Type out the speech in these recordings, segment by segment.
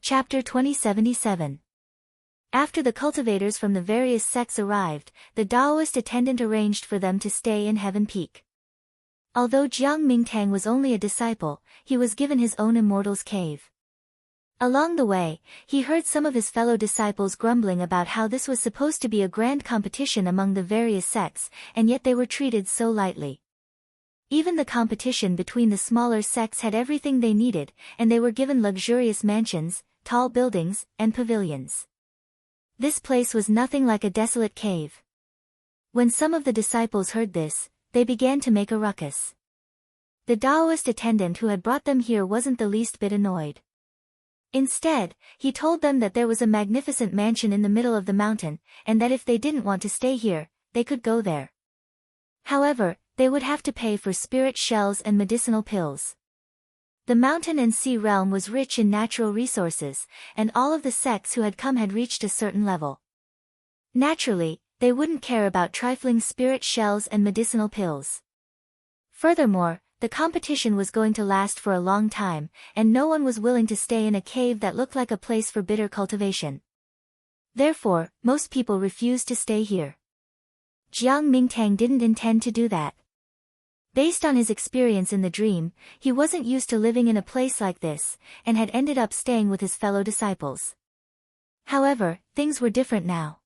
Chapter 2077. After the cultivators from the various sects arrived, the Taoist attendant arranged for them to stay in Heaven Peak. Although Jiang Mingtang was only a disciple, he was given his own immortal's cave. Along the way, he heard some of his fellow disciples grumbling about how this was supposed to be a grand competition among the various sects, and yet they were treated so lightly. Even the competition between the smaller sects had everything they needed, and they were given luxurious mansions, tall buildings, and pavilions. This place was nothing like a desolate cave. When some of the disciples heard this, they began to make a ruckus. The Taoist attendant who had brought them here wasn't the least bit annoyed. Instead, he told them that there was a magnificent mansion in the middle of the mountain, and that if they didn't want to stay here, they could go there. However, they would have to pay for spirit shells and medicinal pills. The mountain and sea realm was rich in natural resources, and all of the sects who had come had reached a certain level. Naturally, they wouldn't care about trifling spirit shells and medicinal pills. Furthermore, the competition was going to last for a long time, and no one was willing to stay in a cave that looked like a place for bitter cultivation. Therefore, most people refused to stay here. Jiang Mingtang didn't intend to do that. Based on his experience in the dream, he wasn't used to living in a place like this, and had ended up staying with his fellow disciples. However, things were different now.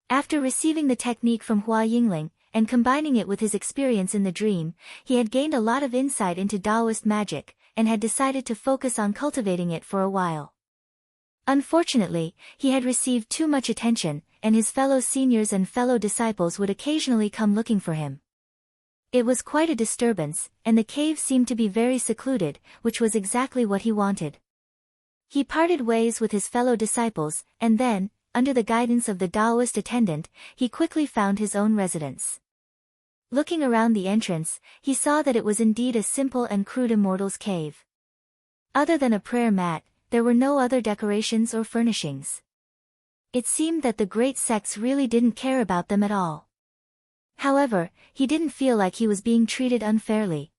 After receiving the technique from Hua Yingling, and combining it with his experience in the dream, he had gained a lot of insight into Taoist magic, and had decided to focus on cultivating it for a while. Unfortunately, he had received too much attention, and his fellow seniors and fellow disciples would occasionally come looking for him. It was quite a disturbance, and the cave seemed to be very secluded, which was exactly what he wanted. He parted ways with his fellow disciples, and then, under the guidance of the Taoist attendant, he quickly found his own residence. Looking around the entrance, he saw that it was indeed a simple and crude immortal's cave. Other than a prayer mat, there were no other decorations or furnishings. It seemed that the great sects really didn't care about them at all. However, he didn't feel like he was being treated unfairly.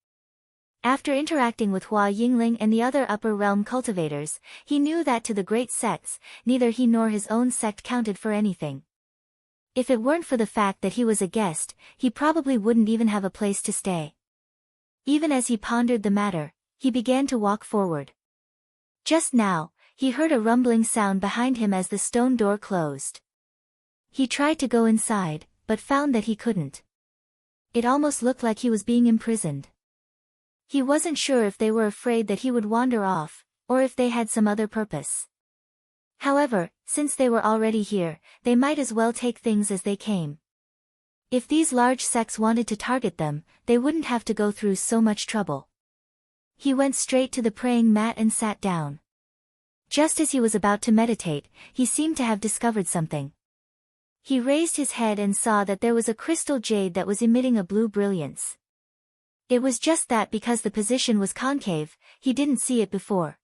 After interacting with Hua Yingling and the other upper realm cultivators, he knew that to the great sects, neither he nor his own sect counted for anything. If it weren't for the fact that he was a guest, he probably wouldn't even have a place to stay. Even as he pondered the matter, he began to walk forward. Just now, he heard a rumbling sound behind him as the stone door closed. He tried to go inside, but found that he couldn't. It almost looked like he was being imprisoned. He wasn't sure if they were afraid that he would wander off, or if they had some other purpose. However, since they were already here, they might as well take things as they came. If these large sects wanted to target them, they wouldn't have to go through so much trouble. He went straight to the praying mat and sat down. Just as he was about to meditate, he seemed to have discovered something. He raised his head and saw that there was a crystal jade that was emitting a blue brilliance. It was just that because the position was concave, he didn't see it before.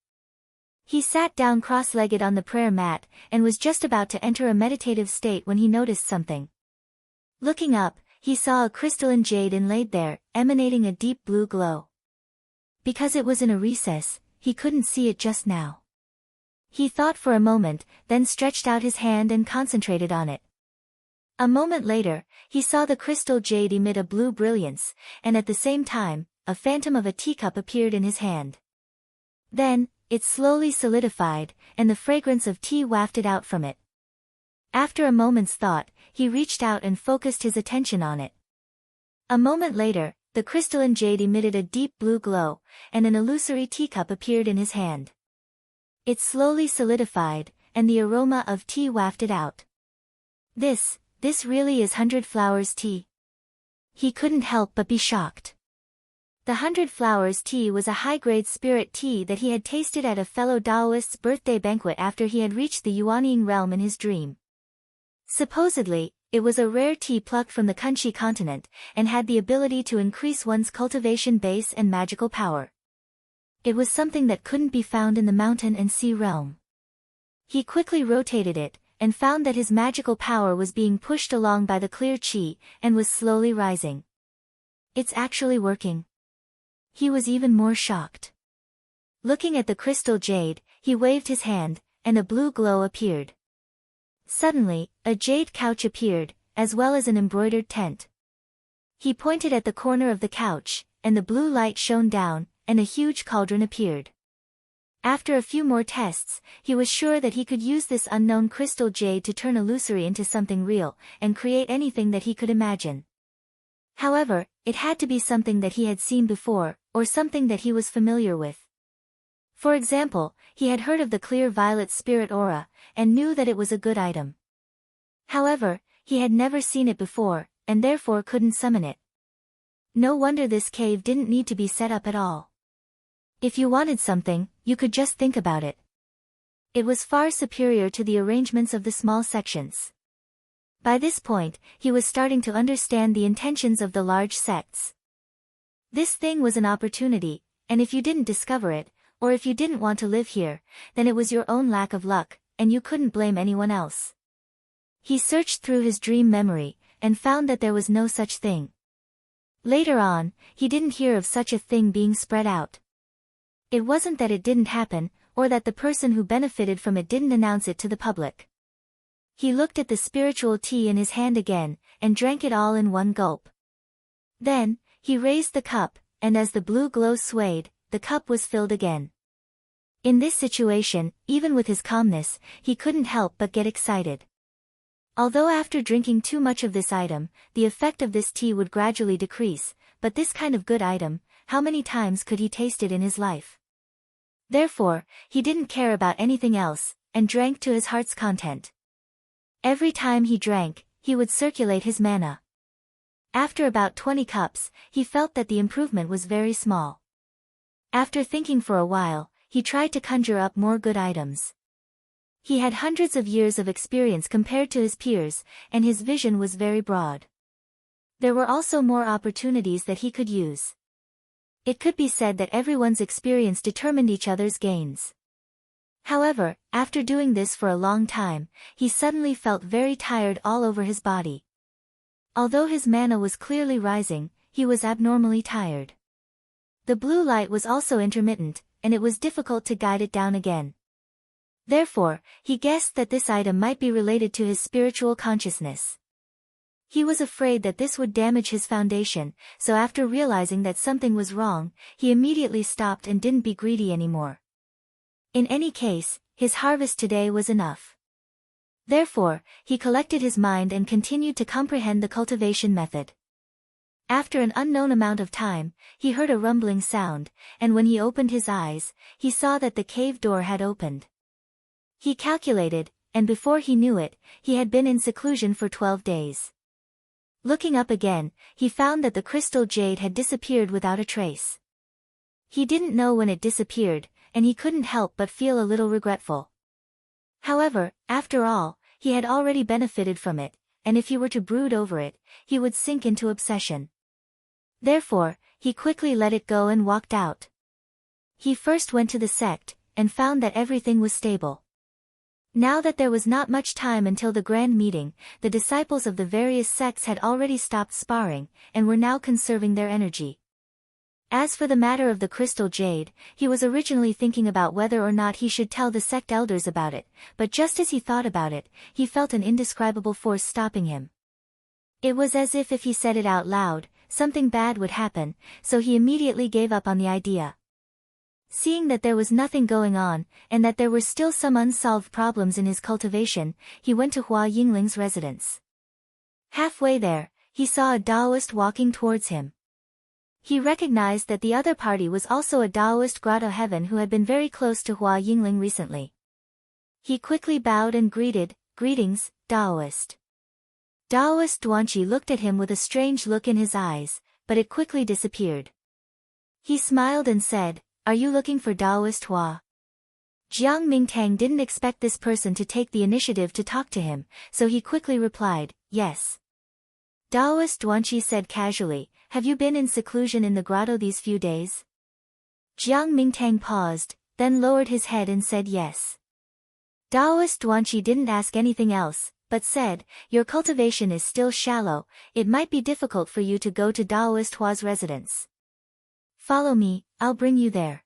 He sat down cross-legged on the prayer mat, and was just about to enter a meditative state when he noticed something. Looking up, he saw a crystalline jade inlaid there, emanating a deep blue glow. Because it was in a recess, he couldn't see it just now. He thought for a moment, then stretched out his hand and concentrated on it. A moment later, he saw the crystal jade emit a blue brilliance, and at the same time, a phantom of a teacup appeared in his hand. Then, it slowly solidified, and the fragrance of tea wafted out from it. After a moment's thought, he reached out and focused his attention on it. A moment later, the crystalline jade emitted a deep blue glow, and an illusory teacup appeared in his hand. It slowly solidified, and the aroma of tea wafted out. This really is 100 Flowers tea. He couldn't help but be shocked. The 100 Flowers tea was a high-grade spirit tea that he had tasted at a fellow Taoist's birthday banquet after he had reached the Yuanying realm in his dream. Supposedly, it was a rare tea plucked from the Kunshi continent, and had the ability to increase one's cultivation base and magical power. It was something that couldn't be found in the mountain and sea realm. He quickly rotated it, and found that his magical power was being pushed along by the clear qi, and was slowly rising. It's actually working. He was even more shocked. Looking at the crystal jade, he waved his hand, and a blue glow appeared. Suddenly, a jade couch appeared, as well as an embroidered tent. He pointed at the corner of the couch, and the blue light shone down, and a huge cauldron appeared. After a few more tests, he was sure that he could use this unknown crystal jade to turn illusory into something real, and create anything that he could imagine. However, it had to be something that he had seen before, or something that he was familiar with. For example, he had heard of the clear violet spirit aura, and knew that it was a good item. However, he had never seen it before, and therefore couldn't summon it. No wonder this cave didn't need to be set up at all. If you wanted something, you could just think about it. It was far superior to the arrangements of the small sections. By this point, he was starting to understand the intentions of the large sects. This thing was an opportunity, and if you didn't discover it, or if you didn't want to live here, then it was your own lack of luck, and you couldn't blame anyone else. He searched through his dream memory, and found that there was no such thing. Later on, he didn't hear of such a thing being spread out. It wasn't that it didn't happen, or that the person who benefited from it didn't announce it to the public. He looked at the spiritual tea in his hand again, and drank it all in one gulp. Then, he raised the cup, and as the blue glow swayed, the cup was filled again. In this situation, even with his calmness, he couldn't help but get excited. Although after drinking too much of this item, the effect of this tea would gradually decrease, but this kind of good item, how many times could he taste it in his life? Therefore, he didn't care about anything else, and drank to his heart's content. Every time he drank, he would circulate his mana. After about 20 cups, he felt that the improvement was very small. After thinking for a while, he tried to conjure up more good items. He had hundreds of years of experience compared to his peers, and his vision was very broad. There were also more opportunities that he could use. It could be said that everyone's experience determined each other's gains. However, after doing this for a long time, he suddenly felt very tired all over his body. Although his mana was clearly rising, he was abnormally tired. The blue light was also intermittent, and it was difficult to guide it down again. Therefore, he guessed that this item might be related to his spiritual consciousness. He was afraid that this would damage his foundation, so after realizing that something was wrong, he immediately stopped and didn't be greedy anymore. In any case, his harvest today was enough. Therefore, he collected his mind and continued to comprehend the cultivation method. After an unknown amount of time, he heard a rumbling sound, and when he opened his eyes, he saw that the cave door had opened. He calculated, and before he knew it, he had been in seclusion for 12 days. Looking up again, he found that the crystal jade had disappeared without a trace. He didn't know when it disappeared, and he couldn't help but feel a little regretful. However, after all, he had already benefited from it, and if he were to brood over it, he would sink into obsession. Therefore, he quickly let it go and walked out. He first went to the sect, and found that everything was stable. Now that there was not much time until the grand meeting, the disciples of the various sects had already stopped sparring, and were now conserving their energy. As for the matter of the crystal jade, he was originally thinking about whether or not he should tell the sect elders about it, but just as he thought about it, he felt an indescribable force stopping him. It was as if he said it out loud, something bad would happen, so he immediately gave up on the idea. Seeing that there was nothing going on, and that there were still some unsolved problems in his cultivation, he went to Hua Yingling's residence. Halfway there, he saw a Taoist walking towards him. He recognized that the other party was also a Taoist grotto heaven who had been very close to Hua Yingling recently. He quickly bowed and greeted, "Greetings, Taoist." Taoist Duanqi looked at him with a strange look in his eyes, but it quickly disappeared. He smiled and said, "Are you looking for Taoist Hua?" Jiang Mingtang didn't expect this person to take the initiative to talk to him, so he quickly replied, "Yes." Taoist Duanqi said casually, "Have you been in seclusion in the grotto these few days?" Jiang Mingtang paused, then lowered his head and said yes. Taoist Duanqi didn't ask anything else, but said, "Your cultivation is still shallow, it might be difficult for you to go to Taoist Hua's residence. Follow me, I'll bring you there."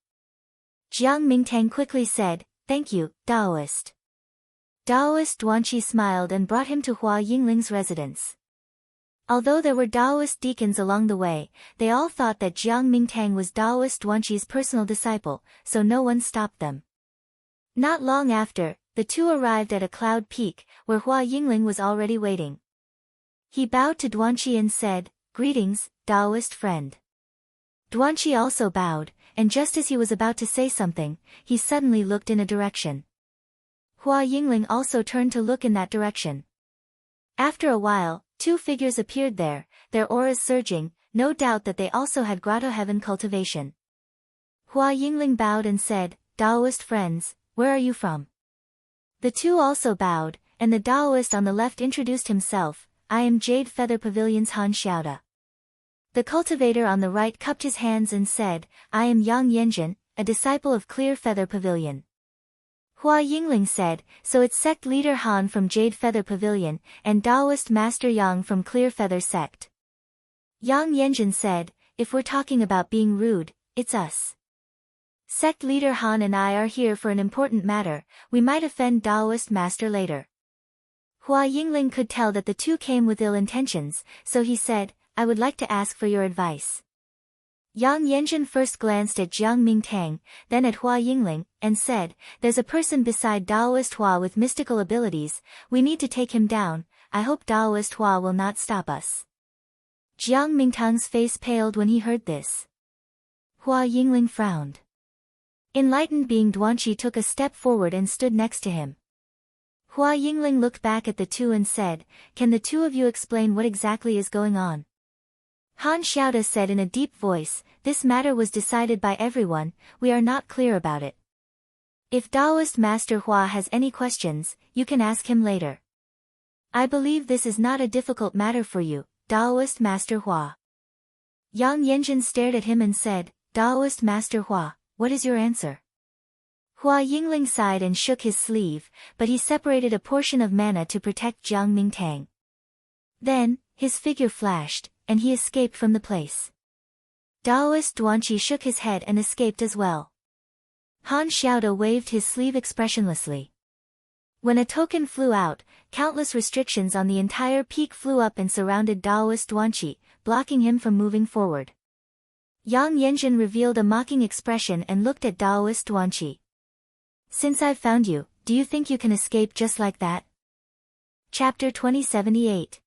Jiang Mingtang quickly said, Thank you, Daoist. Daoist Duanqi smiled and brought him to Hua Yingling's residence. Although there were Daoist deacons along the way, they all thought that Jiang Mingtang was Daoist Duanqi's personal disciple, so no one stopped them. Not long after, the two arrived at a cloud peak, where Hua Yingling was already waiting. He bowed to Duanqi and said, "Greetings, Daoist friend." Duanqi also bowed, and just as he was about to say something, he suddenly looked in a direction. Hua Yingling also turned to look in that direction. After a while, two figures appeared there, their auras surging, no doubt that they also had grotto heaven cultivation. Hua Yingling bowed and said, "Daoist friends, where are you from?" The two also bowed, and the Daoist on the left introduced himself, "I am Jade Feather Pavilion's Han Xiaoda." The cultivator on the right cupped his hands and said, "I am Yang Yanjun, a disciple of Clear Feather Pavilion." Hua Yingling said, "So it's sect leader Han from Jade Feather Pavilion, and Daoist Master Yang from Clear Feather Sect." Yang Yanjun said, "If we're talking about being rude, it's us. Sect leader Han and I are here for an important matter, we might offend Daoist Master later." Hua Yingling could tell that the two came with ill intentions, so he said, "I would like to ask for your advice." Yang Yanjun first glanced at Jiang Mingtang, then at Hua Yingling, and said, "There's a person beside Daoist Hua with mystical abilities, we need to take him down, I hope Daoist Hua will not stop us." Jiang Mingtang's face paled when he heard this. Hua Yingling frowned. Enlightened being Duanqi took a step forward and stood next to him. Hua Yingling looked back at the two and said, "Can the two of you explain what exactly is going on?" Han Xiaoda said in a deep voice, "This matter was decided by everyone, we are not clear about it. If Daoist Master Hua has any questions, you can ask him later. I believe this is not a difficult matter for you, Daoist Master Hua." Yang Yanjun stared at him and said, "Daoist Master Hua, what is your answer?" Hua Yingling sighed and shook his sleeve, but he separated a portion of mana to protect Jiang Mingtang. Then, his figure flashed, and he escaped from the place. Daoist Duanqi shook his head and escaped as well. Han Xiaoda waved his sleeve expressionlessly. When a token flew out, countless restrictions on the entire peak flew up and surrounded Daoist Duanqi, blocking him from moving forward. Yang Yanjun revealed a mocking expression and looked at Daoist Duanqi. "Since I've found you, do you think you can escape just like that?" Chapter 2078.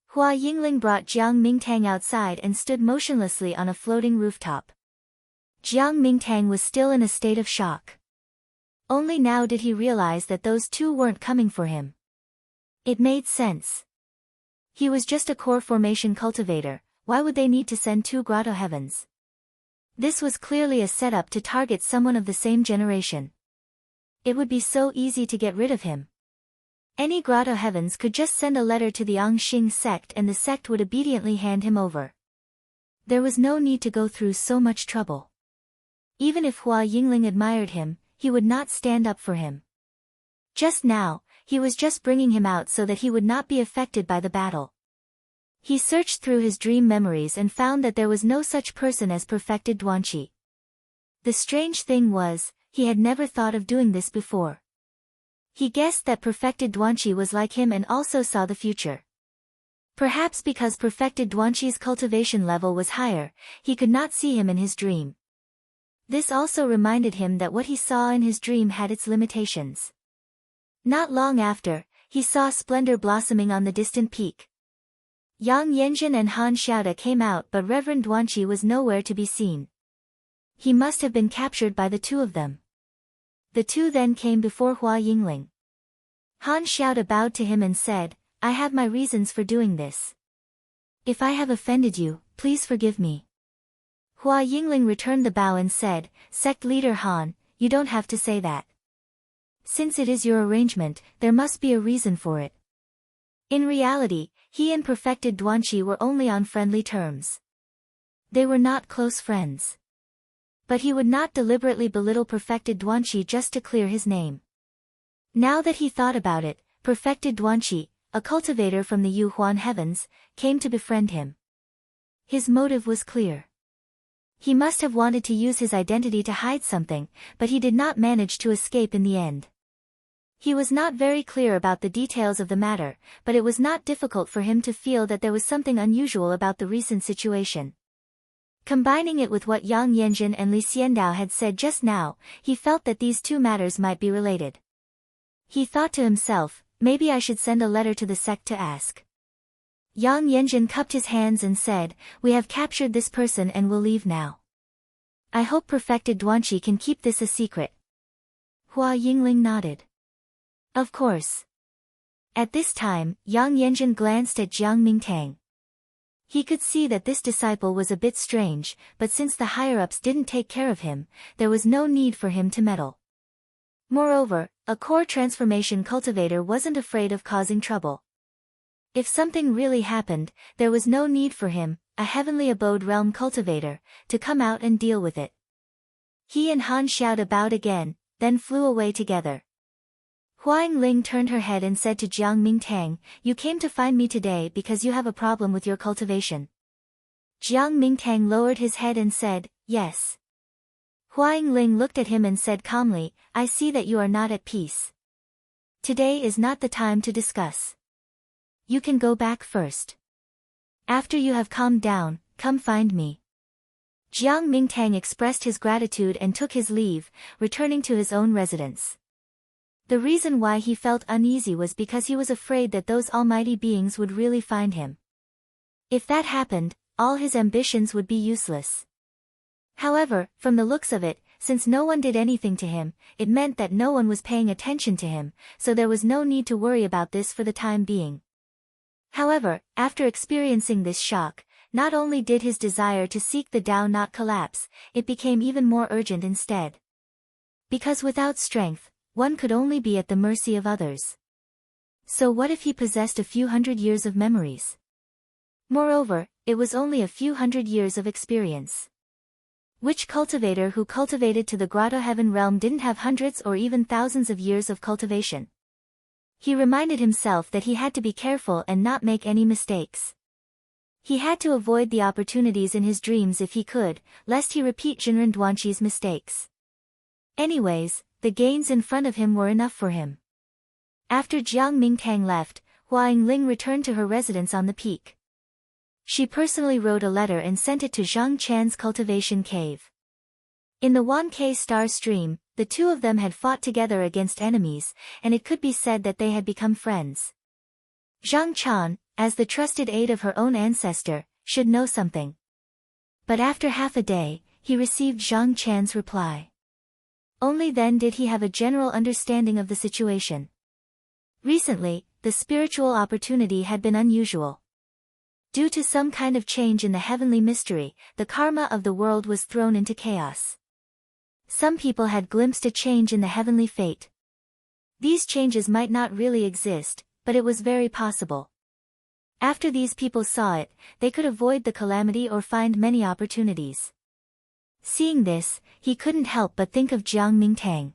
Hua Yingling brought Jiang Mingtang outside and stood motionlessly on a floating rooftop. Jiang Mingtang was still in a state of shock. Only now did he realize that those two weren't coming for him. It made sense. He was just a core formation cultivator, why would they need to send two grotto heavens? This was clearly a setup to target someone of the same generation. It would be so easy to get rid of him. Any grotto heavens could just send a letter to the Angxing sect and the sect would obediently hand him over. There was no need to go through so much trouble. Even if Hua Yingling admired him, he would not stand up for him. Just now, he was just bringing him out so that he would not be affected by the battle. He searched through his dream memories and found that there was no such person as perfected Duanqi. The strange thing was, he had never thought of doing this before. He guessed that perfected Duanqi was like him and also saw the future. Perhaps because perfected Duanqi's cultivation level was higher, he could not see him in his dream. This also reminded him that what he saw in his dream had its limitations. Not long after, he saw splendor blossoming on the distant peak. Yang Yanjun and Han Xiaoda came out but Reverend Duanqi was nowhere to be seen. He must have been captured by the two of them. The two then came before Hua Yingling. Han Xiaoda bowed to him and said, "I have my reasons for doing this. If I have offended you, please forgive me." Hua Yingling returned the bow and said, "Sect leader Han, you don't have to say that. Since it is your arrangement, there must be a reason for it." In reality, he and perfected Duanqi were only on friendly terms. They were not close friends. But he would not deliberately belittle perfected Duanqi just to clear his name. Now that he thought about it, perfected Duanqi, a cultivator from the Yuhuan heavens, came to befriend him. His motive was clear. He must have wanted to use his identity to hide something, but he did not manage to escape in the end. He was not very clear about the details of the matter, but it was not difficult for him to feel that there was something unusual about the recent situation. Combining it with what Yang Yanjun and Li Xiandao had said just now, he felt that these two matters might be related. He thought to himself, maybe I should send a letter to the sect to ask. Yang Yanjun cupped his hands and said, we have captured this person and will leave now. I hope perfected Duanqi can keep this a secret. Hua Yingling nodded. Of course. At this time, Yang Yanjun glanced at Jiang Mingtang. He could see that this disciple was a bit strange, but since the higher-ups didn't take care of him, there was no need for him to meddle. Moreover, a core transformation cultivator wasn't afraid of causing trouble. If something really happened, there was no need for him, a heavenly abode realm cultivator, to come out and deal with it. He and Han Xiao bowed again, then flew away together. Huang Ling turned her head and said to Jiang Mingtang, you came to find me today because you have a problem with your cultivation. Jiang Mingtang lowered his head and said, yes. Huang Ling looked at him and said calmly, I see that you are not at peace. Today is not the time to discuss. You can go back first. After you have calmed down, come find me. Jiang Mingtang expressed his gratitude and took his leave, returning to his own residence. The reason why he felt uneasy was because he was afraid that those almighty beings would really find him. If that happened, all his ambitions would be useless. However, from the looks of it, since no one did anything to him, it meant that no one was paying attention to him, so there was no need to worry about this for the time being. However, after experiencing this shock, not only did his desire to seek the Tao not collapse, it became even more urgent instead. Because without strength, one could only be at the mercy of others. So what if he possessed a few hundred years of memories? Moreover, it was only a few hundred years of experience. Which cultivator who cultivated to the Grotto Heaven realm didn't have hundreds or even thousands of years of cultivation? He reminded himself that he had to be careful and not make any mistakes. He had to avoid the opportunities in his dreams if he could, lest he repeat Jinren Duanqi's mistakes. Anyways, the gains in front of him were enough for him. After Jiang Mingtang left, Huang Ling returned to her residence on the peak. She personally wrote a letter and sent it to Zhang Chan's cultivation cave. In the 1K star stream, the two of them had fought together against enemies, and it could be said that they had become friends. Zhang Chan, as the trusted aide of her own ancestor, should know something. But after half a day, he received Zhang Chan's reply. Only then did he have a general understanding of the situation. Recently, the spiritual opportunity had been unusual. Due to some kind of change in the heavenly mystery, the karma of the world was thrown into chaos. Some people had glimpsed a change in the heavenly fate. These changes might not really exist, but it was very possible. After these people saw it, they could avoid the calamity or find many opportunities. Seeing this, he couldn't help but think of Jiang Mingtang.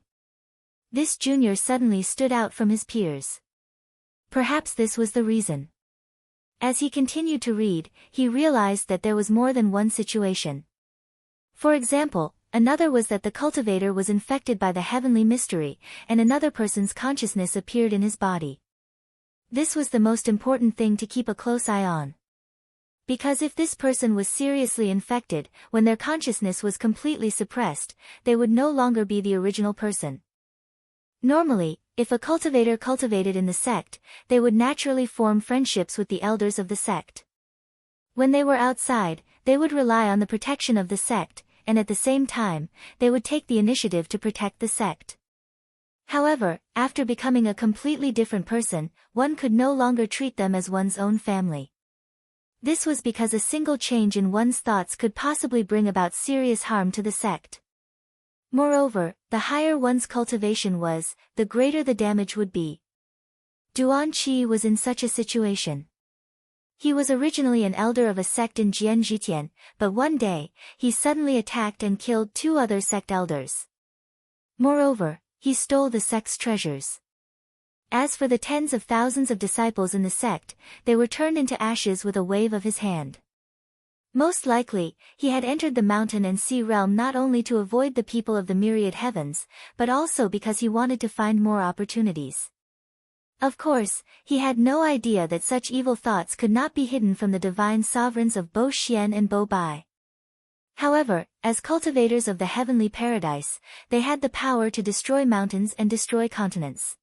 This junior suddenly stood out from his peers. Perhaps this was the reason. As he continued to read, he realized that there was more than one situation. For example, another was that the cultivator was infected by the heavenly mystery, and another person's consciousness appeared in his body. This was the most important thing to keep a close eye on. Because if this person was seriously infected, when their consciousness was completely suppressed, they would no longer be the original person. Normally, if a cultivator cultivated in the sect, they would naturally form friendships with the elders of the sect. When they were outside, they would rely on the protection of the sect, and at the same time, they would take the initiative to protect the sect. However, after becoming a completely different person, one could no longer treat them as one's own family. This was because a single change in one's thoughts could possibly bring about serious harm to the sect. Moreover, the higher one's cultivation was, the greater the damage would be. Duan Qi was in such a situation. He was originally an elder of a sect in Jianjitian, but one day, he suddenly attacked and killed two other sect elders. Moreover, he stole the sect's treasures. As for the tens of thousands of disciples in the sect, they were turned into ashes with a wave of his hand. Most likely, he had entered the mountain and sea realm not only to avoid the people of the myriad heavens, but also because he wanted to find more opportunities. Of course, he had no idea that such evil thoughts could not be hidden from the divine sovereigns of Bo Xian and Bo Bai. However, as cultivators of the heavenly paradise, they had the power to destroy mountains and destroy continents.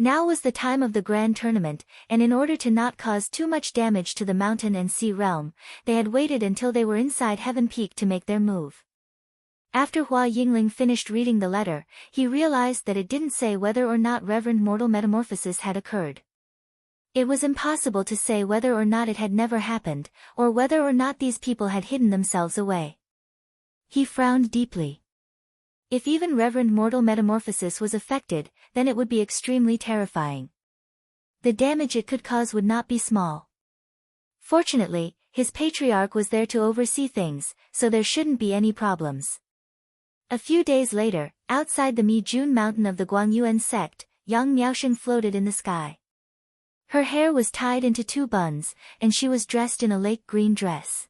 Now was the time of the grand tournament, and in order to not cause too much damage to the mountain and sea realm, they had waited until they were inside Heaven Peak to make their move. After Hua Yingling finished reading the letter, he realized that it didn't say whether or not Reverend Mortal Metamorphosis had occurred. It was impossible to say whether or not it had never happened, or whether or not these people had hidden themselves away. He frowned deeply. If even Reverend Mortal Metamorphosis was affected, then it would be extremely terrifying. The damage it could cause would not be small. Fortunately, his patriarch was there to oversee things, so there shouldn't be any problems. A few days later, outside the Mi-Jun mountain of the Guangyuan sect, Yang Miaosheng floated in the sky. Her hair was tied into 2 buns, and she was dressed in a lake green dress.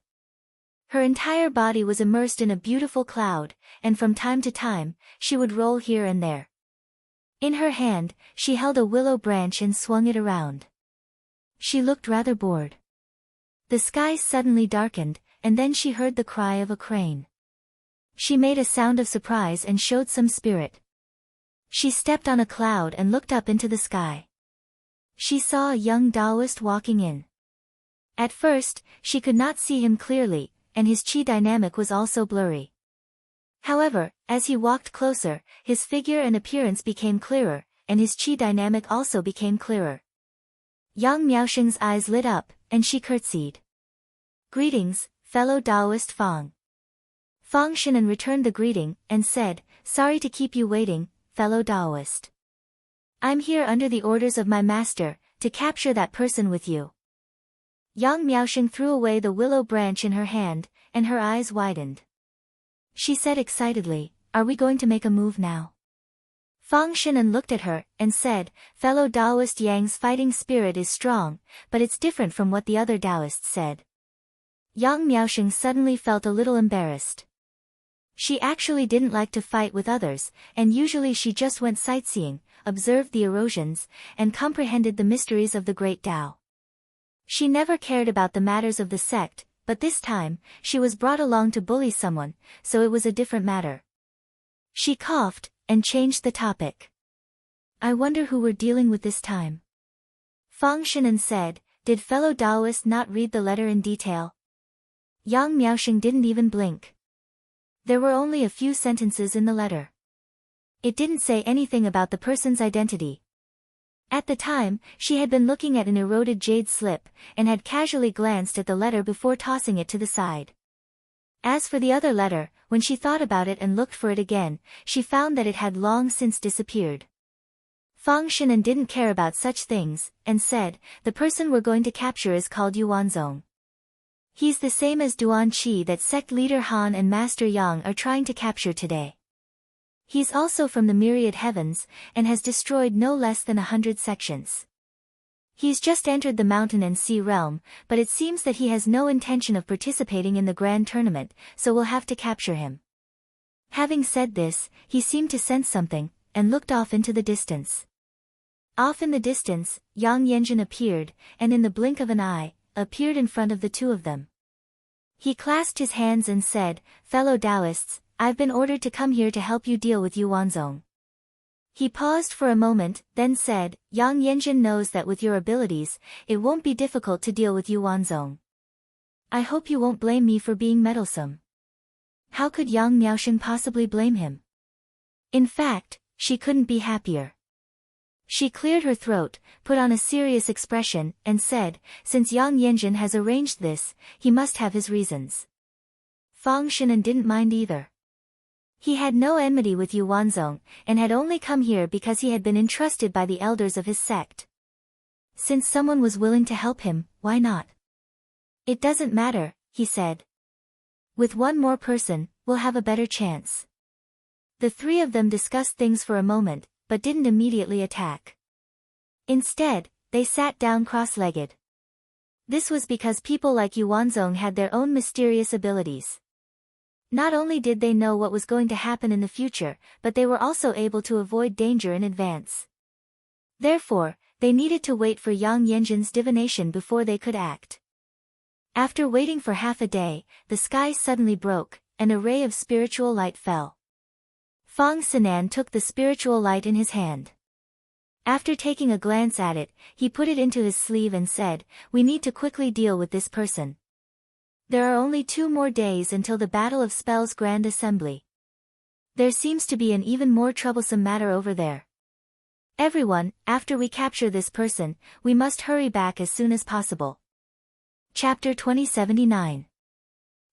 Her entire body was immersed in a beautiful cloud, and from time to time, she would roll here and there. In her hand, she held a willow branch and swung it around. She looked rather bored. The sky suddenly darkened, and then she heard the cry of a crane. She made a sound of surprise and showed some spirit. She stepped on a cloud and looked up into the sky. She saw a young Taoist walking in. At first, she could not see him clearly, and his qi dynamic was also blurry. However, as he walked closer, his figure and appearance became clearer, and his qi dynamic also became clearer. Yang Miaosheng's eyes lit up, and she curtsied. "Greetings, fellow Taoist Fang." Fang Shinan returned the greeting, and said, "Sorry to keep you waiting, fellow Taoist. I'm here under the orders of my master, to capture that person with you." Yang Miaosheng threw away the willow branch in her hand, and her eyes widened. She said excitedly, "Are we going to make a move now?" Fang Shinan looked at her, and said, "Fellow Taoist Yang's fighting spirit is strong, but it's different from what the other Taoists said." Yang Miaosheng suddenly felt a little embarrassed. She actually didn't like to fight with others, and usually she just went sightseeing, observed the erosions, and comprehended the mysteries of the Great Tao. She never cared about the matters of the sect, but this time, she was brought along to bully someone, so it was a different matter. She coughed, and changed the topic. "I wonder who we're dealing with this time." Fang Shinan said, "Did fellow Taoist not read the letter in detail?" Yang Miaosheng didn't even blink. There were only a few sentences in the letter. It didn't say anything about the person's identity. At the time, she had been looking at an eroded jade slip, and had casually glanced at the letter before tossing it to the side. As for the other letter, when she thought about it and looked for it again, she found that it had long since disappeared. Fang Shinan didn't care about such things, and said, "The person we're going to capture is called Yuanzong. He's the same as Duan Qi that sect leader Han and Master Yang are trying to capture today. He's also from the myriad heavens, and has destroyed no less than 100 sections. He's just entered the mountain and sea realm, but it seems that he has no intention of participating in the grand tournament, so we'll have to capture him." Having said this, he seemed to sense something, and looked off into the distance. Off in the distance, Yang Yanjun appeared, and in the blink of an eye, appeared in front of the 2 of them. He clasped his hands and said, "Fellow Taoists, I've been ordered to come here to help you deal with Yuanzong." He paused for a moment, then said, "Yang Yanjun knows that with your abilities, it won't be difficult to deal with Yuanzong. I hope you won't blame me for being meddlesome." How could Yang Miaosheng possibly blame him? In fact, she couldn't be happier. She cleared her throat, put on a serious expression, and said, "Since Yang Yanjun has arranged this, he must have his reasons." Fang Shinan didn't mind either. He had no enmity with Yuanzong, and had only come here because he had been entrusted by the elders of his sect. Since someone was willing to help him, why not? "It doesn't matter," he said. "With one more person, we'll have a better chance." The 3 of them discussed things for a moment, but didn't immediately attack. Instead, they sat down cross-legged. This was because people like Yuanzong had their own mysterious abilities. Not only did they know what was going to happen in the future, but they were also able to avoid danger in advance. Therefore, they needed to wait for Yang Yanjin's divination before they could act. After waiting for half a day, the sky suddenly broke, and a ray of spiritual light fell. Fang Sinan took the spiritual light in his hand. After taking a glance at it, he put it into his sleeve and said, "We need to quickly deal with this person. There are only 2 more days until the Battle of Spells Grand Assembly. There seems to be an even more troublesome matter over there. Everyone, after we capture this person, we must hurry back as soon as possible." Chapter 2079.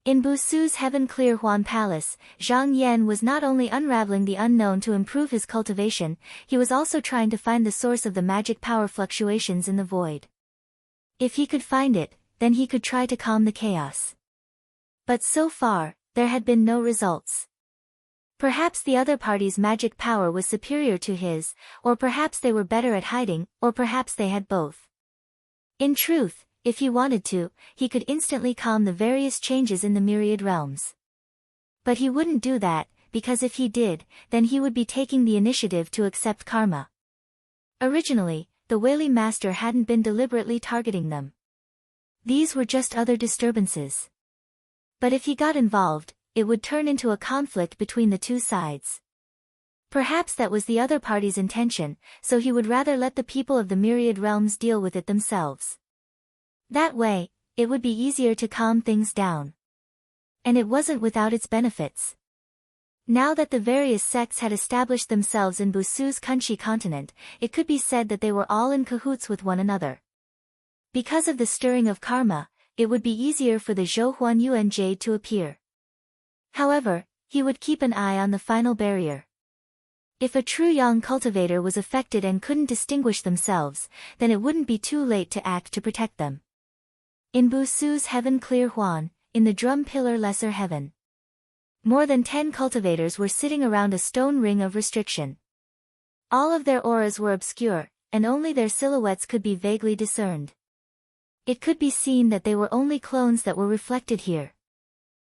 In Busu's heaven-clear Huan Palace, Zhang Yan was not only unraveling the unknown to improve his cultivation, he was also trying to find the source of the magic power fluctuations in the void. If he could find it, then he could try to calm the chaos. But so far, there had been no results. Perhaps the other party's magic power was superior to his, or perhaps they were better at hiding, or perhaps they had both. In truth, if he wanted to, he could instantly calm the various changes in the myriad realms. But he wouldn't do that, because if he did, then he would be taking the initiative to accept karma. Originally, the Whaley Master hadn't been deliberately targeting them. These were just other disturbances. But if he got involved, it would turn into a conflict between the two sides. Perhaps that was the other party's intention, so he would rather let the people of the myriad realms deal with it themselves. That way, it would be easier to calm things down. And it wasn't without its benefits. Now that the various sects had established themselves in Busu's Kunshi continent, it could be said that they were all in cahoots with one another. Because of the stirring of karma, it would be easier for the Zhou Huanyuan Jade to appear. However, he would keep an eye on the final barrier. If a true Yang cultivator was affected and couldn't distinguish themselves, then it wouldn't be too late to act to protect them. In Busu's Heaven Clear Huan, in the Drum Pillar Lesser Heaven, more than 10 cultivators were sitting around a stone ring of restriction. All of their auras were obscure, and only their silhouettes could be vaguely discerned. It could be seen that they were only clones that were reflected here.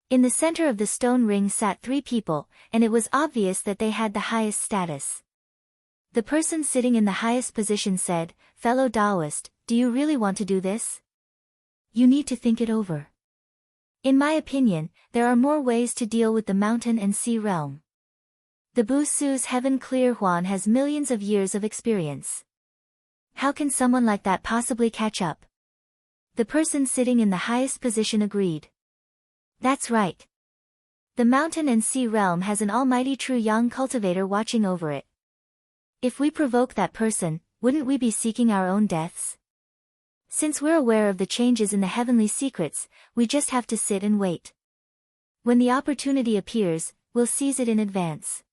In the center of the stone ring sat 3 people, and it was obvious that they had the highest status. The person sitting in the highest position said, "Fellow Taoist, do you really want to do this? You need to think it over. In my opinion, there are more ways to deal with the mountain and sea realm. The Busu's Heaven Clear Huan has millions of years of experience. How can someone like that possibly catch up?" The person sitting in the highest position agreed. "That's right. The mountain and sea realm has an almighty true Yang cultivator watching over it. If we provoke that person, wouldn't we be seeking our own deaths? Since we're aware of the changes in the heavenly secrets, we just have to sit and wait. When the opportunity appears, we'll seize it in advance.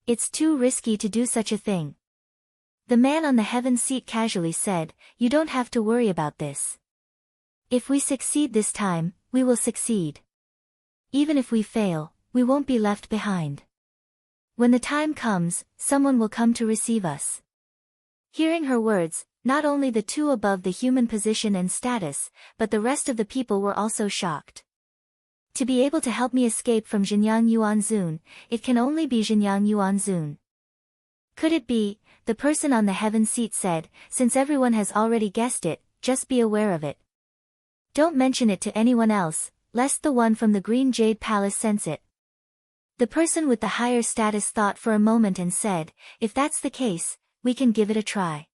It's too risky to do such a thing." The man on the heaven seat casually said, "You don't have to worry about this. If we succeed this time, we will succeed. Even if we fail, we won't be left behind. When the time comes, someone will come to receive us." Hearing her words, not only the 2 above the human position and status, but the rest of the people were also shocked. "To be able to help me escape from Jinyang Yuanzun, it can only be Jinyang Yuanzun." "Could it be?" the person on the heaven seat said, "since everyone has already guessed it, just be aware of it. Don't mention it to anyone else, lest the one from the Green Jade Palace sense it." The person with the higher status thought for a moment and said, "If that's the case, we can give it a try.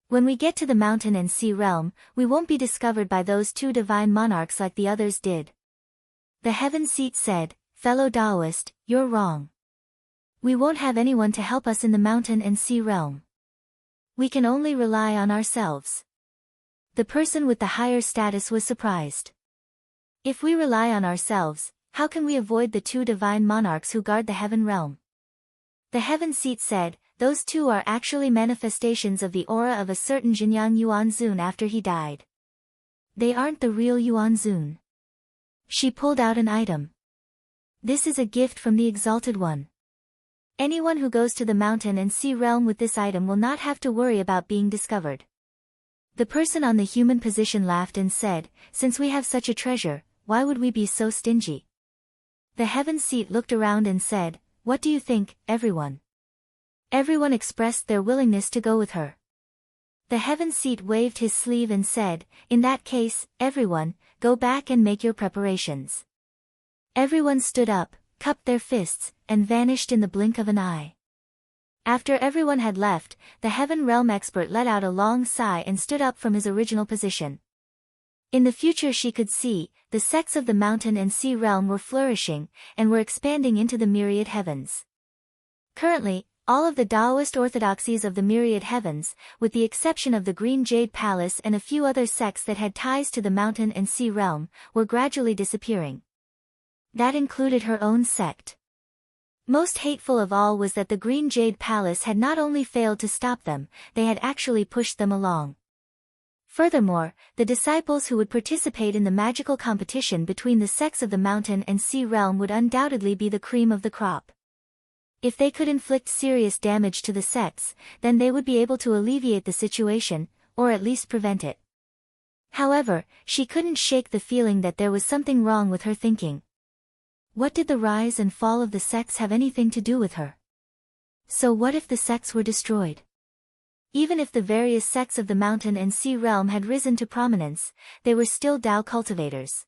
When we get to the mountain and sea realm, we won't be discovered by those 2 divine monarchs like the others did." The heaven seat said, "Fellow Taoist, you're wrong. We won't have anyone to help us in the mountain and sea realm. We can only rely on ourselves." The person with the higher status was surprised. "If we rely on ourselves, how can we avoid the 2 divine monarchs who guard the heaven realm?" The heaven seat said, "Those 2 are actually manifestations of the aura of a certain Jinyang Yuanzun after he died. They aren't the real Yuanzun." She pulled out an item. "This is a gift from the Exalted One. Anyone who goes to the mountain and sea realm with this item will not have to worry about being discovered." The person on the human position laughed and said, "Since we have such a treasure, why would we be so stingy?" The heaven seat looked around and said, "What do you think, everyone?" Everyone expressed their willingness to go with her. The heaven seat waved his sleeve and said, "In that case, everyone, go back and make your preparations." Everyone stood up, cupped their fists, and vanished in the blink of an eye. After everyone had left, the heaven realm expert let out a long sigh and stood up from his original position. In the future she could see, the sects of the mountain and sea realm were flourishing, and were expanding into the myriad heavens. Currently, all of the Taoist orthodoxies of the myriad heavens, with the exception of the Green Jade Palace and a few other sects that had ties to the mountain and sea realm, were gradually disappearing. That included her own sect. Most hateful of all was that the Green Jade Palace had not only failed to stop them, they had actually pushed them along. Furthermore, the disciples who would participate in the magical competition between the sects of the mountain and sea realm would undoubtedly be the cream of the crop. If they could inflict serious damage to the sects, then they would be able to alleviate the situation, or at least prevent it. However, she couldn't shake the feeling that there was something wrong with her thinking. What did the rise and fall of the sects have anything to do with her? So what if the sects were destroyed? Even if the various sects of the mountain and sea realm had risen to prominence, they were still Tao cultivators.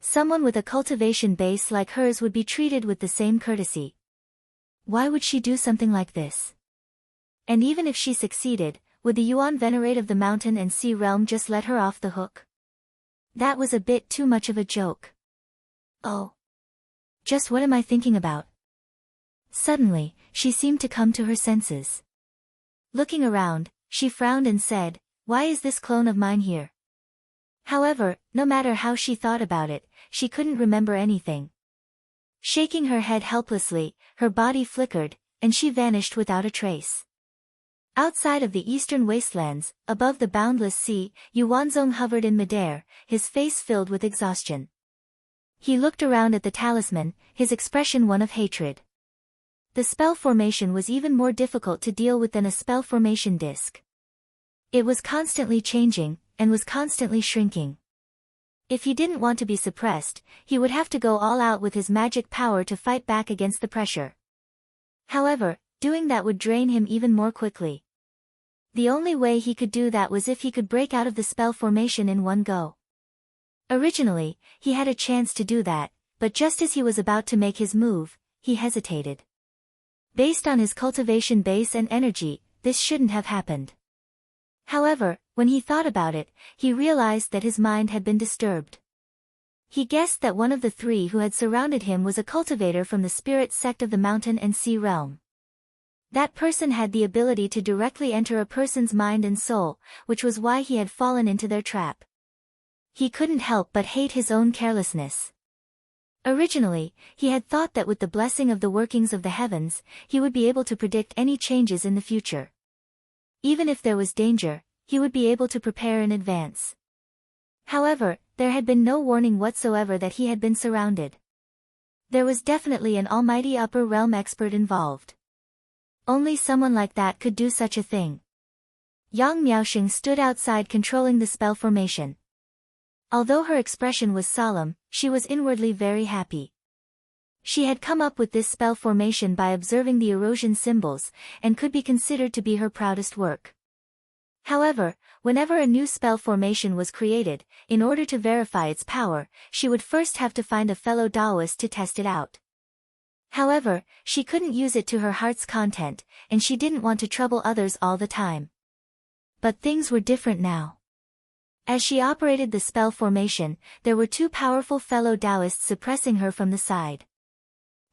Someone with a cultivation base like hers would be treated with the same courtesy. Why would she do something like this? And even if she succeeded, would the Yuan Venerate of the mountain and sea realm just let her off the hook? That was a bit too much of a joke. Oh. Just what am I thinking about? Suddenly, she seemed to come to her senses. Looking around, she frowned and said, "Why is this clone of mine here?" However, no matter how she thought about it, she couldn't remember anything. Shaking her head helplessly, her body flickered, and she vanished without a trace. Outside of the eastern wastelands, above the boundless sea, Yuanzong hovered in midair, his face filled with exhaustion. He looked around at the talisman, his expression one of hatred. The spell formation was even more difficult to deal with than a spell formation disc. It was constantly changing, and was constantly shrinking. If he didn't want to be suppressed, he would have to go all out with his magic power to fight back against the pressure. However, doing that would drain him even more quickly. The only way he could do that was if he could break out of the spell formation in one go. Originally, he had a chance to do that, but just as he was about to make his move, he hesitated. Based on his cultivation base and energy, this shouldn't have happened. However, when he thought about it, he realized that his mind had been disturbed. He guessed that one of the three who had surrounded him was a cultivator from the spirit sect of the mountain and sea realm. That person had the ability to directly enter a person's mind and soul, which was why he had fallen into their trap. He couldn't help but hate his own carelessness. Originally, he had thought that with the blessing of the workings of the heavens, he would be able to predict any changes in the future. Even if there was danger, he would be able to prepare in advance. However, there had been no warning whatsoever that he had been surrounded. There was definitely an almighty upper realm expert involved. Only someone like that could do such a thing. Yang Miaoxing stood outside controlling the spell formation. Although her expression was solemn, she was inwardly very happy. She had come up with this spell formation by observing the erosion symbols, and could be considered to be her proudest work. However, whenever a new spell formation was created, in order to verify its power, she would first have to find a fellow Taoist to test it out. However, she couldn't use it to her heart's content, and she didn't want to trouble others all the time. But things were different now. As she operated the spell formation, there were two powerful fellow Taoists suppressing her from the side.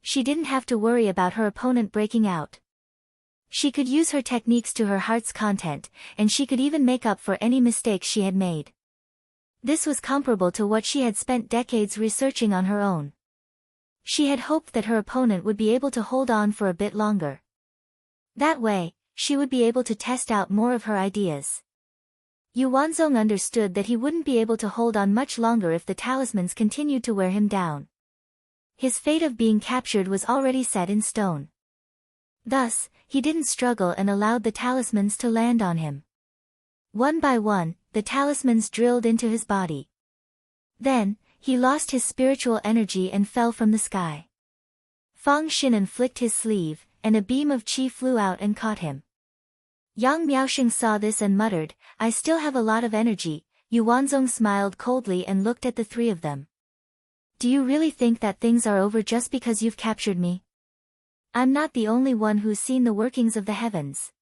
She didn't have to worry about her opponent breaking out. She could use her techniques to her heart's content, and she could even make up for any mistakes she had made. This was comparable to what she had spent decades researching on her own. She had hoped that her opponent would be able to hold on for a bit longer. That way, she would be able to test out more of her ideas. Yuanzong understood that he wouldn't be able to hold on much longer if the talismans continued to wear him down. His fate of being captured was already set in stone. Thus, he didn't struggle and allowed the talismans to land on him. One by one, the talismans drilled into his body. Then, he lost his spiritual energy and fell from the sky. Fang Xinan flicked his sleeve, and a beam of qi flew out and caught him. Yang Miaoxing saw this and muttered, "I still have a lot of energy." Yuanzong smiled coldly and looked at the three of them. "Do you really think that things are over just because you've captured me? I'm not the only one who's seen the workings of the heavens."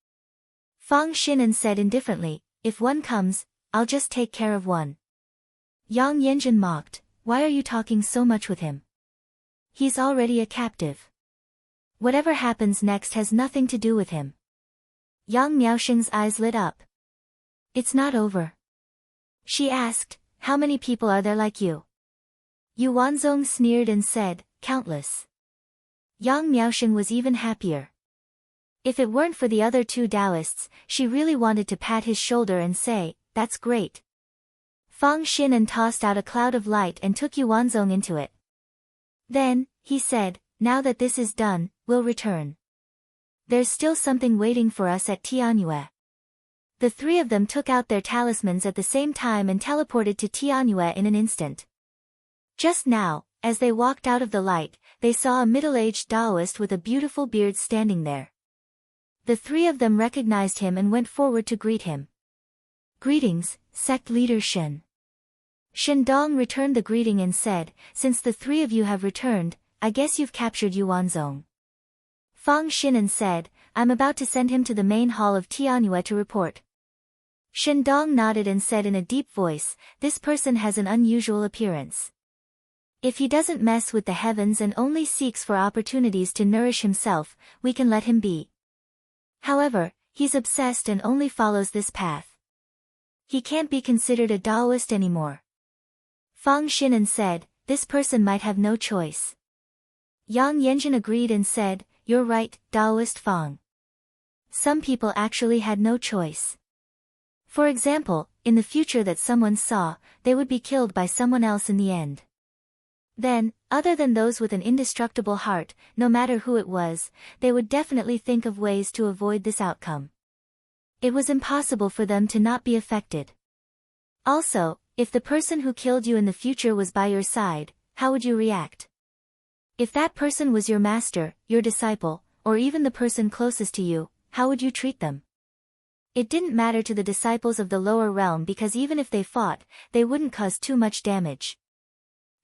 Fang Xinan said indifferently, "If one comes, I'll just take care of one." Yang Yanjun mocked, "Why are you talking so much with him? He's already a captive. Whatever happens next has nothing to do with him." Yang Miaoxing's eyes lit up. "It's not over?" She asked, "How many people are there like you?" Yuanzong sneered and said, "Countless." Yang Miaoxing was even happier. If it weren't for the other two Taoists, she really wanted to pat his shoulder and say, "That's great." Fang Xinan tossed out a cloud of light and took Yuanzong into it. Then, he said, "Now that this is done, we'll return. There's still something waiting for us at Tianyue." The three of them took out their talismans at the same time and teleported to Tianyue in an instant. Just now, as they walked out of the light, they saw a middle-aged Taoist with a beautiful beard standing there. The three of them recognized him and went forward to greet him. "Greetings, sect leader Shen." Shendong returned the greeting and said, "Since the three of you have returned, I guess you've captured Yuanzong." Fang Xinan said, "I'm about to send him to the main hall of Tianyue to report." Shendong nodded and said in a deep voice, "This person has an unusual appearance. If he doesn't mess with the heavens and only seeks for opportunities to nourish himself, we can let him be. However, he's obsessed and only follows this path. He can't be considered a Taoist anymore." Fang Xinan said, "This person might have no choice." Yang Yanjun agreed and said, "You're right, Taoist Fang. Some people actually had no choice. For example, in the future that someone saw, they would be killed by someone else in the end. Then, other than those with an indestructible heart, no matter who it was, they would definitely think of ways to avoid this outcome. It was impossible for them to not be affected. Also, if the person who killed you in the future was by your side, how would you react? If that person was your master, your disciple, or even the person closest to you, how would you treat them?" It didn't matter to the disciples of the lower realm because even if they fought, they wouldn't cause too much damage.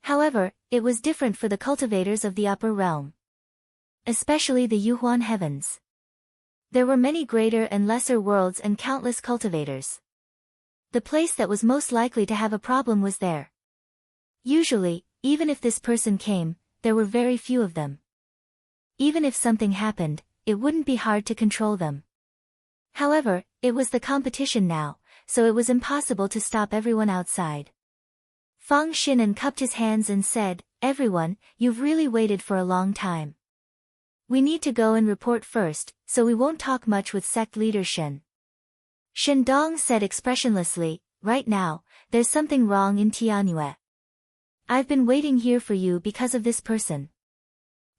However, it was different for the cultivators of the upper realm. Especially the Yuhuan heavens. There were many greater and lesser worlds and countless cultivators. The place that was most likely to have a problem was there. Usually, even if this person came, there were very few of them. Even if something happened, it wouldn't be hard to control them. However, it was the competition now, so it was impossible to stop everyone outside. Fang Xinan cupped his hands and said, "Everyone, you've really waited for a long time. We need to go and report first, so we won't talk much with sect leader Shen." Shendong said expressionlessly, "Right now, there's something wrong in Tianyue. I've been waiting here for you because of this person.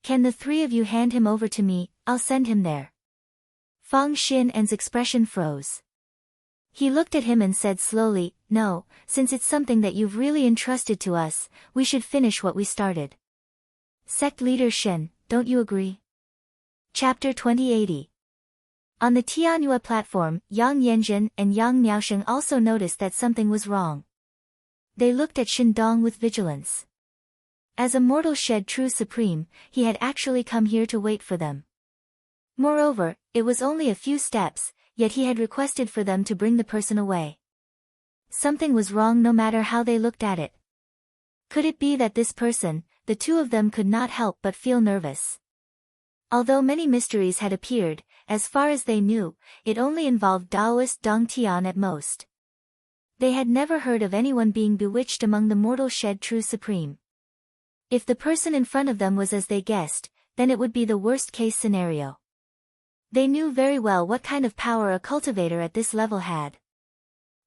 Can the three of you hand him over to me? I'll send him there." Fang Xinan's expression froze. He looked at him and said slowly, "No, since it's something that you've really entrusted to us, we should finish what we started. Sect leader Shen, don't you agree?" Chapter 2080. On the Tianyue platform, Yang Yanjun and Yang Miaoxing also noticed that something was wrong. They looked at Shendong with vigilance. As a mortal shed true supreme, he had actually come here to wait for them. Moreover, it was only a few steps, yet he had requested for them to bring the person away. Something was wrong no matter how they looked at it. Could it be that this person, the two of them could not help but feel nervous? Although many mysteries had appeared, as far as they knew, it only involved Taoist Dong Tian at most. They had never heard of anyone being bewitched among the mortal shed true supreme. If the person in front of them was as they guessed, then it would be the worst-case scenario. They knew very well what kind of power a cultivator at this level had.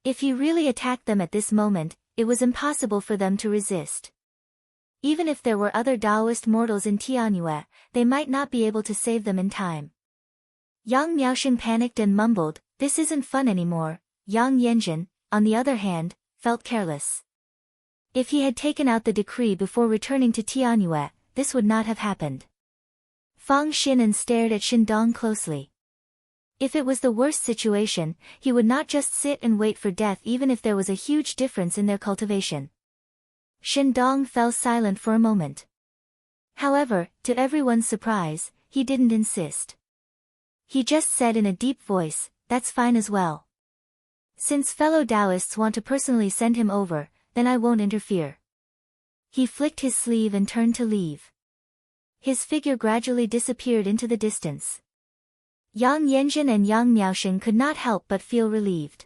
If he really attacked them at this moment, it was impossible for them to resist. Even if there were other Taoist mortals in Tianyue, they might not be able to save them in time. Yang Miaoxing panicked and mumbled, "This isn't fun anymore." Yang Yanjun, on the other hand, felt careless. If he had taken out the decree before returning to Tianyue, this would not have happened. Fang Xinan stared at Shindong closely. If it was the worst situation, he would not just sit and wait for death even if there was a huge difference in their cultivation. Shindong fell silent for a moment. However, to everyone's surprise, he didn't insist. He just said in a deep voice, "That's fine as well. Since fellow Taoists want to personally send him over, then I won't interfere." He flicked his sleeve and turned to leave. His figure gradually disappeared into the distance. Yang Yanjun and Yang Miaoshen could not help but feel relieved.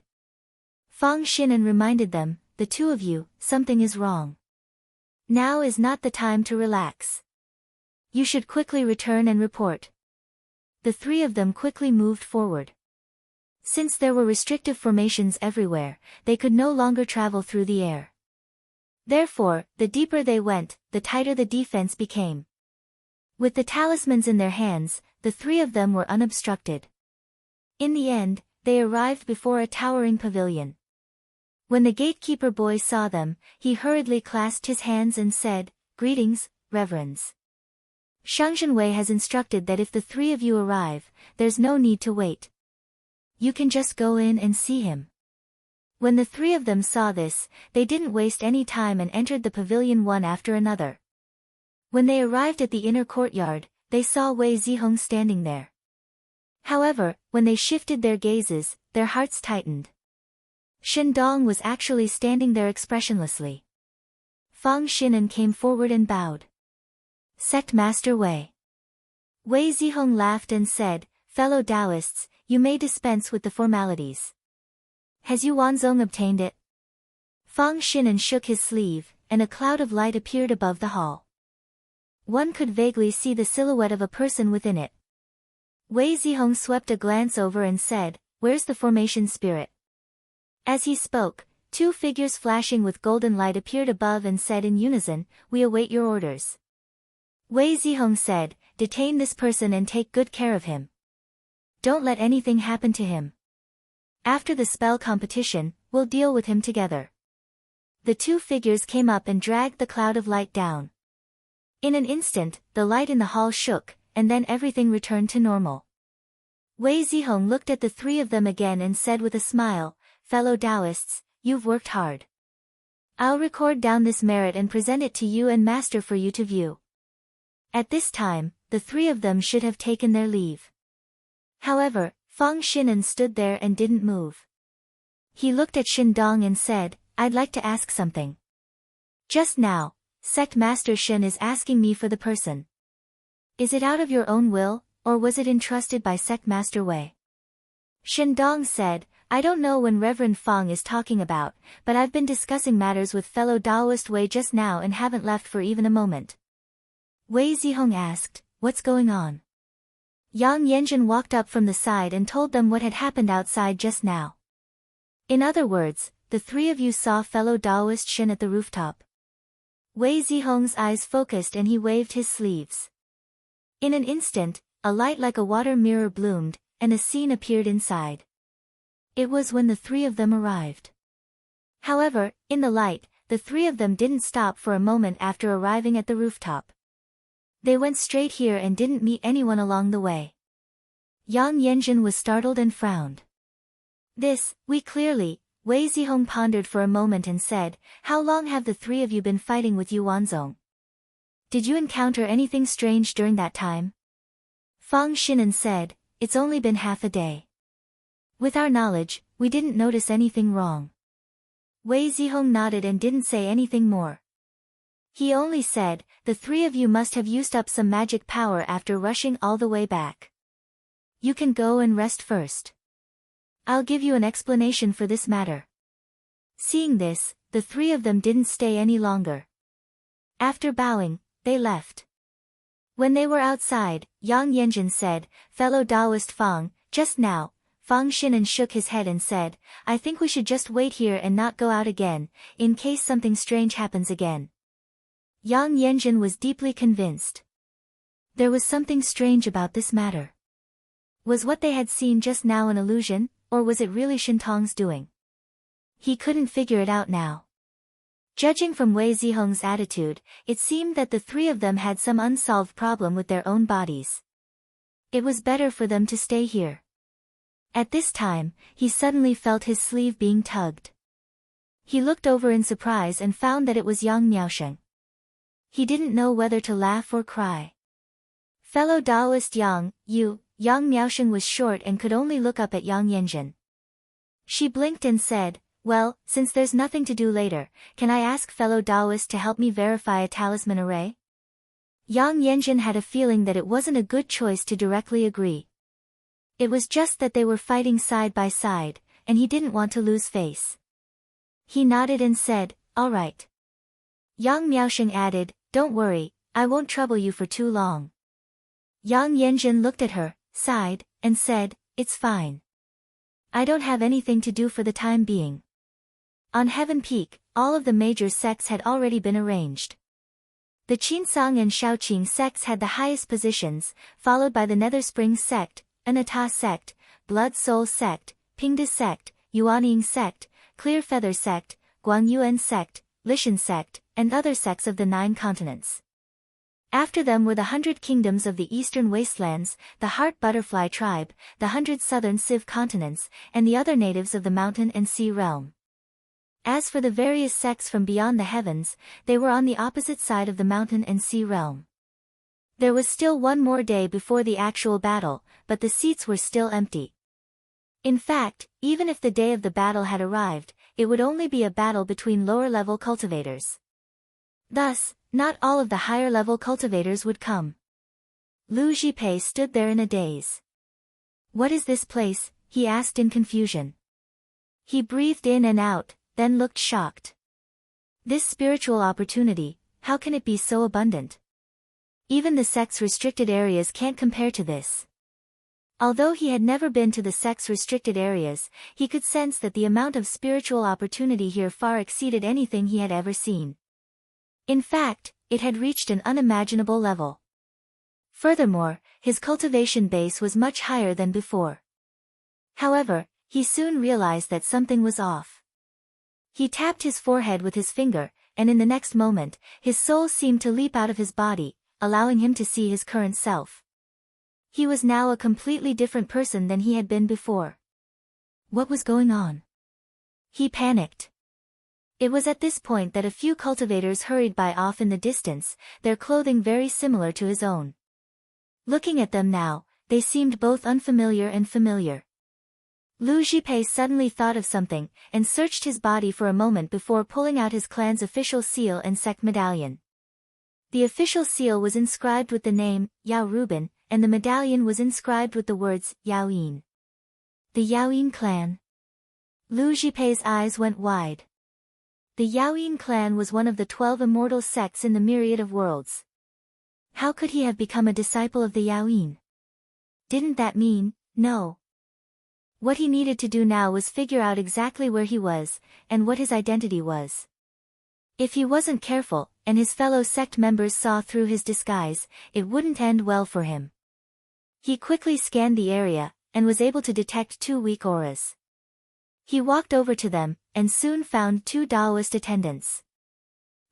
Fang Xinan reminded them, "The two of you, something is wrong. Now is not the time to relax. You should quickly return and report." The three of them quickly moved forward. Since there were restrictive formations everywhere, they could no longer travel through the air. Therefore, the deeper they went, the tighter the defense became. With the talismans in their hands, the three of them were unobstructed. In the end, they arrived before a towering pavilion. When the gatekeeper boy saw them, he hurriedly clasped his hands and said, "Greetings, reverends. Shangzhenwei has instructed that if the three of you arrive, there's no need to wait. You can just go in and see him." When the three of them saw this, they didn't waste any time and entered the pavilion one after another. When they arrived at the inner courtyard, they saw Wei Zihong standing there. However, when they shifted their gazes, their hearts tightened. Shindong was actually standing there expressionlessly. Fang Xinan came forward and bowed. "Sect Master Wei." Wei Zihong laughed and said, "Fellow Taoists, you may dispense with the formalities. Has Yuanzong obtained it?" Fang Xinan shook his sleeve, and a cloud of light appeared above the hall. One could vaguely see the silhouette of a person within it. Wei Zihong swept a glance over and said, "Where's the formation spirit?" As he spoke, two figures flashing with golden light appeared above and said in unison, "We await your orders." Wei Zihong said, "Detain this person and take good care of him. Don't let anything happen to him. After the spell competition, we'll deal with him together." The two figures came up and dragged the cloud of light down. In an instant, the light in the hall shook, and then everything returned to normal. Wei Zihong looked at the three of them again and said with a smile, "Fellow Taoists, you've worked hard. I'll record down this merit and present it to you and Master for you to view." At this time, the three of them should have taken their leave. However, Fang Xinan stood there and didn't move. He looked at Shindong and said, "I'd like to ask something. Just now, Sect Master Shen is asking me for the person. Is it out of your own will, or was it entrusted by Sect Master Wei?" Shindong said, "I don't know when Reverend Fang is talking about, but I've been discussing matters with fellow Taoist Wei just now and haven't left for even a moment." Wei Zihong asked, "What's going on?" Yang Yanjun walked up from the side and told them what had happened outside just now. "In other words, the three of you saw fellow Taoist Shen at the rooftop." Wei Zihong's eyes focused and he waved his sleeves. In an instant, a light like a water mirror bloomed, and a scene appeared inside. It was when the three of them arrived. However, in the light, the three of them didn't stop for a moment after arriving at the rooftop. They went straight here and didn't meet anyone along the way. Yang Yanjun was startled and frowned. We clearly, Wei Zihong pondered for a moment and said, "How long have the three of you been fighting with Yuanzong? Did you encounter anything strange during that time?" Fang Xinan said, "It's only been half a day. With our knowledge, we didn't notice anything wrong." Wei Zihong nodded and didn't say anything more. He only said, "The three of you must have used up some magic power after rushing all the way back. You can go and rest first. I'll give you an explanation for this matter." Seeing this, the three of them didn't stay any longer. After bowing, they left. When they were outside, Yang Yanjun said, "Fellow Taoist Fang, just now." Fang Xinan shook his head and said, "I think we should just wait here and not go out again, in case something strange happens again." Yang Yanjun was deeply convinced. There was something strange about this matter. Was what they had seen just now an illusion, or was it really Shintong's doing? He couldn't figure it out now. Judging from Wei Zihong's attitude, it seemed that the three of them had some unsolved problem with their own bodies. It was better for them to stay here. At this time, he suddenly felt his sleeve being tugged. He looked over in surprise and found that it was Yang Miaosheng. He didn't know whether to laugh or cry. Fellow Taoist Yang Miaosheng was short and could only look up at Yang Yanjun. She blinked and said, "Well, since there's nothing to do later, can I ask fellow Taoist to help me verify a talisman array?" Yang Yanjun had a feeling that it wasn't a good choice to directly agree. It was just that they were fighting side by side, and he didn't want to lose face. He nodded and said, "All right." Yang Miaosheng added, "Don't worry, I won't trouble you for too long." Yang Yanjun looked at her, sighed, and said, "It's fine. I don't have anything to do for the time being." On Heaven Peak, all of the major sects had already been arranged. The Qinsong and Shaoqing sects had the highest positions, followed by the Nether Springs sect, Anata sect, Blood Soul sect, Pingda sect, Yuanying sect, Clear Feather sect, Guangyuan sect, Lishan sect, and other sects of the 9 continents. After them were the 100 kingdoms of the eastern wastelands, the Heart Butterfly tribe, the 100 southern Civ continents, and the other natives of the mountain and sea realm. As for the various sects from beyond the heavens, they were on the opposite side of the mountain and sea realm. There was still one more day before the actual battle, but the seats were still empty. In fact, even if the day of the battle had arrived, it would only be a battle between lower-level cultivators. Thus, not all of the higher-level cultivators would come. Lu Zhipei stood there in a daze. "What is this place?" he asked in confusion. He breathed in and out, then looked shocked. This spiritual opportunity, how can it be so abundant? Even the sex-restricted areas can't compare to this. Although he had never been to the sex-restricted areas, he could sense that the amount of spiritual opportunity here far exceeded anything he had ever seen. In fact, it had reached an unimaginable level. Furthermore, his cultivation base was much higher than before. However, he soon realized that something was off. He tapped his forehead with his finger, and in the next moment, his soul seemed to leap out of his body, allowing him to see his current self. He was now a completely different person than he had been before. What was going on? He panicked. It was at this point that a few cultivators hurried by off in the distance, their clothing very similar to his own. Looking at them now, they seemed both unfamiliar and familiar. Lu Zhipei suddenly thought of something, and searched his body for a moment before pulling out his clan's official seal and sect medallion. The official seal was inscribed with the name, Yao Ruben, and the medallion was inscribed with the words, Yao Yin. The Yao Yin clan. Lu Zhipei's eyes went wide. The Yao Yin clan was one of the 12 immortal sects in the myriad of worlds. How could he have become a disciple of the Yao Yin? Didn't that mean, no? What he needed to do now was figure out exactly where he was, and what his identity was. If he wasn't careful, and his fellow sect members saw through his disguise, it wouldn't end well for him. He quickly scanned the area, and was able to detect 2 weak auras. He walked over to them, and soon found 2 Taoist attendants.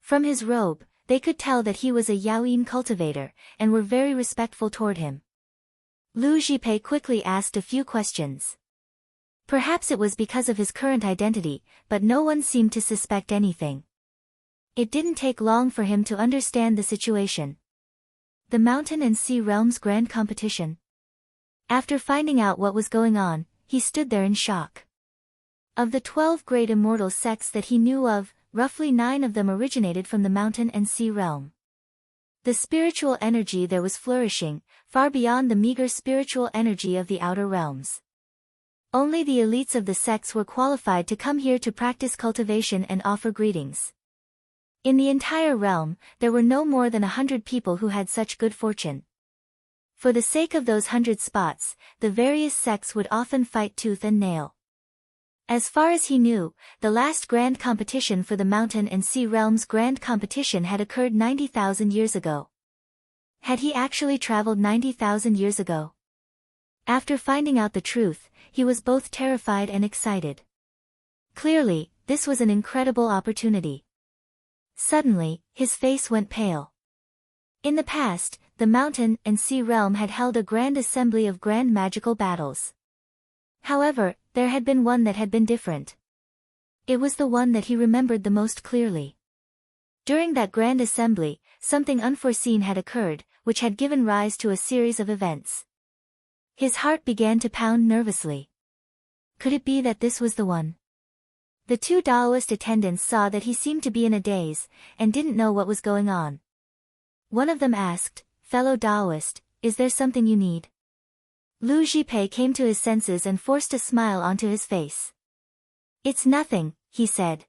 From his robe, they could tell that he was a Yaoyin cultivator, and were very respectful toward him. Lu Zhipei quickly asked a few questions. Perhaps it was because of his current identity, but no one seemed to suspect anything. It didn't take long for him to understand the situation. The Mountain and Sea Realms Grand Competition. After finding out what was going on, he stood there in shock. Of the 12 great immortal sects that he knew of, roughly 9 of them originated from the Mountain and Sea Realm. The spiritual energy there was flourishing, far beyond the meager spiritual energy of the outer realms. Only the elites of the sects were qualified to come here to practice cultivation and offer greetings. In the entire realm, there were no more than 100 people who had such good fortune. For the sake of those 100 spots, the various sects would often fight tooth and nail. As far as he knew, the last grand competition for the Mountain and Sea Realms Grand Competition had occurred 90,000 years ago. Had he actually traveled 90,000 years ago? After finding out the truth, he was both terrified and excited. Clearly, this was an incredible opportunity. Suddenly, his face went pale. In the past, the mountain and sea realm had held a grand assembly of grand magical battles. However, there had been one that had been different. It was the one that he remembered the most clearly. During that grand assembly, something unforeseen had occurred, which had given rise to a series of events. His heart began to pound nervously. Could it be that this was the one? The two Daoist attendants saw that he seemed to be in a daze, and didn't know what was going on. One of them asked, "Fellow Daoist, is there something you need?" Lu Jipei came to his senses and forced a smile onto his face. "It's nothing," he said.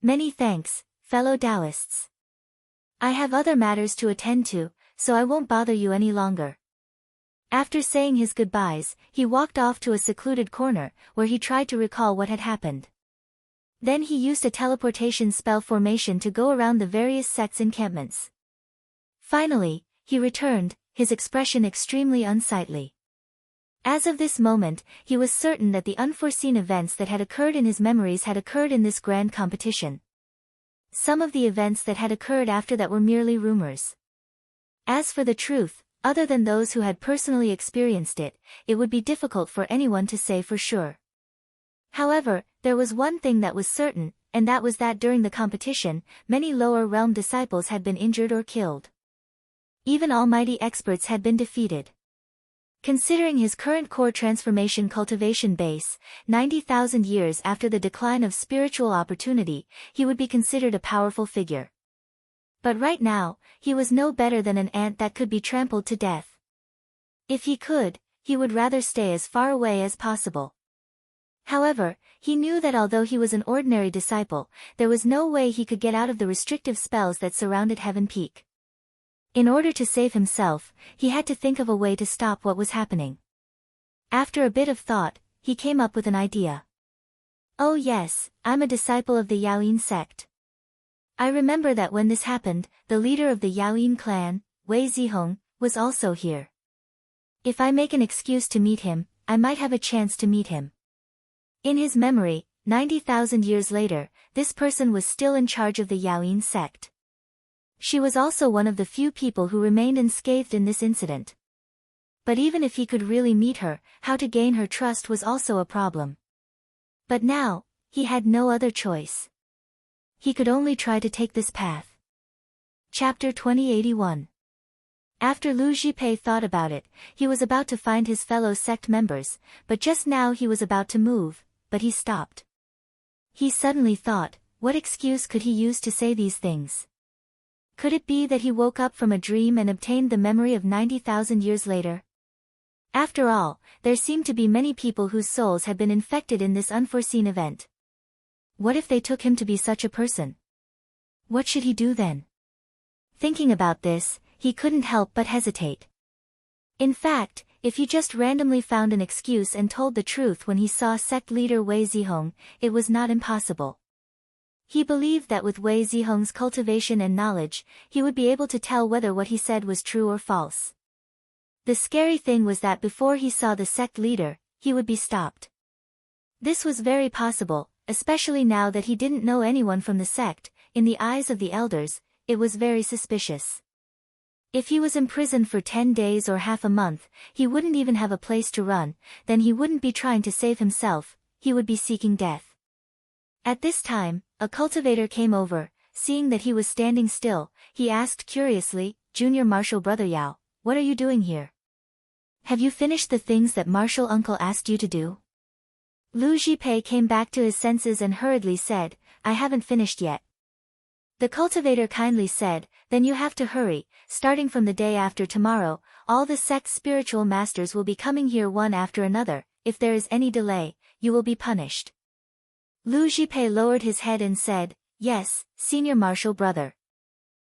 "Many thanks, fellow Taoists. I have other matters to attend to, so I won't bother you any longer." After saying his goodbyes, he walked off to a secluded corner, where he tried to recall what had happened. Then he used a teleportation spell formation to go around the various sects' encampments. Finally, he returned, his expression extremely unsightly. As of this moment, he was certain that the unforeseen events that had occurred in his memories had occurred in this grand competition. Some of the events that had occurred after that were merely rumors. As for the truth, other than those who had personally experienced it, it would be difficult for anyone to say for sure. However, there was one thing that was certain, and that was that during the competition, many lower realm disciples had been injured or killed. Even almighty experts had been defeated. Considering his current core transformation cultivation base, 90,000 years after the decline of spiritual opportunity, he would be considered a powerful figure. But right now, he was no better than an ant that could be trampled to death. If he could, he would rather stay as far away as possible. However, he knew that although he was an ordinary disciple, there was no way he could get out of the restrictive spells that surrounded Heaven Peak. In order to save himself, he had to think of a way to stop what was happening. After a bit of thought, he came up with an idea. "Oh yes, I'm a disciple of the Yaoyin sect. I remember that when this happened, the leader of the Yaoyin clan, Wei Zihong, was also here. If I make an excuse to meet him, I might have a chance to meet him." In his memory, 90,000 years later, this person was still in charge of the Yaoyin sect. She was also one of the few people who remained unscathed in this incident. But even if he could really meet her, how to gain her trust was also a problem. But now, he had no other choice. He could only try to take this path. Chapter 2081. After Lu Jipei thought about it, he was about to find his fellow sect members, but just now he was about to move, but he stopped. He suddenly thought, what excuse could he use to say these things? Could it be that he woke up from a dream and obtained the memory of 90,000 years later? After all, there seemed to be many people whose souls had been infected in this unforeseen event. What if they took him to be such a person? What should he do then? Thinking about this, he couldn't help but hesitate. In fact, if he just randomly found an excuse and told the truth when he saw sect leader Wei Zihong, it was not impossible. He believed that with Wei Zihong's cultivation and knowledge, he would be able to tell whether what he said was true or false. The scary thing was that before he saw the sect leader, he would be stopped. This was very possible, especially now that he didn't know anyone from the sect. In the eyes of the elders, it was very suspicious. If he was imprisoned for 10 days or half a month, he wouldn't even have a place to run, then he wouldn't be trying to save himself, he would be seeking death. At this time, a cultivator came over. Seeing that he was standing still, he asked curiously, "Junior Marshal Brother Yao, what are you doing here? Have you finished the things that Marshal Uncle asked you to do?" Lu Jipei came back to his senses and hurriedly said, "I haven't finished yet." The cultivator kindly said, "Then you have to hurry. Starting from the day after tomorrow, all the sect's spiritual masters will be coming here one after another. If there is any delay, you will be punished." Lu Jipei lowered his head and said, "Yes, Senior Marshal Brother."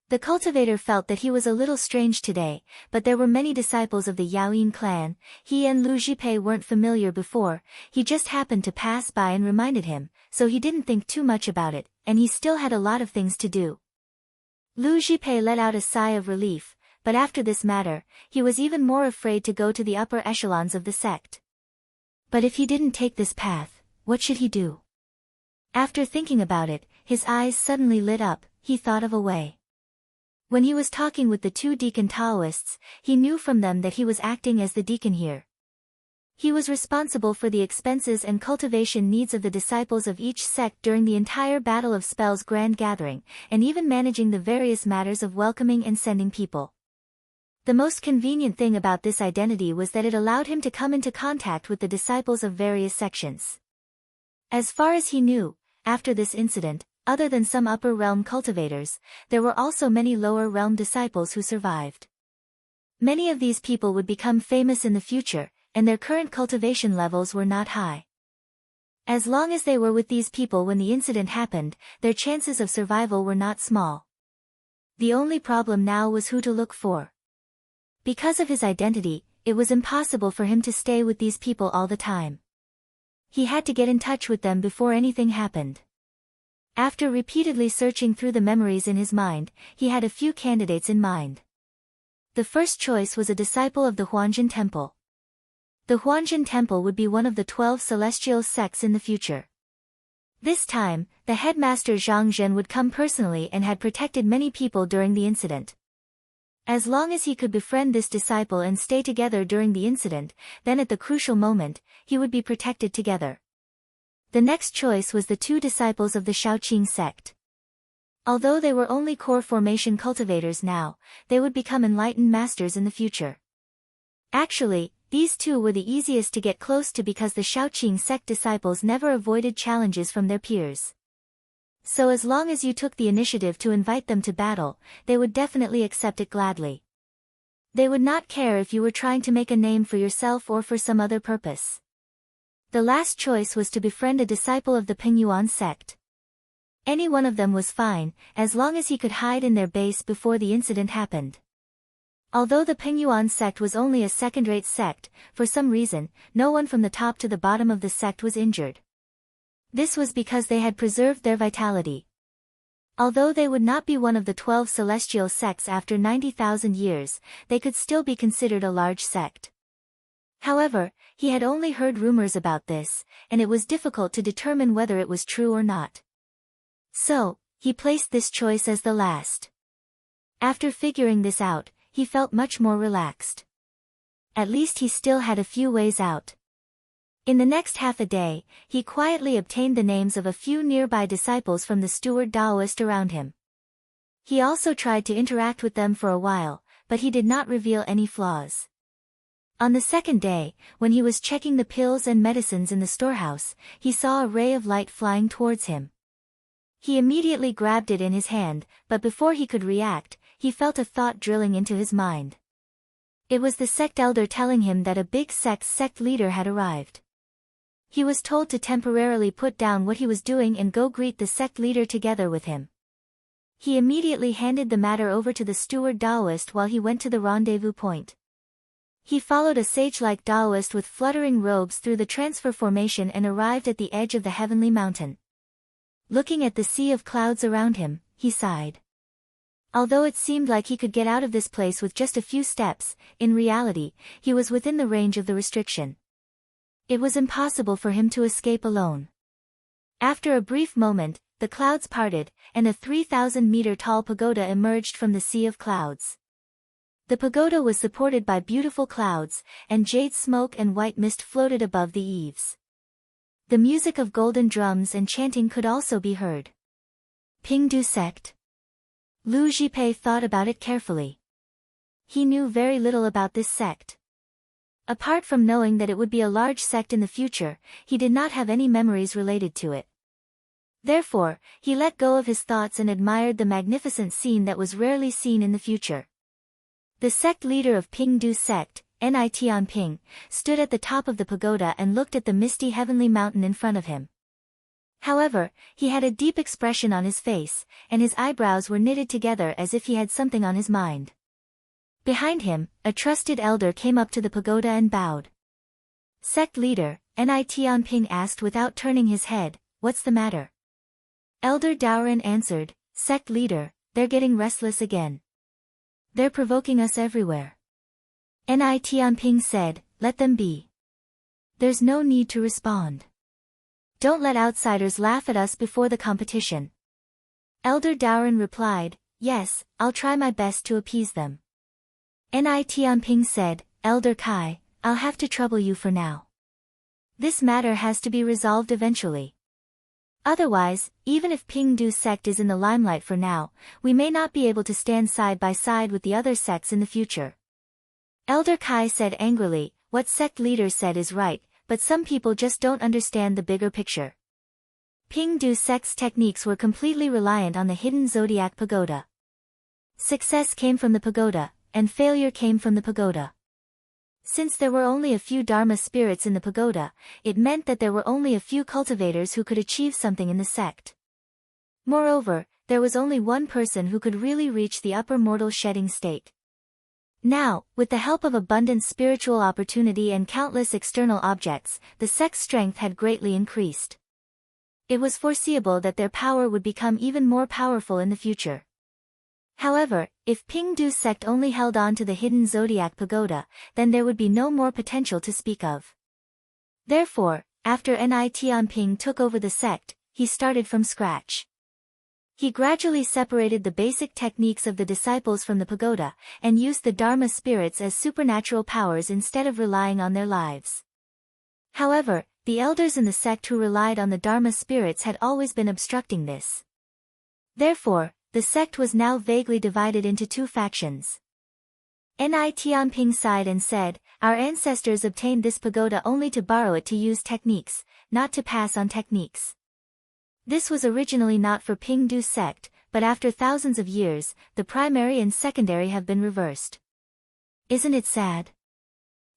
The cultivator felt that he was a little strange today, but there were many disciples of the Yaoyin clan. He and Lu Jipei weren't familiar before, he just happened to pass by and reminded him, so he didn't think too much about it, and he still had a lot of things to do. Lu Jipei let out a sigh of relief, but after this matter, he was even more afraid to go to the upper echelons of the sect. But if he didn't take this path, what should he do? After thinking about it, his eyes suddenly lit up. He thought of a way. When he was talking with the two deacon Taoists, he knew from them that he was acting as the deacon here. He was responsible for the expenses and cultivation needs of the disciples of each sect during the entire Battle of Spells grand gathering, and even managing the various matters of welcoming and sending people. The most convenient thing about this identity was that it allowed him to come into contact with the disciples of various sections. As far as he knew, after this incident, other than some upper realm cultivators, there were also many lower realm disciples who survived. Many of these people would become famous in the future, and their current cultivation levels were not high. As long as they were with these people when the incident happened, their chances of survival were not small. The only problem now was who to look for. Because of his identity, it was impossible for him to stay with these people all the time. He had to get in touch with them before anything happened. After repeatedly searching through the memories in his mind, he had a few candidates in mind. The first choice was a disciple of the Huanjin Temple. The Huanjin Temple would be one of the 12 celestial sects in the future. This time, the headmaster Zhang Zhen would come personally and had protected many people during the incident. As long as he could befriend this disciple and stay together during the incident, then at the crucial moment, he would be protected together. The next choice was the two disciples of the Shaoqing sect. Although they were only core formation cultivators now, they would become enlightened masters in the future. Actually, these two were the easiest to get close to because the Shaoqing sect disciples never avoided challenges from their peers. So as long as you took the initiative to invite them to battle, they would definitely accept it gladly. They would not care if you were trying to make a name for yourself or for some other purpose. The last choice was to befriend a disciple of the Pingyuan sect. Any one of them was fine, as long as he could hide in their base before the incident happened. Although the Pingyuan sect was only a second-rate sect, for some reason, no one from the top to the bottom of the sect was injured. This was because they had preserved their vitality. Although they would not be one of the 12 celestial sects after 90,000 years, they could still be considered a large sect. However, he had only heard rumors about this, and it was difficult to determine whether it was true or not. So, he placed this choice as the last. After figuring this out, he felt much more relaxed. At least he still had a few ways out. In the next half a day, he quietly obtained the names of a few nearby disciples from the steward Taoist around him. He also tried to interact with them for a while, but he did not reveal any flaws. On the second day, when he was checking the pills and medicines in the storehouse, he saw a ray of light flying towards him. He immediately grabbed it in his hand, but before he could react, he felt a thought drilling into his mind. It was the sect elder telling him that a big sect leader had arrived. He was told to temporarily put down what he was doing and go greet the sect leader together with him. He immediately handed the matter over to the steward Taoist while he went to the rendezvous point. He followed a sage-like Taoist with fluttering robes through the transfer formation and arrived at the edge of the heavenly mountain. Looking at the sea of clouds around him, he sighed. Although it seemed like he could get out of this place with just a few steps, in reality, he was within the range of the restriction. It was impossible for him to escape alone. After a brief moment, the clouds parted, and a 3,000-meter-tall pagoda emerged from the sea of clouds. The pagoda was supported by beautiful clouds, and jade smoke and white mist floated above the eaves. The music of golden drums and chanting could also be heard. Pingdu sect. Lu Jipei thought about it carefully. He knew very little about this sect. Apart from knowing that it would be a large sect in the future, he did not have any memories related to it. Therefore, he let go of his thoughts and admired the magnificent scene that was rarely seen in the future. The sect leader of Pingdu sect, Nitianping, stood at the top of the pagoda and looked at the misty heavenly mountain in front of him. However, he had a deep expression on his face, and his eyebrows were knitted together as if he had something on his mind. Behind him, a trusted elder came up to the pagoda and bowed. Sect leader, Nitianping asked without turning his head, "What's the matter?" Elder Daoran answered, "Sect leader, they're getting restless again. They're provoking us everywhere." Nitianping said, "Let them be. There's no need to respond." Don't let outsiders laugh at us before the competition. Elder Daoren replied, yes, I'll try my best to appease them. Nitianping said, Elder Kai, I'll have to trouble you for now. This matter has to be resolved eventually. Otherwise, even if Pingdu sect is in the limelight for now, we may not be able to stand side by side with the other sects in the future. Elder Kai said angrily, what sect leader said is right, but some people just don't understand the bigger picture. Pingdu sect's techniques were completely reliant on the hidden zodiac pagoda. Success came from the pagoda, and failure came from the pagoda. Since there were only a few Dharma spirits in the pagoda, it meant that there were only a few cultivators who could achieve something in the sect. Moreover, there was only one person who could really reach the upper mortal shedding state. Now, with the help of abundant spiritual opportunity and countless external objects, the sect's strength had greatly increased. It was foreseeable that their power would become even more powerful in the future. However, if Pingdu sect only held on to the hidden zodiac pagoda, then there would be no more potential to speak of. Therefore, after Nitianping took over the sect, he started from scratch. He gradually separated the basic techniques of the disciples from the pagoda, and used the Dharma spirits as supernatural powers instead of relying on their lives. However, the elders in the sect who relied on the Dharma spirits had always been obstructing this. Therefore, the sect was now vaguely divided into two factions. Nitianping sighed and said, our ancestors obtained this pagoda only to borrow it to use techniques, not to pass on techniques. This was originally not for Pingdu sect, but after thousands of years, the primary and secondary have been reversed. Isn't it sad?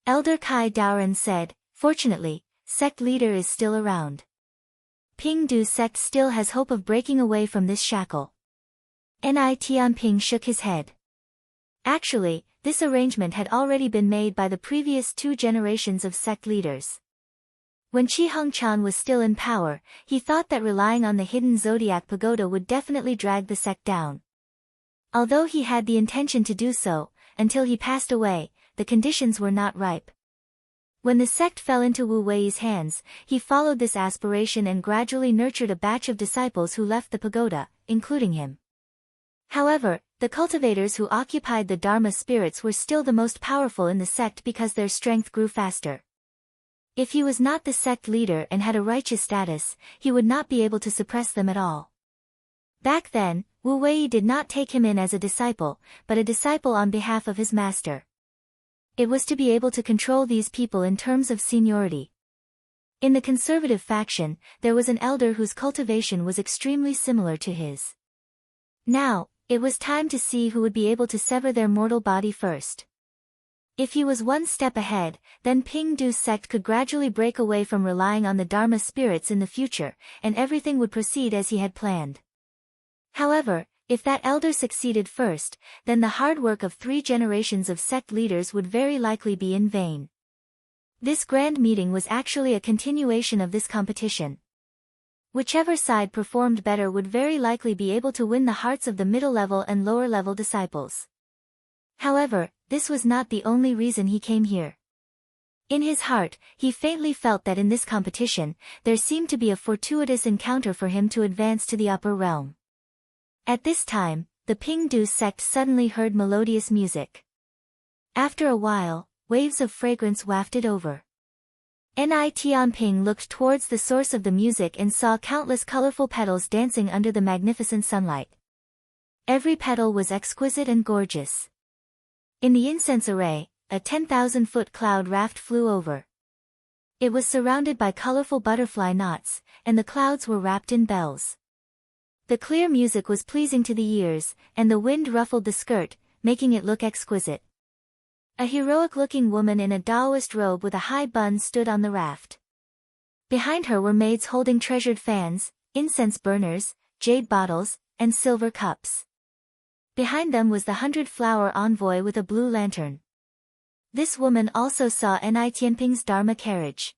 Elder Kai Daoren said, fortunately, sect leader is still around. Pingdu sect still has hope of breaking away from this shackle. Nitianping shook his head. Actually, this arrangement had already been made by the previous 2 generations of sect leaders. When Chi Hongchan was still in power, he thought that relying on the hidden zodiac pagoda would definitely drag the sect down. Although he had the intention to do so, until he passed away, the conditions were not ripe. When the sect fell into Wu Wei's hands, he followed this aspiration and gradually nurtured a batch of disciples who left the pagoda, including him. However, the cultivators who occupied the Dharma spirits were still the most powerful in the sect because their strength grew faster. If he was not the sect leader and had a righteous status, he would not be able to suppress them at all. Back then, Wu Wei did not take him in as a disciple, but a disciple on behalf of his master. It was to be able to control these people in terms of seniority. In the conservative faction, there was an elder whose cultivation was extremely similar to his. Now, it was time to see who would be able to sever their mortal body first. If he was one step ahead, then Pingdu sect could gradually break away from relying on the Dharma spirits in the future, and everything would proceed as he had planned. However, if that elder succeeded first, then the hard work of 3 generations of sect leaders would very likely be in vain. This grand meeting was actually a continuation of this competition. Whichever side performed better would very likely be able to win the hearts of the middle-level and lower-level disciples. However, this was not the only reason he came here. In his heart, he faintly felt that in this competition, there seemed to be a fortuitous encounter for him to advance to the upper realm. At this time, the Pingdu sect suddenly heard melodious music. After a while, waves of fragrance wafted over. Nitianping looked towards the source of the music and saw countless colorful petals dancing under the magnificent sunlight. Every petal was exquisite and gorgeous. In the incense array, a 10,000-foot cloud raft flew over. It was surrounded by colorful butterfly knots, and the clouds were wrapped in bells. The clear music was pleasing to the ears, and the wind ruffled the skirt, making it look exquisite. A heroic-looking woman in a Taoist robe with a high bun stood on the raft. Behind her were maids holding treasured fans, incense burners, jade bottles, and silver cups. Behind them was the 100-flower envoy with a blue lantern. This woman also saw Nitianping's Dharma carriage.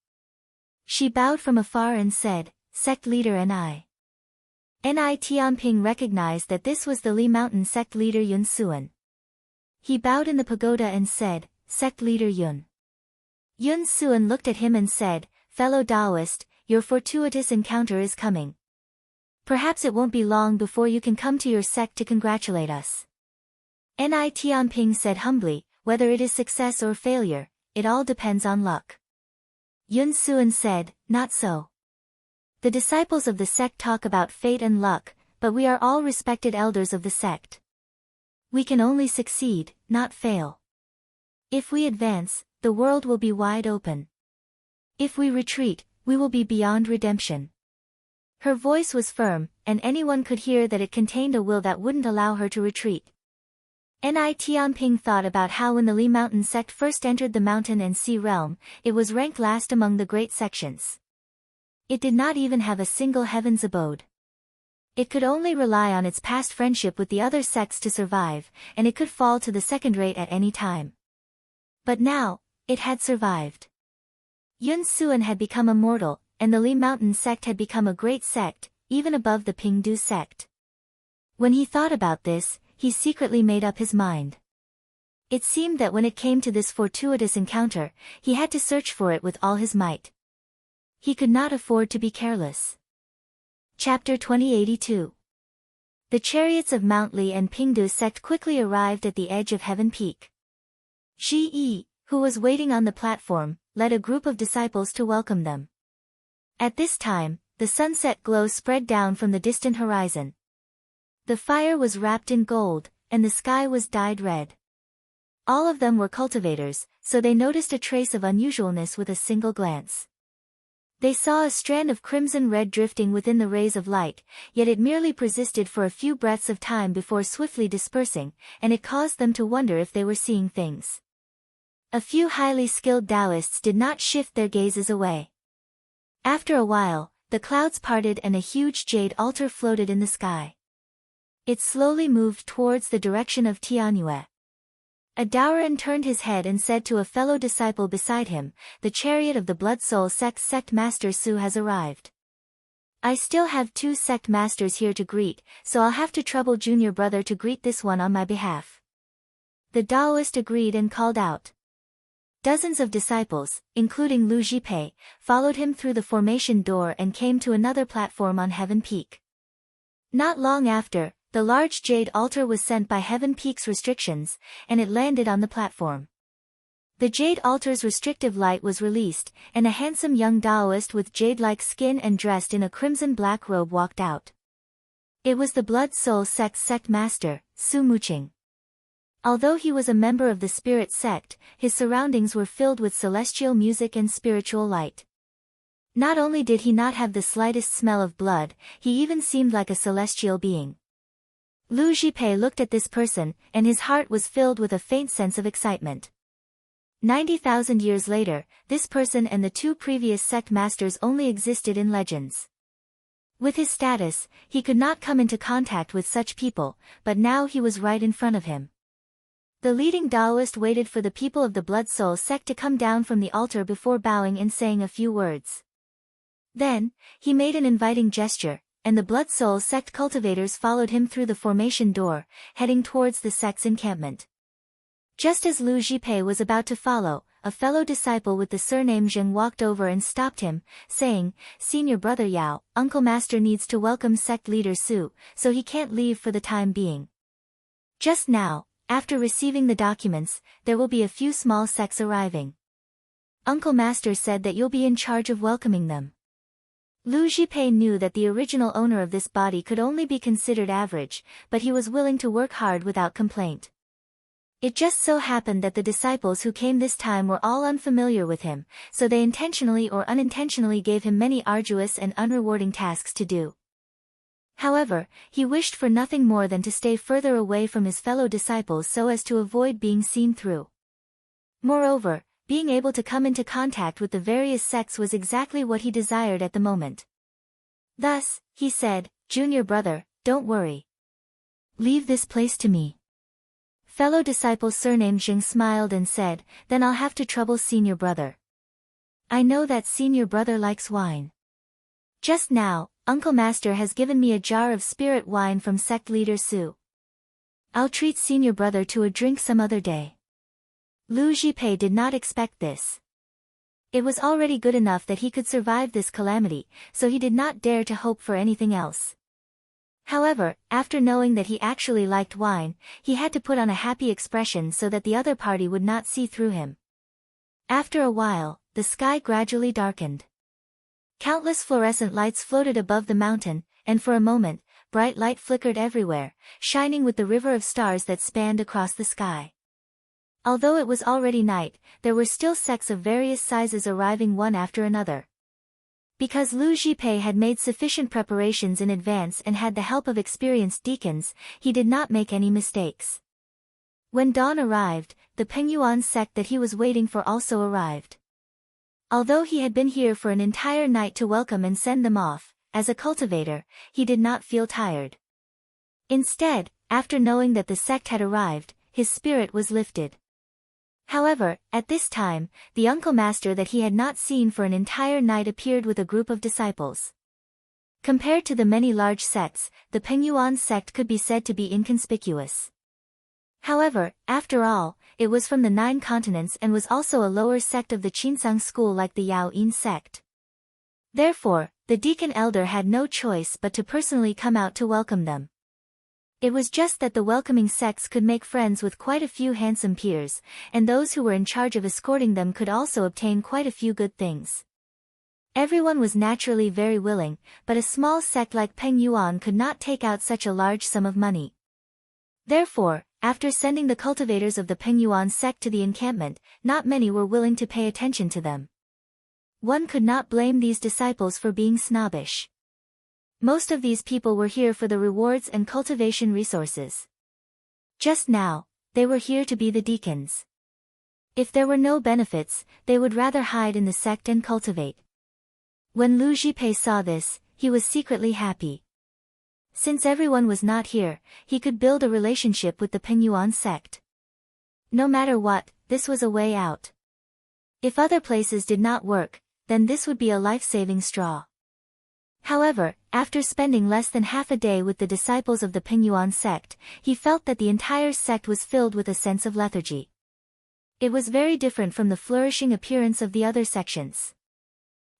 She bowed from afar and said, "Sect leader and I." Nitianping recognized that this was the Li Mountain sect leader Yun Suan. He bowed in the pagoda and said, "Sect leader Yun." Yun Suan looked at him and said, "Fellow Taoist, your fortuitous encounter is coming. Perhaps it won't be long before you can come to your sect to congratulate us. Ni Tianping said humbly, whether it is success or failure, it all depends on luck. Yun Suan said, not so. The disciples of the sect talk about fate and luck, but we are all respected elders of the sect. We can only succeed, not fail. If we advance, the world will be wide open. If we retreat, we will be beyond redemption. Her voice was firm, and anyone could hear that it contained a will that wouldn't allow her to retreat. Ni Tianping thought about how when the Li Mountain sect first entered the mountain and sea realm, it was ranked last among the great sections. It did not even have a single heaven's abode. It could only rely on its past friendship with the other sects to survive, and it could fall to the second rate at any time. But now, it had survived. Yun Suan had become immortal, and the Li Mountain sect had become a great sect, even above the Pingdu sect. When he thought about this, he secretly made up his mind. It seemed that when it came to this fortuitous encounter, he had to search for it with all his might. He could not afford to be careless. Chapter 2082. The chariots of Mount Li and Pingdu sect quickly arrived at the edge of Heaven Peak. Ji Yi, who was waiting on the platform, led a group of disciples to welcome them. At this time, the sunset glow spread down from the distant horizon. The fire was wrapped in gold, and the sky was dyed red. All of them were cultivators, so they noticed a trace of unusualness with a single glance. They saw a strand of crimson red drifting within the rays of light, yet it merely persisted for a few breaths of time before swiftly dispersing, and it caused them to wonder if they were seeing things. A few highly skilled Taoists did not shift their gazes away. After a while, the clouds parted and a huge jade altar floated in the sky. It slowly moved towards the direction of Tianyue. A Daoran turned his head and said to a fellow disciple beside him, "The chariot of the Blood Soul sect's sect master Su has arrived. I still have 2 sect masters here to greet, so I'll have to trouble junior brother to greet this one on my behalf." The Taoist agreed and called out. Dozens of disciples, including Lu Jipei, followed him through the formation door and came to another platform on Heaven Peak. Not long after, the large jade altar was sent by Heaven Peak's restrictions, and it landed on the platform. The jade altar's restrictive light was released, and a handsome young Taoist with jade-like skin and dressed in a crimson-black robe walked out. It was the Blood Soul sect's sect master, Su Muqing. Although he was a member of the spirit sect, his surroundings were filled with celestial music and spiritual light. Not only did he not have the slightest smell of blood, he even seemed like a celestial being. Lu Jipei looked at this person, and his heart was filled with a faint sense of excitement. 90,000 years later, this person and the 2 previous sect masters only existed in legends. With his status, he could not come into contact with such people, but now he was right in front of him. The leading Taoist waited for the people of the Blood Soul sect to come down from the altar before bowing and saying a few words. Then, he made an inviting gesture, and the Blood Soul sect cultivators followed him through the formation door, heading towards the sect's encampment. Just as Lu Jipei was about to follow, a fellow disciple with the surname Zheng walked over and stopped him, saying, "Senior brother Yao, Uncle Master needs to welcome sect leader Su, so he can't leave for the time being. Just now, after receiving the documents, there will be a few small sects arriving. Uncle Master said that you'll be in charge of welcoming them." Lu Jipei knew that the original owner of this body could only be considered average, but he was willing to work hard without complaint. It just so happened that the disciples who came this time were all unfamiliar with him, so they intentionally or unintentionally gave him many arduous and unrewarding tasks to do. However, he wished for nothing more than to stay further away from his fellow disciples so as to avoid being seen through. Moreover, being able to come into contact with the various sects was exactly what he desired at the moment. Thus, he said, "Junior brother, don't worry. Leave this place to me." Fellow disciple surnamed Zheng smiled and said, "Then I'll have to trouble senior brother. I know that senior brother likes wine. Just now, Uncle Master has given me a jar of spirit wine from sect leader Su. I'll treat senior brother to a drink some other day." Lu Jipei did not expect this. It was already good enough that he could survive this calamity, so he did not dare to hope for anything else. However, after knowing that he actually liked wine, he had to put on a happy expression so that the other party would not see through him. After a while, the sky gradually darkened. Countless fluorescent lights floated above the mountain, and for a moment, bright light flickered everywhere, shining with the river of stars that spanned across the sky. Although it was already night, there were still sects of various sizes arriving one after another. Because Lu Jipei had made sufficient preparations in advance and had the help of experienced deacons, he did not make any mistakes. When dawn arrived, the Pengyuan sect that he was waiting for also arrived. Although he had been here for an entire night to welcome and send them off, as a cultivator, he did not feel tired. Instead, after knowing that the sect had arrived, his spirit was lifted. However, at this time, the uncle master that he had not seen for an entire night appeared with a group of disciples. Compared to the many large sects, the Pengyuan sect could be said to be inconspicuous. However, after all, it was from the 9 continents and was also a lower sect of the Qinsang school like the Yao Yin sect. Therefore, the deacon elder had no choice but to personally come out to welcome them. It was just that the welcoming sects could make friends with quite a few handsome peers, and those who were in charge of escorting them could also obtain quite a few good things. Everyone was naturally very willing, but a small sect like Peng Yuan could not take out such a large sum of money. Therefore, after sending the cultivators of the Peng Yuan sect to the encampment, not many were willing to pay attention to them. One could not blame these disciples for being snobbish. Most of these people were here for the rewards and cultivation resources. Just now, they were here to be the deacons. If there were no benefits, they would rather hide in the sect and cultivate. When Lu Jipei saw this, he was secretly happy. Since everyone was not here, he could build a relationship with the Pengyuan sect. No matter what, this was a way out. If other places did not work, then this would be a life-saving straw. However, after spending less than half a day with the disciples of the Pengyuan sect, he felt that the entire sect was filled with a sense of lethargy. It was very different from the flourishing appearance of the other sections.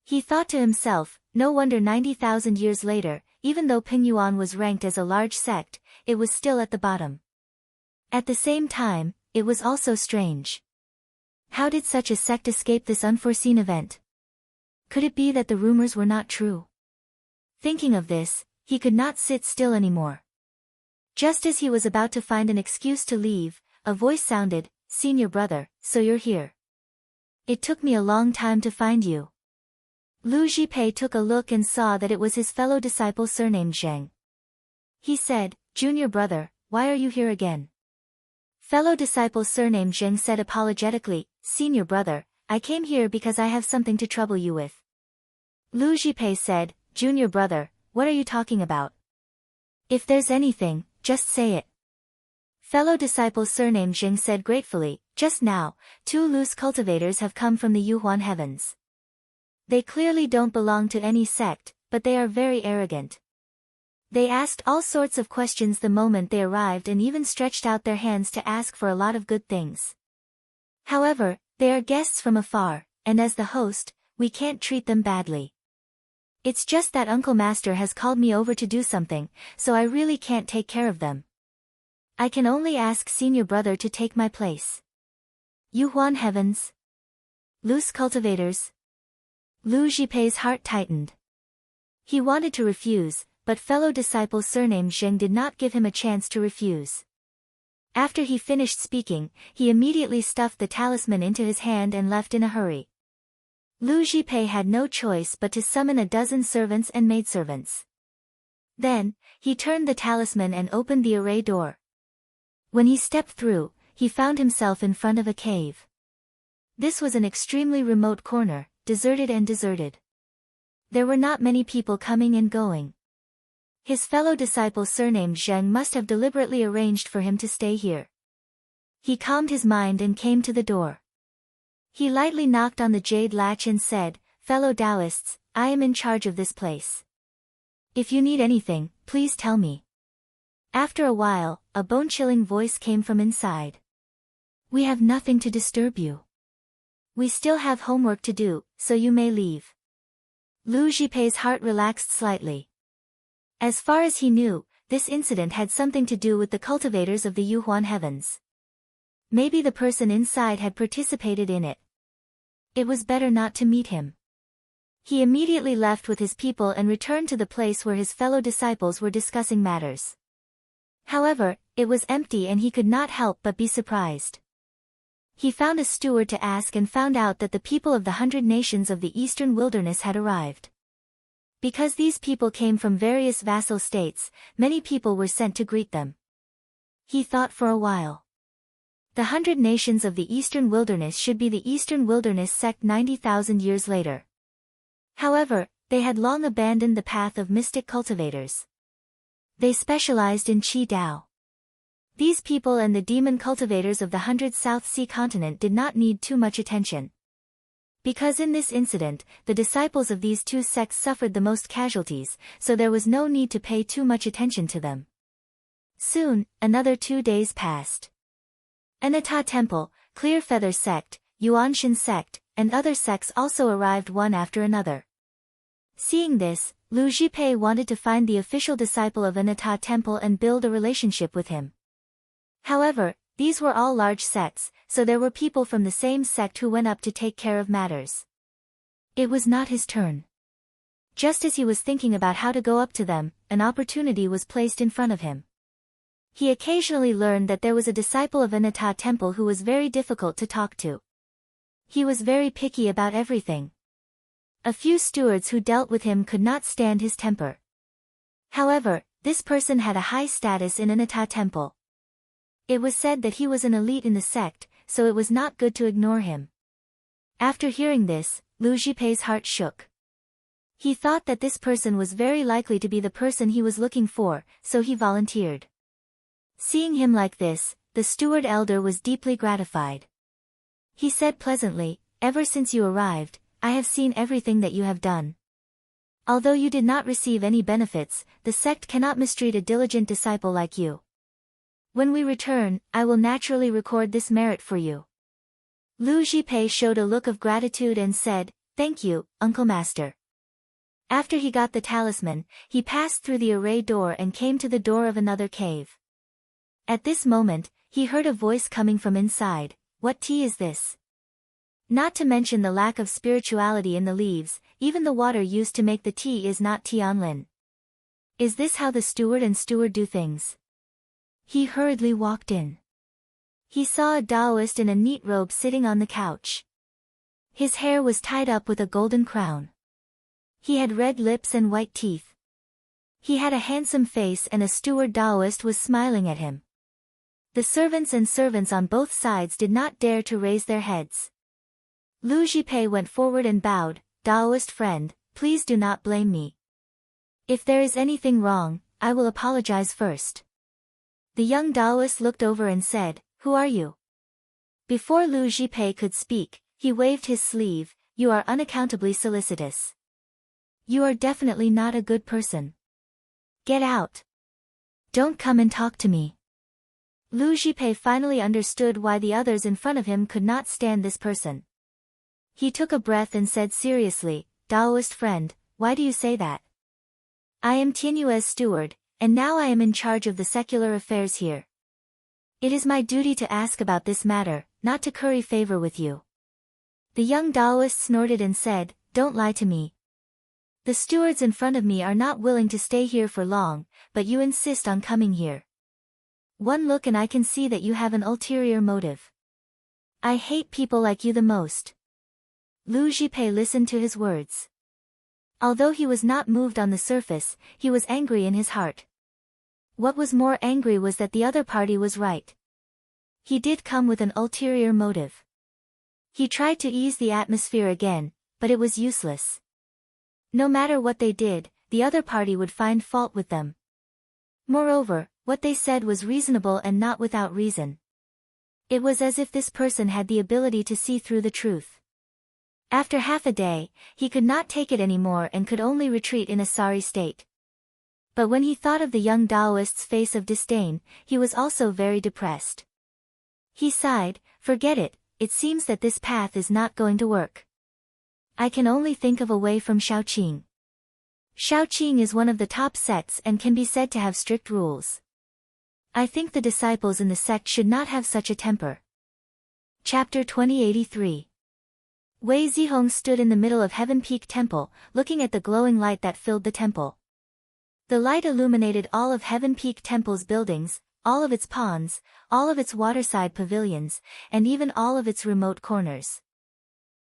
He thought to himself, no wonder 90,000 years later, even though Pengyuan was ranked as a large sect, it was still at the bottom. At the same time, it was also strange. How did such a sect escape this unforeseen event? Could it be that the rumors were not true? Thinking of this, he could not sit still anymore. Just as he was about to find an excuse to leave, a voice sounded, "Senior brother, so you're here. It took me a long time to find you." Lu Jipei took a look and saw that it was his fellow disciple surnamed Zheng. He said, "Junior brother, why are you here again?" Fellow disciple surnamed Zheng said apologetically, "Senior brother, I came here because I have something to trouble you with." Lu Jipei said, "Junior brother, what are you talking about? If there's anything, just say it." Fellow disciple surnamed Jing said gratefully, "Just now, 2 loose cultivators have come from the Yuhuan heavens. They clearly don't belong to any sect, but they are very arrogant. They asked all sorts of questions the moment they arrived and even stretched out their hands to ask for a lot of good things. However, they are guests from afar, and as the host, we can't treat them badly. It's just that Uncle Master has called me over to do something, so I really can't take care of them. I can only ask Senior Brother to take my place." Yuhuan heavens? Loose cultivators? Lu Jipei's heart tightened. He wanted to refuse, but fellow disciple surnamed Zheng did not give him a chance to refuse. After he finished speaking, he immediately stuffed the talisman into his hand and left in a hurry. Lu Jipei had no choice but to summon a dozen servants and maidservants. Then, he turned the talisman and opened the array door. When he stepped through, he found himself in front of a cave. This was an extremely remote corner, deserted and deserted. There were not many people coming and going. His fellow disciple surnamed Zheng must have deliberately arranged for him to stay here. He calmed his mind and came to the door. He lightly knocked on the jade latch and said, "Fellow Taoists, I am in charge of this place. If you need anything, please tell me." After a while, a bone-chilling voice came from inside. "We have nothing to disturb you. We still have homework to do, so you may leave. Lu Jipei's heart relaxed slightly. As far as he knew, this incident had something to do with the cultivators of the Yuhuan heavens. Maybe the person inside had participated in it. It was better not to meet him. He immediately left with his people and returned to the place where his fellow disciples were discussing matters. However, it was empty and he could not help but be surprised. He found a steward to ask and found out that the people of the 100 nations of the eastern wilderness had arrived. Because these people came from various vassal states, many people were sent to greet them. He thought for a while. The 100 nations of the eastern wilderness should be the eastern wilderness sect 90,000 years later. However, they had long abandoned the path of mystic cultivators. They specialized in Qi Dao. These people and the demon cultivators of the 100 South Sea continent did not need too much attention. Because in this incident, the disciples of these two sects suffered the most casualties, so there was no need to pay too much attention to them. Soon, another 2 days passed. Anata Temple, Clear Feather Sect, Yuanshan Sect, and other sects also arrived one after another. Seeing this, Lu Jipei wanted to find the official disciple of Anata Temple and build a relationship with him. However, these were all large sects, so there were people from the same sect who went up to take care of matters. It was not his turn. Just as he was thinking about how to go up to them, an opportunity was placed in front of him. He occasionally learned that there was a disciple of Anata Temple who was very difficult to talk to. He was very picky about everything. A few stewards who dealt with him could not stand his temper. However, this person had a high status in Anata Temple. It was said that he was an elite in the sect, so it was not good to ignore him. After hearing this, Lu Jipei's heart shook. He thought that this person was very likely to be the person he was looking for, so he volunteered. Seeing him like this, the steward elder was deeply gratified. He said pleasantly, "Ever since you arrived, I have seen everything that you have done. Although you did not receive any benefits, the sect cannot mistreat a diligent disciple like you. When we return, I will naturally record this merit for you." Lu Jipei showed a look of gratitude and said, "Thank you, Uncle Master." After he got the talisman, he passed through the array door and came to the door of another cave. At this moment, he heard a voice coming from inside. "What tea is this?" Not to mention the lack of spirituality in the leaves, even the water used to make the tea is not Tianlin. Is this how the steward and steward do things? He hurriedly walked in. He saw a Taoist in a neat robe sitting on the couch. His hair was tied up with a golden crown. He had red lips and white teeth. He had a handsome face and a steward Taoist was smiling at him. The servants on both sides did not dare to raise their heads. Lu Jipei went forward and bowed, "Taoist friend, please do not blame me. If there is anything wrong, I will apologize first." The young Taoist looked over and said, "Who are you?" Before Lu Jipei could speak, he waved his sleeve, "You are unaccountably solicitous. You are definitely not a good person. Get out. Don't come and talk to me." Lu Jipei finally understood why the others in front of him could not stand this person. He took a breath and said seriously, "Taoist friend, why do you say that? I am Tianyue's steward, and now I am in charge of the secular affairs here. It is my duty to ask about this matter, not to curry favor with you." The young Taoist snorted and said, "Don't lie to me. The stewards in front of me are not willing to stay here for long, but you insist on coming here. One look and I can see that you have an ulterior motive. I hate people like you the most." Lu Jipei listened to his words. Although he was not moved on the surface, he was angry in his heart. What was more angry was that the other party was right. He did come with an ulterior motive. He tried to ease the atmosphere again, but it was useless. No matter what they did, the other party would find fault with them. Moreover, what they said was reasonable and not without reason. It was as if this person had the ability to see through the truth. After half a day, he could not take it anymore and could only retreat in a sorry state. But when he thought of the young Taoist's face of disdain, he was also very depressed. He sighed, "Forget it, it seems that this path is not going to work. I can only think of a way from Shaoqing. Shaoqing is one of the top sects and can be said to have strict rules. I think the disciples in the sect should not have such a temper. Chapter 2083. Wei Zihong stood in the middle of Heaven Peak Temple, looking at the glowing light that filled the temple. The light illuminated all of Heaven Peak Temple's buildings, all of its ponds, all of its waterside pavilions, and even all of its remote corners.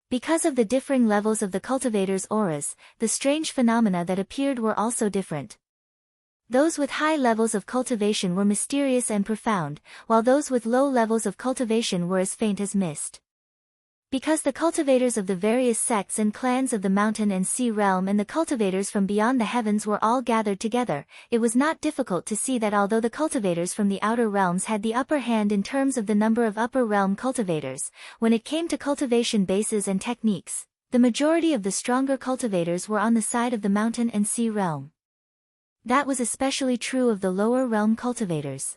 Because of the differing levels of the cultivators' auras, the strange phenomena that appeared were also different. Those with high levels of cultivation were mysterious and profound, while those with low levels of cultivation were as faint as mist. Because the cultivators of the various sects and clans of the mountain and sea realm and the cultivators from beyond the heavens were all gathered together, it was not difficult to see that although the cultivators from the outer realms had the upper hand in terms of the number of upper realm cultivators, when it came to cultivation bases and techniques, the majority of the stronger cultivators were on the side of the mountain and sea realm. That was especially true of the lower realm cultivators.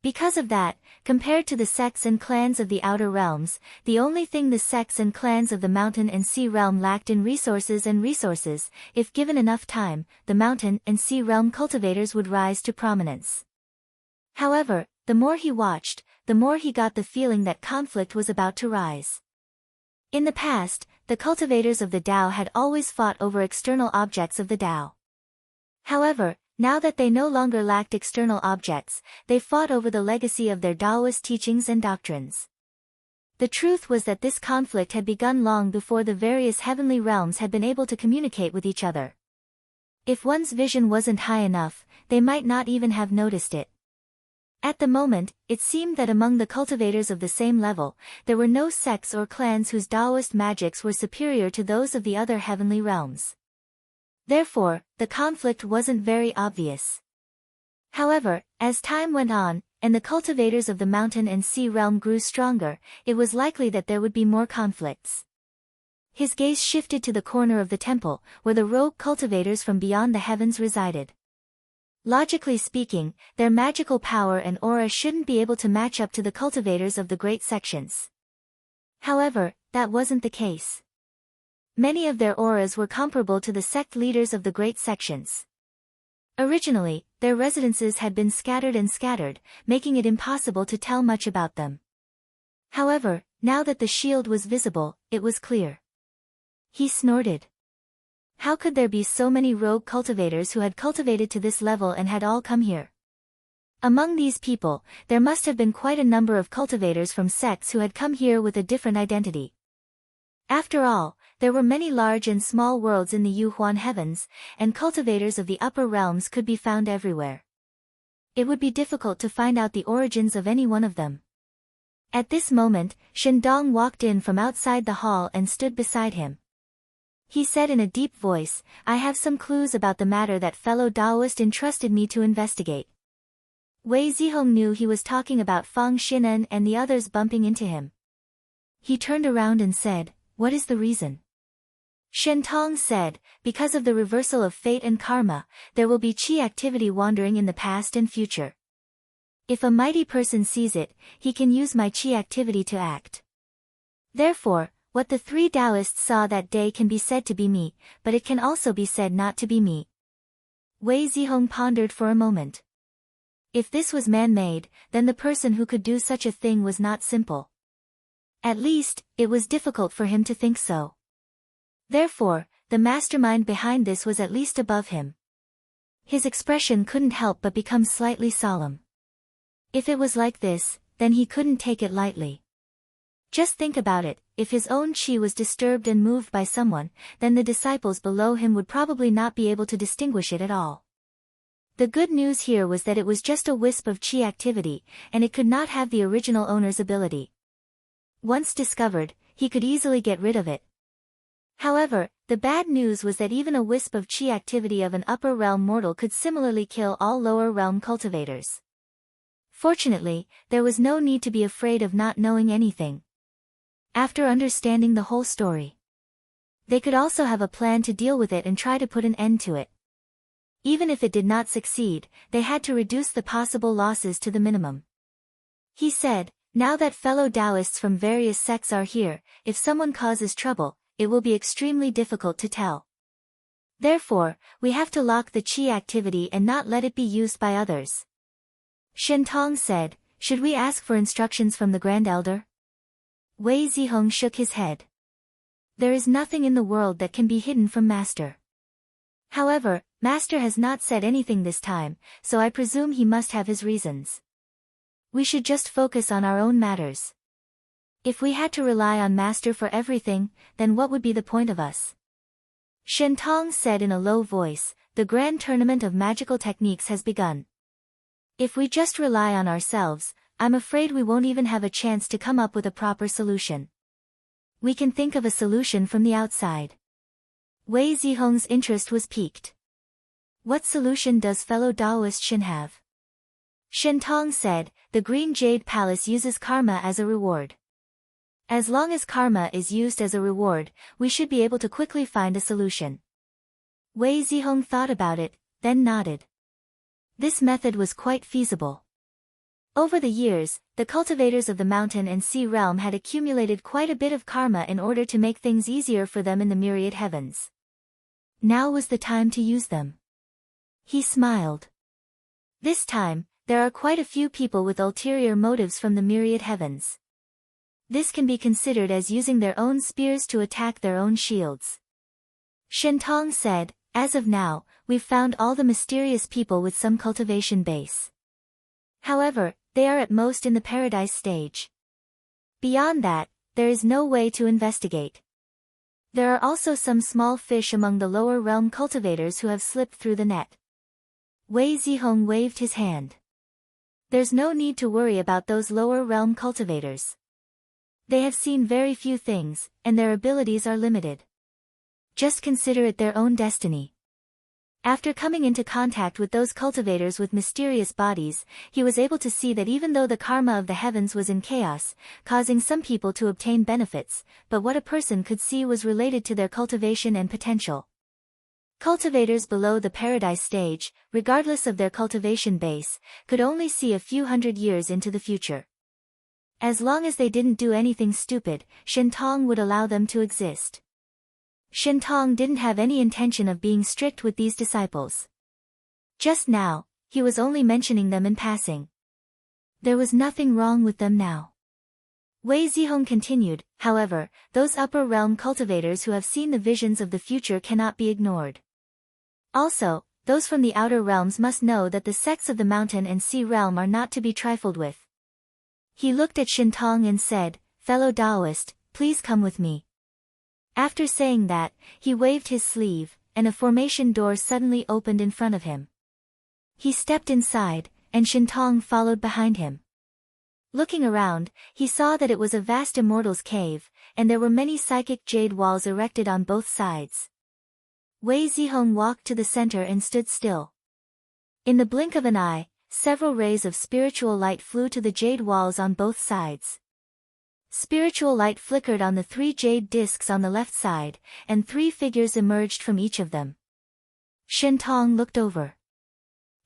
Because of that, compared to the sects and clans of the outer realms, the only thing the sects and clans of the mountain and sea realm lacked in resources, if given enough time, the mountain and sea realm cultivators would rise to prominence. However, the more he watched, the more he got the feeling that conflict was about to rise. In the past, the cultivators of the Tao had always fought over external objects of the Tao. However, now that they no longer lacked external objects, they fought over the legacy of their Taoist teachings and doctrines. The truth was that this conflict had begun long before the various heavenly realms had been able to communicate with each other. If one's vision wasn't high enough, they might not even have noticed it. At the moment, it seemed that among the cultivators of the same level, there were no sects or clans whose Taoist magics were superior to those of the other heavenly realms. Therefore, the conflict wasn't very obvious. However, as time went on, and the cultivators of the mountain and sea realm grew stronger, it was likely that there would be more conflicts. His gaze shifted to the corner of the temple, where the rogue cultivators from beyond the heavens resided. Logically speaking, their magical power and aura shouldn't be able to match up to the cultivators of the great sections. However, that wasn't the case. Many of their auras were comparable to the sect leaders of the great sections. Originally, their residences had been scattered, making it impossible to tell much about them. However, now that the shield was visible, it was clear. He snorted. How could there be so many rogue cultivators who had cultivated to this level and had all come here? Among these people, there must have been quite a number of cultivators from sects who had come here with a different identity. After all, there were many large and small worlds in the Yuhuan heavens, and cultivators of the upper realms could be found everywhere. It would be difficult to find out the origins of any one of them. At this moment, Shendong walked in from outside the hall and stood beside him. He said in a deep voice, "I have some clues about the matter that fellow Taoist entrusted me to investigate." Wei Zihong knew he was talking about Fang Xinan and the others bumping into him. He turned around and said, "What is the reason?" Shen Tong said, "Because of the reversal of fate and karma, there will be qi activity wandering in the past and future. If a mighty person sees it, he can use my qi activity to act. Therefore, what the three Taoists saw that day can be said to be me, but it can also be said not to be me." Wei Zihong pondered for a moment. If this was man-made, then the person who could do such a thing was not simple. At least, it was difficult for him to think so. Therefore, the mastermind behind this was at least above him. His expression couldn't help but become slightly solemn. If it was like this, then he couldn't take it lightly. Just think about it, if his own qi was disturbed and moved by someone, then the disciples below him would probably not be able to distinguish it at all. The good news here was that it was just a wisp of qi activity, and it could not have the original owner's ability. Once discovered, he could easily get rid of it. However, the bad news was that even a wisp of qi activity of an upper realm mortal could similarly kill all lower realm cultivators. Fortunately, there was no need to be afraid of not knowing anything. After understanding the whole story, they could also have a plan to deal with it and try to put an end to it. Even if it did not succeed, they had to reduce the possible losses to the minimum. He said, Now that fellow Taoists from various sects are here, if someone causes trouble, it will be extremely difficult to tell. Therefore, we have to lock the qi activity and not let it be used by others. Shen Tong said, should we ask for instructions from the Grand Elder? Wei Zihong shook his head. There is nothing in the world that can be hidden from Master. However, Master has not said anything this time, so I presume he must have his reasons. We should just focus on our own matters. If we had to rely on Master for everything, then what would be the point of us? Shen Tong said in a low voice, the grand tournament of magical techniques has begun. If we just rely on ourselves, I'm afraid we won't even have a chance to come up with a proper solution. We can think of a solution from the outside. Wei Zihong's interest was piqued. What solution does fellow Taoist Shen have? Shen Tong said, the Green Jade Palace uses karma as a reward. As long as karma is used as a reward, we should be able to quickly find a solution. Wei Zihong thought about it, then nodded. This method was quite feasible. Over the years, the cultivators of the mountain and sea realm had accumulated quite a bit of karma in order to make things easier for them in the myriad heavens. Now was the time to use them. He smiled. This time, there are quite a few people with ulterior motives from the myriad heavens. This can be considered as using their own spears to attack their own shields. Shen Tong said, as of now, we've found all the mysterious people with some cultivation base. However, they are at most in the paradise stage. Beyond that, there is no way to investigate. There are also some small fish among the lower realm cultivators who have slipped through the net. Wei Zihong waved his hand. There's no need to worry about those lower realm cultivators. They have seen very few things, and their abilities are limited. Just consider it their own destiny. After coming into contact with those cultivators with mysterious bodies, he was able to see that even though the karma of the heavens was in chaos, causing some people to obtain benefits, but what a person could see was related to their cultivation and potential. Cultivators below the paradise stage, regardless of their cultivation base, could only see a few hundred years into the future. As long as they didn't do anything stupid, Shen Tong would allow them to exist. Shen Tong didn't have any intention of being strict with these disciples. Just now, he was only mentioning them in passing. There was nothing wrong with them now. Wei Zihong continued, however, those upper realm cultivators who have seen the visions of the future cannot be ignored. Also, those from the outer realms must know that the sects of the mountain and sea realm are not to be trifled with. He looked at Shen Tong and said, fellow Taoist, please come with me. After saying that, he waved his sleeve, and a formation door suddenly opened in front of him. He stepped inside, and Shen Tong followed behind him. Looking around, he saw that it was a vast immortal's cave, and there were many psychic jade walls erected on both sides. Wei Zihong walked to the center and stood still. In the blink of an eye, several rays of spiritual light flew to the jade walls on both sides. Spiritual light flickered on the 3 jade discs on the left side, and 3 figures emerged from each of them. Shen Tong looked over.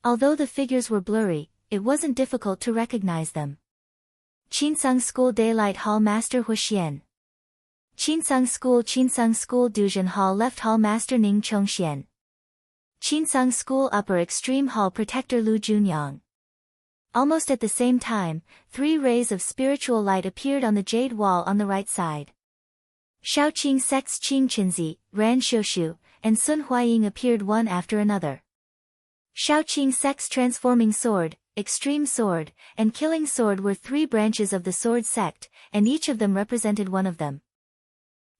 Although the figures were blurry, it wasn't difficult to recognize them. Qinsang School Daylight Hall Master Huxian. Qinsang School Duzhen Hall Left Hall Master Ning Chongxian. Qinsang School Upper Extreme Hall Protector Lu Junyang. Almost at the same time, 3 rays of spiritual light appeared on the jade wall on the right side. Shaoqing Sect's Qing Qinzi, Ran Xiushu, and Sun Huaying appeared one after another. Shaoqing Sect's Transforming Sword, Extreme Sword, and Killing Sword were 3 branches of the sword sect, and each of them represented one of them.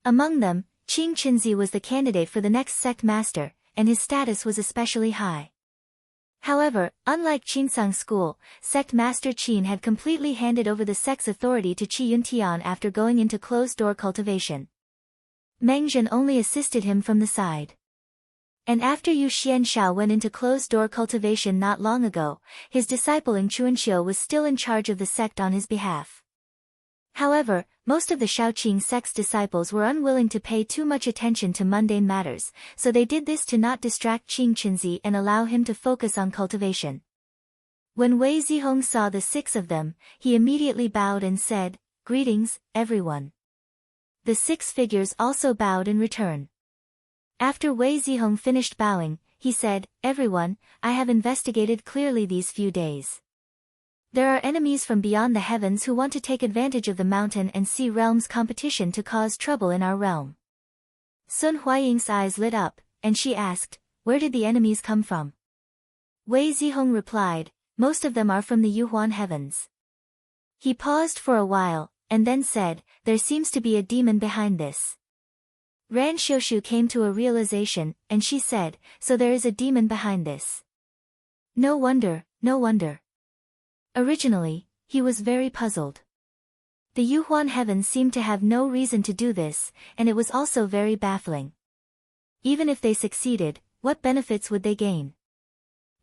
Among them, Qing Qinzi was the candidate for the next sect master, and his status was especially high. However, unlike Qinsang School, Sect Master Qin had completely handed over the sect's authority to Qi Yuntian after going into closed-door cultivation. Meng Zhen only assisted him from the side. And after Yu Xianshao went into closed-door cultivation not long ago, his disciple Ing Chuanxiu was still in charge of the sect on his behalf. However, most of the Shaoqing sect's disciples were unwilling to pay too much attention to mundane matters, so they did this to not distract Qing Qinzi and allow him to focus on cultivation. When Wei Zihong saw the 6 of them, he immediately bowed and said, "Greetings, everyone." The 6 figures also bowed in return. After Wei Zihong finished bowing, he said, "Everyone, I have investigated clearly these few days. There are enemies from beyond the heavens who want to take advantage of the mountain and sea realm's competition to cause trouble in our realm." Sun Huaying's eyes lit up, and she asked, "Where did the enemies come from?" Wei Zihong replied, "Most of them are from the Yuhuan heavens." He paused for a while, and then said, "There seems to be a demon behind this." Ran Xiushu came to a realization, and she said, "So there is a demon behind this. No wonder, no wonder." Originally, he was very puzzled. The Yuhuan heavens seemed to have no reason to do this, and it was also very baffling. Even if they succeeded, what benefits would they gain?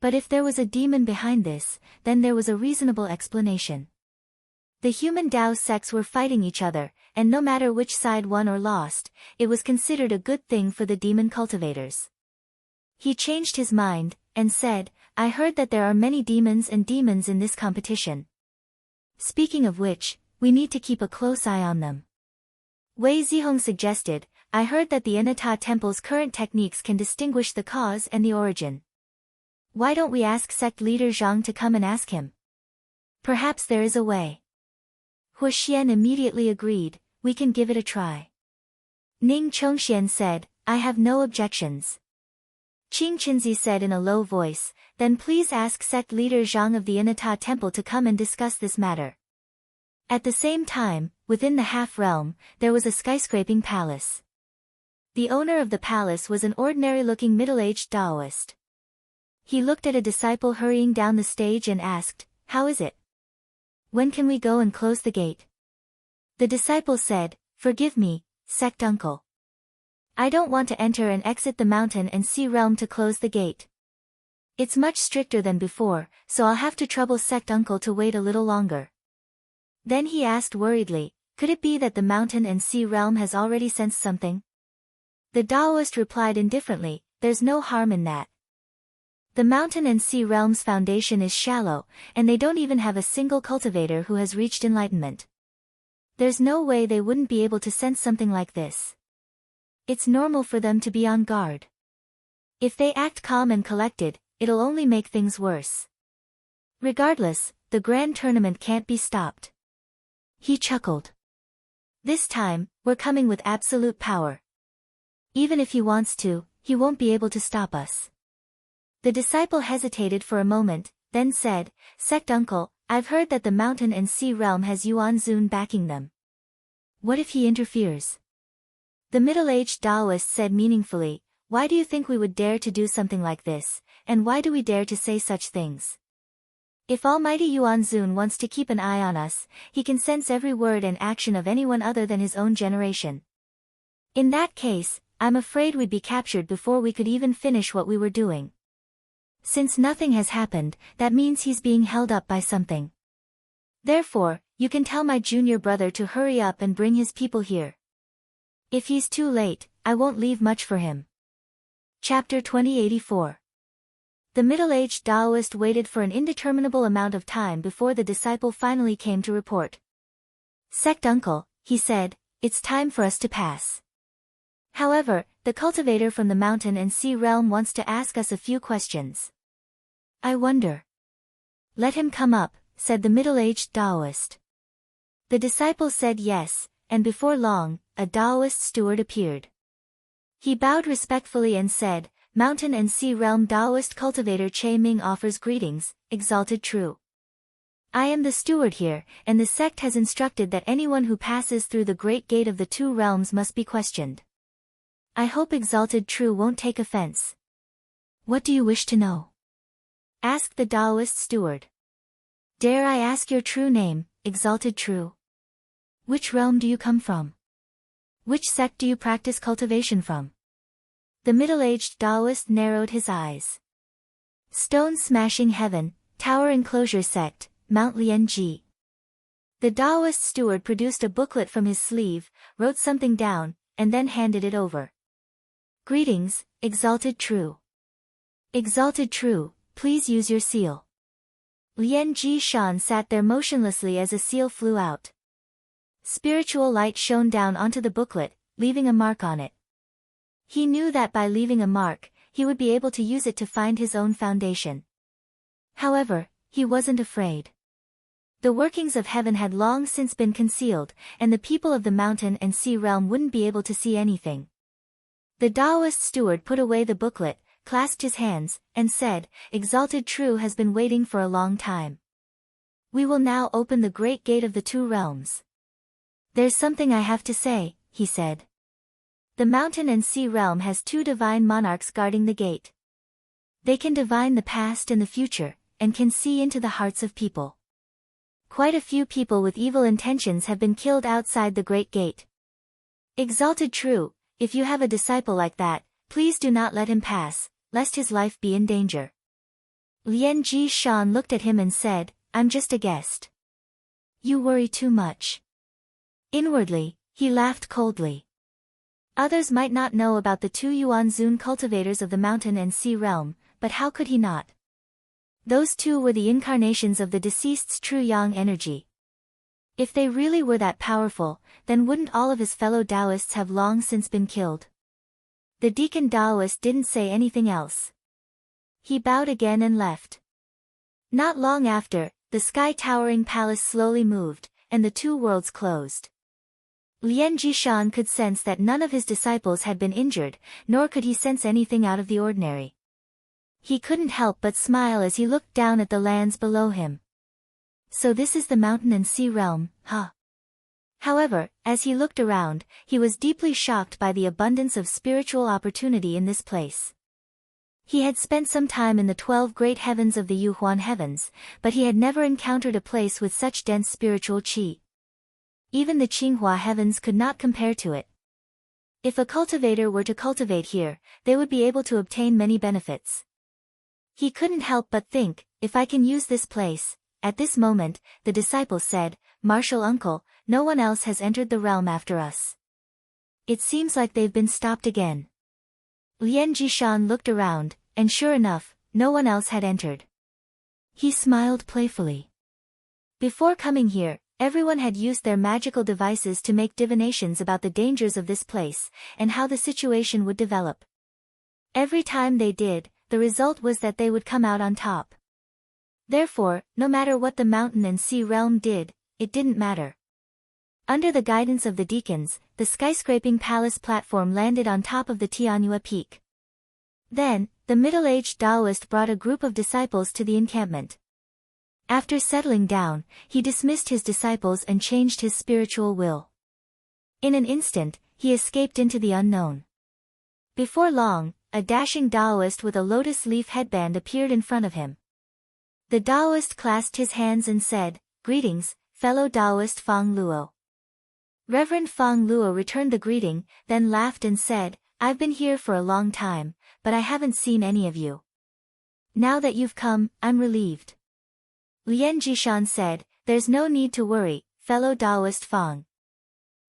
But if there was a demon behind this, then there was a reasonable explanation. The human Dao sects were fighting each other, and no matter which side won or lost, it was considered a good thing for the demon cultivators. He changed his mind, and said, "I heard that there are many demons in this competition. Speaking of which, we need to keep a close eye on them." Wei Zihong suggested, "I heard that the Anata Temple's current techniques can distinguish the cause and the origin. Why don't we ask sect leader Zhang to come and ask him? Perhaps there is a way." Hu Xian immediately agreed, "We can give it a try." Ning Chongxian said, "I have no objections." Qing Qinzi said in a low voice, "Then please ask sect leader Zhang of the Anata Temple to come and discuss this matter." At the same time, within the half-realm, there was a skyscraping palace. The owner of the palace was an ordinary-looking middle-aged Taoist. He looked at a disciple hurrying down the stage and asked, "How is it? When can we go and close the gate?" The disciple said, "Forgive me, sect uncle. I don't want to enter and exit the mountain and sea realm to close the gate. It's much stricter than before, so I'll have to trouble sect uncle to wait a little longer." Then he asked worriedly, "Could it be that the mountain and sea realm has already sensed something?" The Taoist replied indifferently, "There's no harm in that. The mountain and sea realm's foundation is shallow, and they don't even have a single cultivator who has reached enlightenment. There's no way they wouldn't be able to sense something like this. It's normal for them to be on guard. If they act calm and collected, it'll only make things worse. Regardless, the grand tournament can't be stopped." He chuckled. "This time, we're coming with absolute power. Even if he wants to, he won't be able to stop us." The disciple hesitated for a moment, then said, "Sect uncle, I've heard that the mountain and sea realm has Yuan Zun backing them. What if he interferes?" The middle-aged Taoist said meaningfully, "Why do you think we would dare to do something like this, and why do we dare to say such things? If Almighty Yuan Zun wants to keep an eye on us, he can sense every word and action of anyone other than his own generation. In that case, I'm afraid we'd be captured before we could even finish what we were doing. Since nothing has happened, that means he's being held up by something. Therefore, you can tell my junior brother to hurry up and bring his people here. If he's too late, I won't leave much for him." Chapter 2084. The middle-aged Taoist waited for an indeterminable amount of time before the disciple finally came to report. "Sect uncle," he said, "it's time for us to pass. However, the cultivator from the mountain and sea realm wants to ask us a few questions." "I wonder." "Let him come up," said the middle-aged Taoist. The disciple said yes, and before long, a Taoist steward appeared. He bowed respectfully and said, "Mountain and Sea Realm Taoist cultivator Che Ming offers greetings, exalted true. I am the steward here, and the sect has instructed that anyone who passes through the great gate of the two realms must be questioned. I hope exalted true won't take offense." "What do you wish to know?" asked the Taoist steward. "Dare I ask your true name, exalted true? Which realm do you come from? Which sect do you practice cultivation from?" The middle-aged Taoist narrowed his eyes. "Stone Smashing Heaven, Tower Enclosure Sect, Mount Lianji." The Taoist steward produced a booklet from his sleeve, wrote something down, and then handed it over. "Greetings, exalted true. Exalted true, please use your seal." Lian Jishan sat there motionlessly as a seal flew out. Spiritual light shone down onto the booklet, leaving a mark on it. He knew that by leaving a mark, he would be able to use it to find his own foundation. However, he wasn't afraid. The workings of heaven had long since been concealed, and the people of the mountain and sea realm wouldn't be able to see anything. The Taoist steward put away the booklet, clasped his hands, and said, "Exalted True has been waiting for a long time. We will now open the great gate of the two realms." "There's something I have to say," he said. "The mountain and sea realm has two divine monarchs guarding the gate. They can divine the past and the future, and can see into the hearts of people. Quite a few people with evil intentions have been killed outside the great gate. Exalted True, if you have a disciple like that, please do not let him pass, lest his life be in danger." Lian Jishan looked at him and said, "I'm just a guest. You worry too much." Inwardly, he laughed coldly. Others might not know about the two Yuanzun cultivators of the mountain and sea realm, but how could he not? Those two were the incarnations of the deceased's true yang energy. If they really were that powerful, then wouldn't all of his fellow Taoists have long since been killed? The deacon Taoist didn't say anything else. He bowed again and left. Not long after, the sky-towering palace slowly moved, and the two worlds closed. Lian Jishan could sense that none of his disciples had been injured, nor could he sense anything out of the ordinary. He couldn't help but smile as he looked down at the lands below him. So this is the mountain and sea realm, huh? However, as he looked around, he was deeply shocked by the abundance of spiritual opportunity in this place. He had spent some time in the 12 great heavens of the Yuhuan heavens, but he had never encountered a place with such dense spiritual qi. Even the Qinghua heavens could not compare to it. If a cultivator were to cultivate here, they would be able to obtain many benefits. He couldn't help but think, if I can use this place. At this moment, the disciple said, "Martial uncle, no one else has entered the realm after us. It seems like they've been stopped again." Lian Jishan looked around, and sure enough, no one else had entered. He smiled playfully. Before coming here, everyone had used their magical devices to make divinations about the dangers of this place, and how the situation would develop. Every time they did, the result was that they would come out on top. Therefore, no matter what the mountain and sea realm did, it didn't matter. Under the guidance of the deacons, the skyscraping palace platform landed on top of the Tianyue peak. Then, the middle-aged Taoist brought a group of disciples to the encampment. After settling down, he dismissed his disciples and changed his spiritual will. In an instant, he escaped into the unknown. Before long, a dashing Taoist with a lotus leaf headband appeared in front of him. The Taoist clasped his hands and said, "Greetings, fellow Taoist Fang Luo." Reverend Fang Luo returned the greeting, then laughed and said, "I've been here for a long time, but I haven't seen any of you. Now that you've come, I'm relieved." Lian Jishan said, "There's no need to worry, fellow Taoist Fang.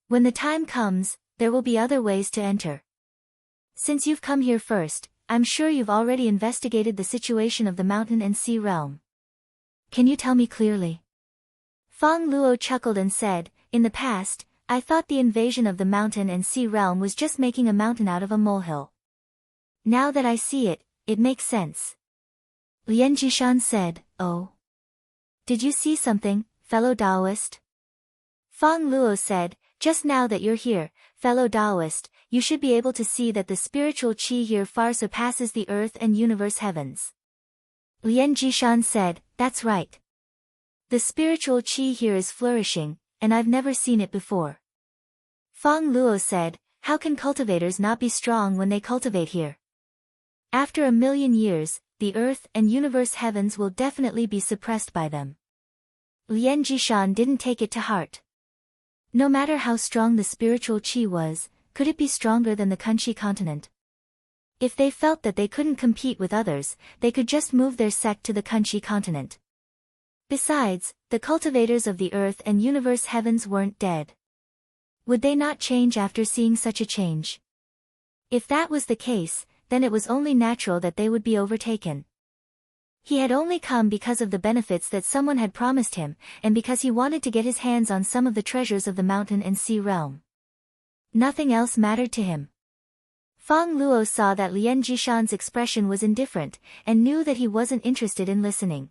When the time comes, there will be other ways to enter. Since you've come here first, I'm sure you've already investigated the situation of the mountain and sea realm. Can you tell me clearly?" Fang Luo chuckled and said, "In the past, I thought the invasion of the mountain and sea realm was just making a mountain out of a molehill. Now that I see it, it makes sense." Lian Jishan said, "Oh. Did you see something, fellow Taoist?" Fang Luo said, "Just now that you're here, fellow Taoist, you should be able to see that the spiritual qi here far surpasses the earth and universe heavens." Lian Jishan said, "That's right. The spiritual qi here is flourishing, and I've never seen it before." Fang Luo said, "How can cultivators not be strong when they cultivate here? After 1,000,000 years, the earth and universe heavens will definitely be suppressed by them." Lian Jishan didn't take it to heart. No matter how strong the spiritual qi was, could it be stronger than the Kunshi continent? If they felt that they couldn't compete with others, they could just move their sect to the Kunshi continent. Besides, the cultivators of the earth and universe heavens weren't dead. Would they not change after seeing such a change? If that was the case, then it was only natural that they would be overtaken. He had only come because of the benefits that someone had promised him, and because he wanted to get his hands on some of the treasures of the mountain and sea realm. Nothing else mattered to him. Fang Luo saw that Lian Jishan's expression was indifferent, and knew that he wasn't interested in listening.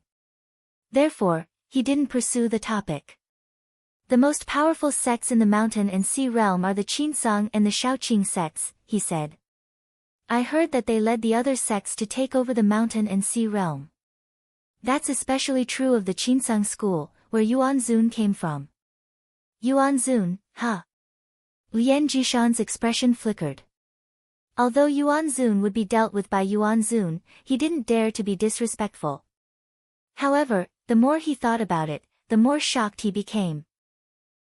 Therefore, he didn't pursue the topic. The most powerful sects in the mountain and sea realm are the Qinsang and the Shaoqing sects, he said. I heard that they led the other sects to take over the mountain and sea realm. That's especially true of the Qinsang school, where Yuan Zun came from. Yuan Zun, huh? Lian Jishan's expression flickered. Although Yuan Zun would be dealt with by Yuan Zun, he didn't dare to be disrespectful. However, the more he thought about it, the more shocked he became.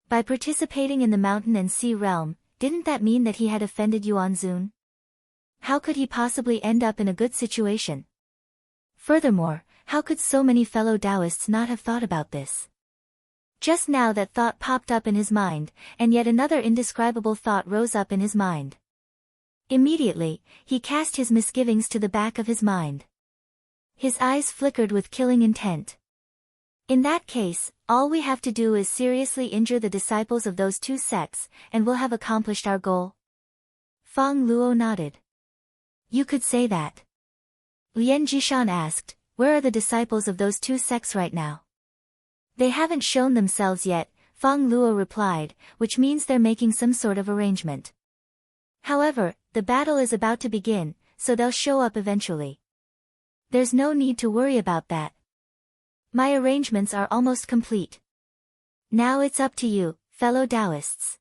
By participating in the mountain and sea realm, didn't that mean that he had offended Yuan Zun? How could he possibly end up in a good situation? Furthermore, how could so many fellow Taoists not have thought about this? Just now that thought popped up in his mind, and yet another indescribable thought rose up in his mind. Immediately, he cast his misgivings to the back of his mind. His eyes flickered with killing intent. In that case, all we have to do is seriously injure the disciples of those two sects, and we'll have accomplished our goal. Fang Luo nodded. You could say that. Lian Jishan asked, where are the disciples of those two sects right now? They haven't shown themselves yet, Fang Luo replied, which means they're making some sort of arrangement. However, the battle is about to begin, so they'll show up eventually. There's no need to worry about that. My arrangements are almost complete. Now it's up to you, fellow Taoists.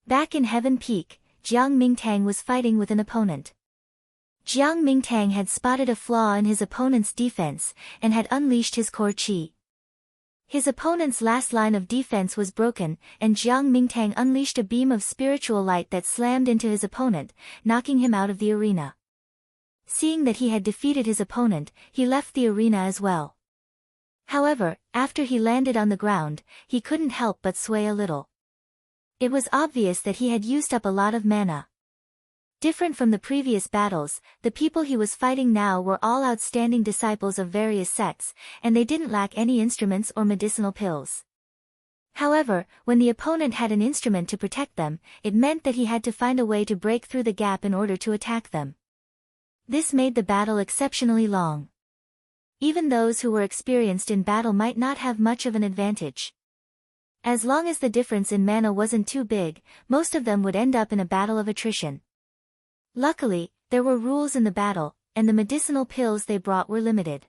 Back in Heaven Peak, Jiang Mingtang was fighting with an opponent. Jiang Mingtang had spotted a flaw in his opponent's defense, and had unleashed his core qi. His opponent's last line of defense was broken, and Jiang Mingtang unleashed a beam of spiritual light that slammed into his opponent, knocking him out of the arena. Seeing that he had defeated his opponent, he left the arena as well. However, after he landed on the ground, he couldn't help but sway a little. It was obvious that he had used up a lot of mana. Different from the previous battles, the people he was fighting now were all outstanding disciples of various sects, and they didn't lack any instruments or medicinal pills. However, when the opponent had an instrument to protect them, it meant that he had to find a way to break through the gap in order to attack them. This made the battle exceptionally long. Even those who were experienced in battle might not have much of an advantage. As long as the difference in mana wasn't too big, most of them would end up in a battle of attrition. Luckily, there were rules in the battle, and the medicinal pills they brought were limited.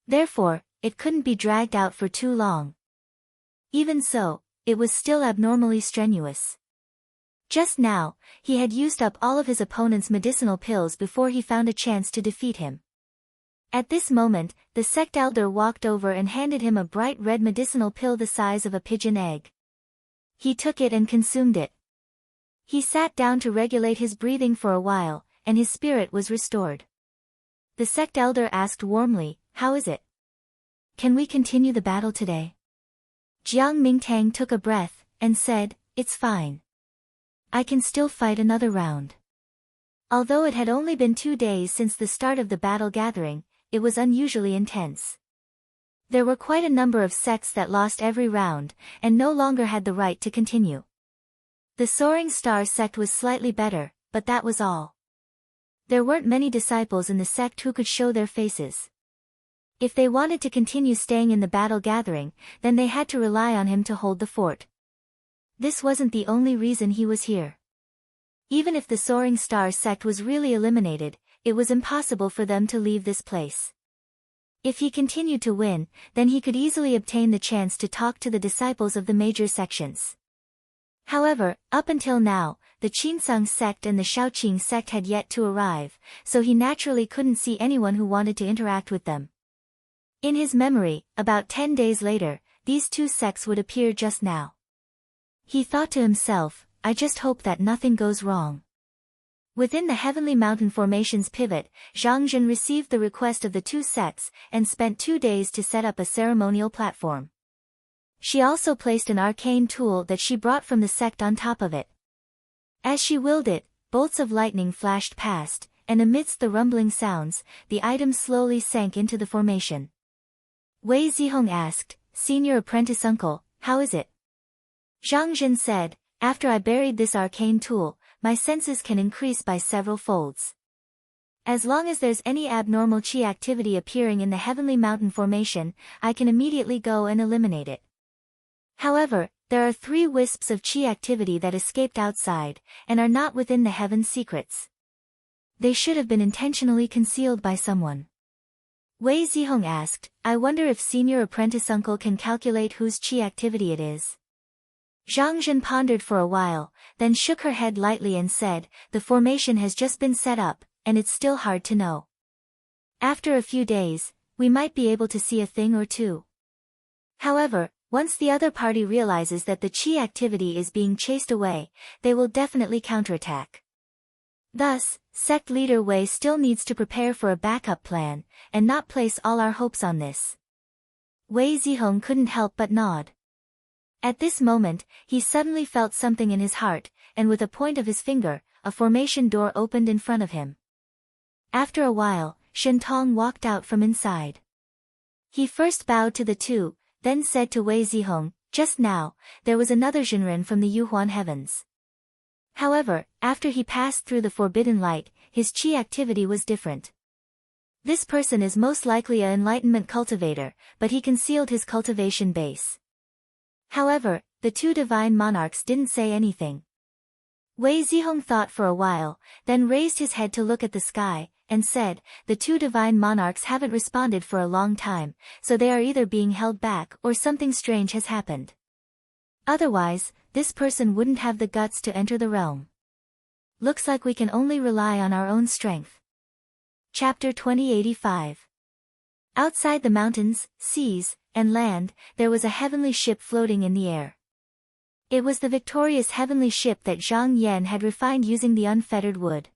Therefore, it couldn't be dragged out for too long. Even so, it was still abnormally strenuous. Just now, he had used up all of his opponent's medicinal pills before he found a chance to defeat him. At this moment, the sect elder walked over and handed him a bright red medicinal pill the size of a pigeon egg. He took it and consumed it. He sat down to regulate his breathing for a while, and his spirit was restored. The sect elder asked warmly, how is it? Can we continue the battle today? Jiang Mingtang took a breath, and said, it's fine. I can still fight another round. Although it had only been 2 days since the start of the battle gathering, it was unusually intense. There were quite a number of sects that lost every round, and no longer had the right to continue. The Soaring Star sect was slightly better, but that was all. There weren't many disciples in the sect who could show their faces. If they wanted to continue staying in the battle gathering, then they had to rely on him to hold the fort. This wasn't the only reason he was here. Even if the Soaring Star sect was really eliminated, it was impossible for them to leave this place. If he continued to win, then he could easily obtain the chance to talk to the disciples of the major sections. However, up until now, the Qinsang sect and the Shaoqing sect had yet to arrive, so he naturally couldn't see anyone who wanted to interact with them. In his memory, about 10 days later, these two sects would appear just now. He thought to himself, I just hope that nothing goes wrong. Within the Heavenly Mountain Formation's pivot, Zhang Jin received the request of the two sects, and spent 2 days to set up a ceremonial platform. She also placed an arcane tool that she brought from the sect on top of it. As she willed it, bolts of lightning flashed past, and amidst the rumbling sounds, the item slowly sank into the formation. Wei Zihong asked, "Senior apprentice uncle, how is it?" Zhang Jin said, "After I buried this arcane tool, my senses can increase by several folds. As long as there's any abnormal qi activity appearing in the heavenly mountain formation, I can immediately go and eliminate it. However, there are 3 wisps of qi activity that escaped outside, and are not within the heaven's secrets. They should have been intentionally concealed by someone." Wei Zihong asked, "I wonder if senior apprentice uncle can calculate whose qi activity it is." Zhang Jin pondered for a while, then shook her head lightly and said, "The formation has just been set up, and it's still hard to know. After a few days, we might be able to see a thing or two. However, once the other party realizes that the qi activity is being chased away, they will definitely counterattack. Thus, sect leader Wei still needs to prepare for a backup plan, and not place all our hopes on this." Wei Zihong couldn't help but nod. At this moment, he suddenly felt something in his heart, and with a point of his finger, a formation door opened in front of him. After a while, Shen Tong walked out from inside. He first bowed to the 2, then said to Wei Zihong, "Just now, there was another Jinren from the Yuhuan heavens. However, after he passed through the forbidden light, his qi activity was different. This person is most likely an enlightenment cultivator, but he concealed his cultivation base." However, the 2 divine monarchs didn't say anything. Wei Zihong thought for a while, then raised his head to look at the sky, and said, "The 2 divine monarchs haven't responded for a long time, so they are either being held back or something strange has happened. Otherwise, this person wouldn't have the guts to enter the realm. Looks like we can only rely on our own strength." Chapter 2085. Outside the mountains, seas, and land, there was a heavenly ship floating in the air. It was the victorious heavenly ship that Zhang Yan had refined using the unfettered wood.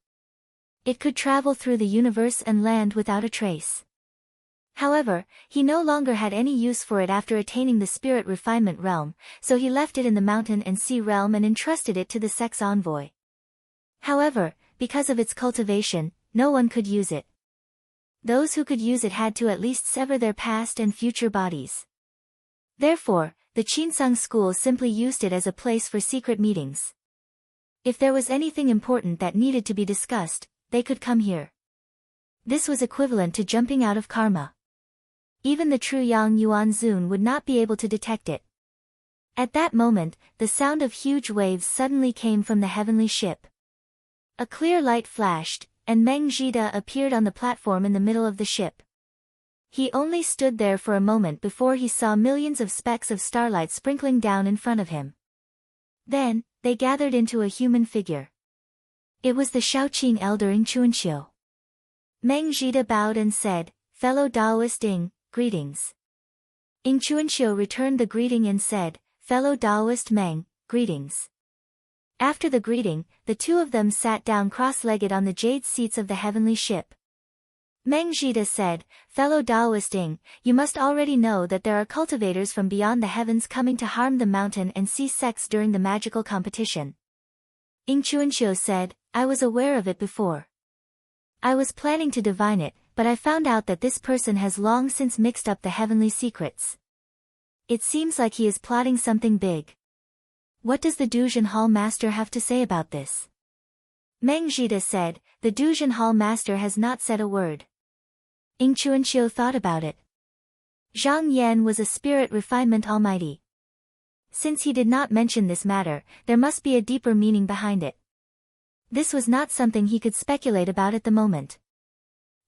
It could travel through the universe and land without a trace. However, he no longer had any use for it after attaining the spirit refinement realm, so he left it in the mountain and sea realm and entrusted it to the sect's envoy. However, because of its cultivation, no one could use it. Those who could use it had to at least sever their past and future bodies. Therefore, the Qinsang school simply used it as a place for secret meetings. If there was anything important that needed to be discussed, they could come here. This was equivalent to jumping out of karma. Even the true Yang Yuan Zun would not be able to detect it. At that moment, the sound of huge waves suddenly came from the heavenly ship. A clear light flashed, and Meng Zhida appeared on the platform in the middle of the ship. He only stood there for a moment before he saw millions of specks of starlight sprinkling down in front of him. Then, they gathered into a human figure. It was the Shaoqing elder Ing Chuanxiu. Meng Zhida bowed and said, "Fellow Daoist Ing, greetings." Ing Chuanxiu returned the greeting and said, "Fellow Daoist Meng, greetings." After the greeting, the 2 of them sat down cross-legged on the jade seats of the heavenly ship. Meng Zhida said, "Fellow Daoist Ing, you must already know that there are cultivators from beyond the heavens coming to harm the mountain and sea sects during the magical competition." Ing Chuanxiu said, "I was aware of it before. I was planning to divine it, but I found out that this person has long since mixed up the heavenly secrets. It seems like he is plotting something big. What does the Duzhen Hall Master have to say about this?" Meng Zhida said, "The Duzhen Hall Master has not said a word." Ing Chuanxiu thought about it. Zhang Yan was a spirit refinement almighty. Since he did not mention this matter, there must be a deeper meaning behind it. This was not something he could speculate about at the moment.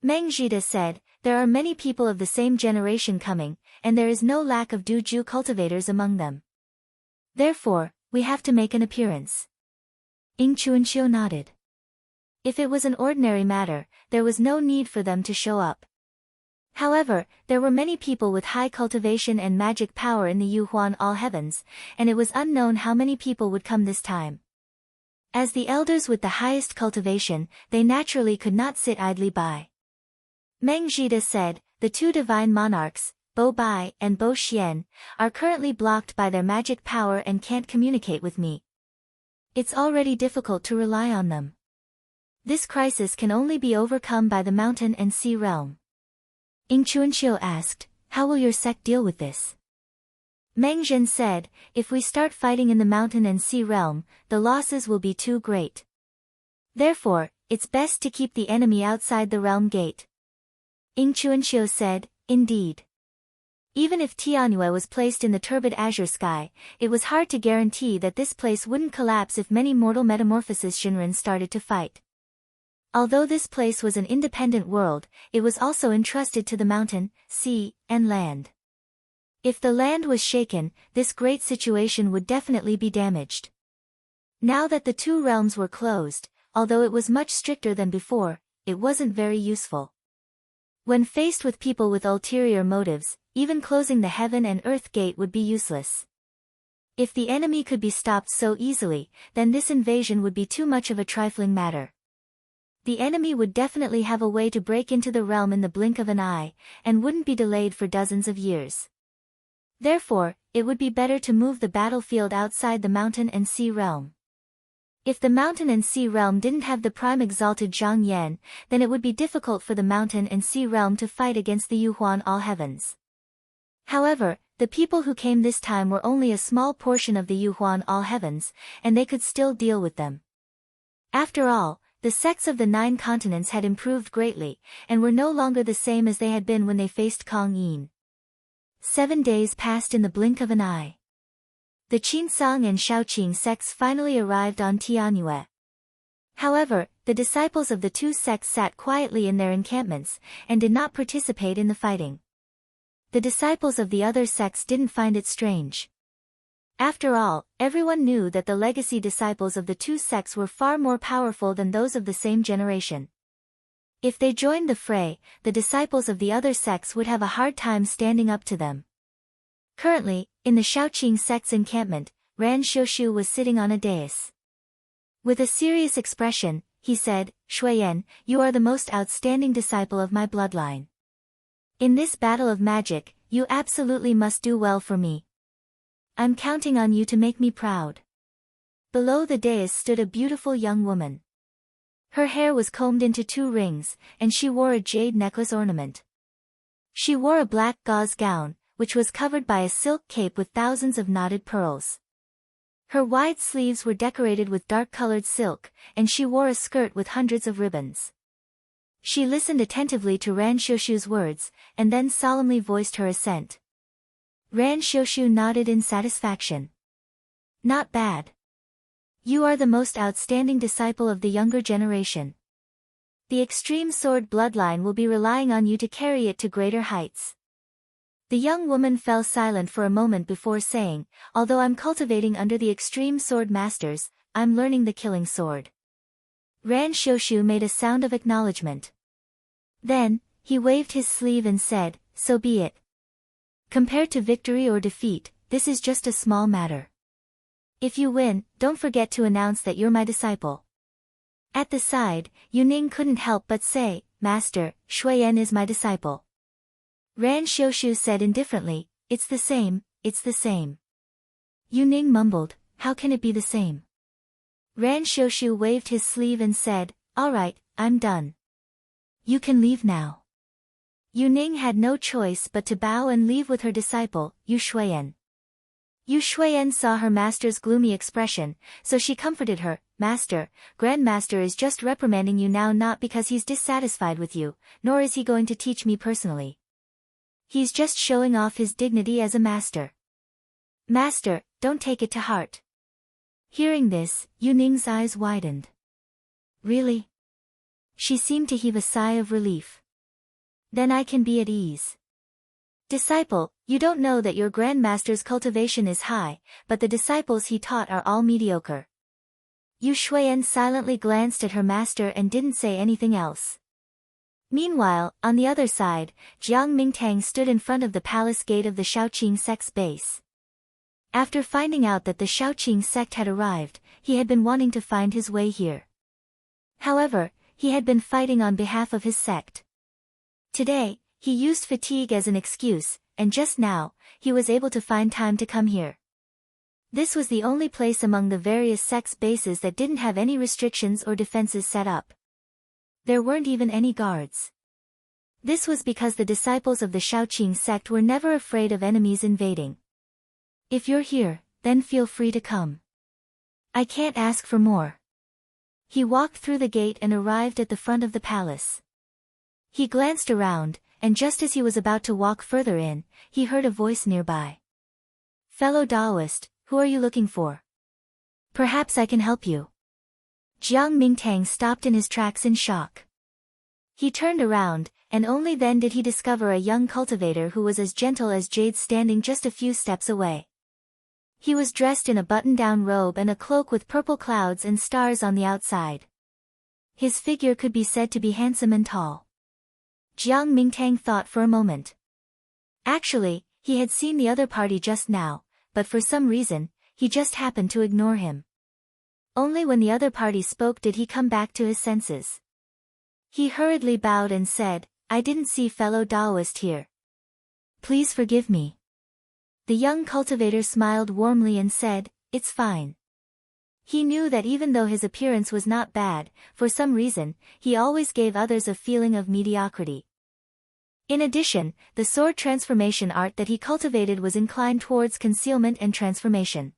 Meng Zhida said, "There are many people of the same generation coming, and there is no lack of Duju cultivators among them. Therefore, we have to make an appearance." Ing Chuanxiu nodded. If it was an ordinary matter, there was no need for them to show up. However, there were many people with high cultivation and magic power in the Yuhuan All Heavens, and it was unknown how many people would come this time. As the elders with the highest cultivation, they naturally could not sit idly by. Meng Zhida said, "The 2 divine monarchs, Bo Bai and Bo Xian, are currently blocked by their magic power and can't communicate with me. It's already difficult to rely on them. This crisis can only be overcome by the mountain and sea realm. Ing Chuanqiu asked, how will your sect deal with this? Meng Zhen said, if we start fighting in the mountain and sea realm, the losses will be too great. Therefore, it's best to keep the enemy outside the realm gate. Ing Chuanqiu said, indeed. Even if Tianyue was placed in the turbid azure sky, it was hard to guarantee that this place wouldn't collapse if many mortal metamorphosis Shinran started to fight. Although this place was an independent world, it was also entrusted to the mountain, sea, and land. If the land was shaken, this great situation would definitely be damaged. Now that the two realms were closed, although it was much stricter than before, it wasn't very useful. When faced with people with ulterior motives, even closing the heaven and earth gate would be useless. If the enemy could be stopped so easily, then this invasion would be too much of a trifling matter. The enemy would definitely have a way to break into the realm in the blink of an eye, and wouldn't be delayed for dozens of years. Therefore, it would be better to move the battlefield outside the mountain and sea realm. If the mountain and sea realm didn't have the prime exalted Zhang Yan, then it would be difficult for the mountain and sea realm to fight against the Yuhuan all heavens. However, the people who came this time were only a small portion of the Yuhuan all heavens, and they could still deal with them. After all, the sects of the 9 continents had improved greatly, and were no longer the same as they had been when they faced Kong Yin. 7 days passed in the blink of an eye. The Qinsong and Shaoqing sects finally arrived on Tianyue. However, the disciples of the two sects sat quietly in their encampments, and did not participate in the fighting. The disciples of the other sects didn't find it strange. After all, everyone knew that the legacy disciples of the two sects were far more powerful than those of the same generation. If they joined the fray, the disciples of the other sects would have a hard time standing up to them. Currently, in the Shaoqing sect's encampment, Ran Xiushu was sitting on a dais. With a serious expression, he said, Shuiyan, you are the most outstanding disciple of my bloodline. In this battle of magic, you absolutely must do well for me. I'm counting on you to make me proud. Below the dais stood a beautiful young woman. Her hair was combed into 2 rings, and she wore a jade necklace ornament. She wore a black gauze gown, which was covered by a silk cape with thousands of knotted pearls. Her wide sleeves were decorated with dark-colored silk, and she wore a skirt with hundreds of ribbons. She listened attentively to Ran Xiushu's words, and then solemnly voiced her assent. Ran Xiushu nodded in satisfaction. Not bad. You are the most outstanding disciple of the younger generation. The extreme sword bloodline will be relying on you to carry it to greater heights. The young woman fell silent for a moment before saying, although I'm cultivating under the extreme sword masters, I'm learning the killing sword. Ran Xiushu made a sound of acknowledgement. Then, he waved his sleeve and said, so be it. Compared to victory or defeat, this is just a small matter. If you win, don't forget to announce that you're my disciple. At the side, Yuning couldn't help but say, Master, Shuiyan is my disciple. Ran Xiushu said indifferently, it's the same, it's the same. Yuning mumbled, how can it be the same? Ran Xiushu waved his sleeve and said, all right, I'm done. You can leave now. Yuning had no choice but to bow and leave with her disciple, Yu Shuiyan. Yu Shuiyan saw her master's gloomy expression, so she comforted her, Master, Grandmaster is just reprimanding you now not because he's dissatisfied with you, nor is he going to teach me personally. He's just showing off his dignity as a master. Master, don't take it to heart. Hearing this, Yuning's eyes widened. Really? She seemed to heave a sigh of relief. Then I can be at ease. Disciple, you don't know that your grandmaster's cultivation is high, but the disciples he taught are all mediocre. Yu Shuiyan silently glanced at her master and didn't say anything else. Meanwhile, on the other side, Jiang Mingtang stood in front of the palace gate of the Shaoqing sect's base. After finding out that the Shaoqing sect had arrived, he had been wanting to find his way here. However, he had been fighting on behalf of his sect. Today, he used fatigue as an excuse, and just now, he was able to find time to come here. This was the only place among the various sects' bases that didn't have any restrictions or defenses set up. There weren't even any guards. This was because the disciples of the Shaoqing sect were never afraid of enemies invading. If you're here, then feel free to come. I can't ask for more. He walked through the gate and arrived at the front of the palace. He glanced around, and just as he was about to walk further in, he heard a voice nearby. Fellow Taoist, who are you looking for? Perhaps I can help you. Jiang Mingtang stopped in his tracks in shock. He turned around, and only then did he discover a young cultivator who was as gentle as jade standing just a few steps away. He was dressed in a button-down robe and a cloak with purple clouds and stars on the outside. His figure could be said to be handsome and tall. Jiang Mingtang thought for a moment. Actually, he had seen the other party just now, but for some reason, he just happened to ignore him. Only when the other party spoke did he come back to his senses. He hurriedly bowed and said, I didn't see fellow Taoist here. Please forgive me. The young cultivator smiled warmly and said, It's fine. He knew that even though his appearance was not bad, for some reason, he always gave others a feeling of mediocrity. In addition, the sword transformation art that he cultivated was inclined towards concealment and transformation.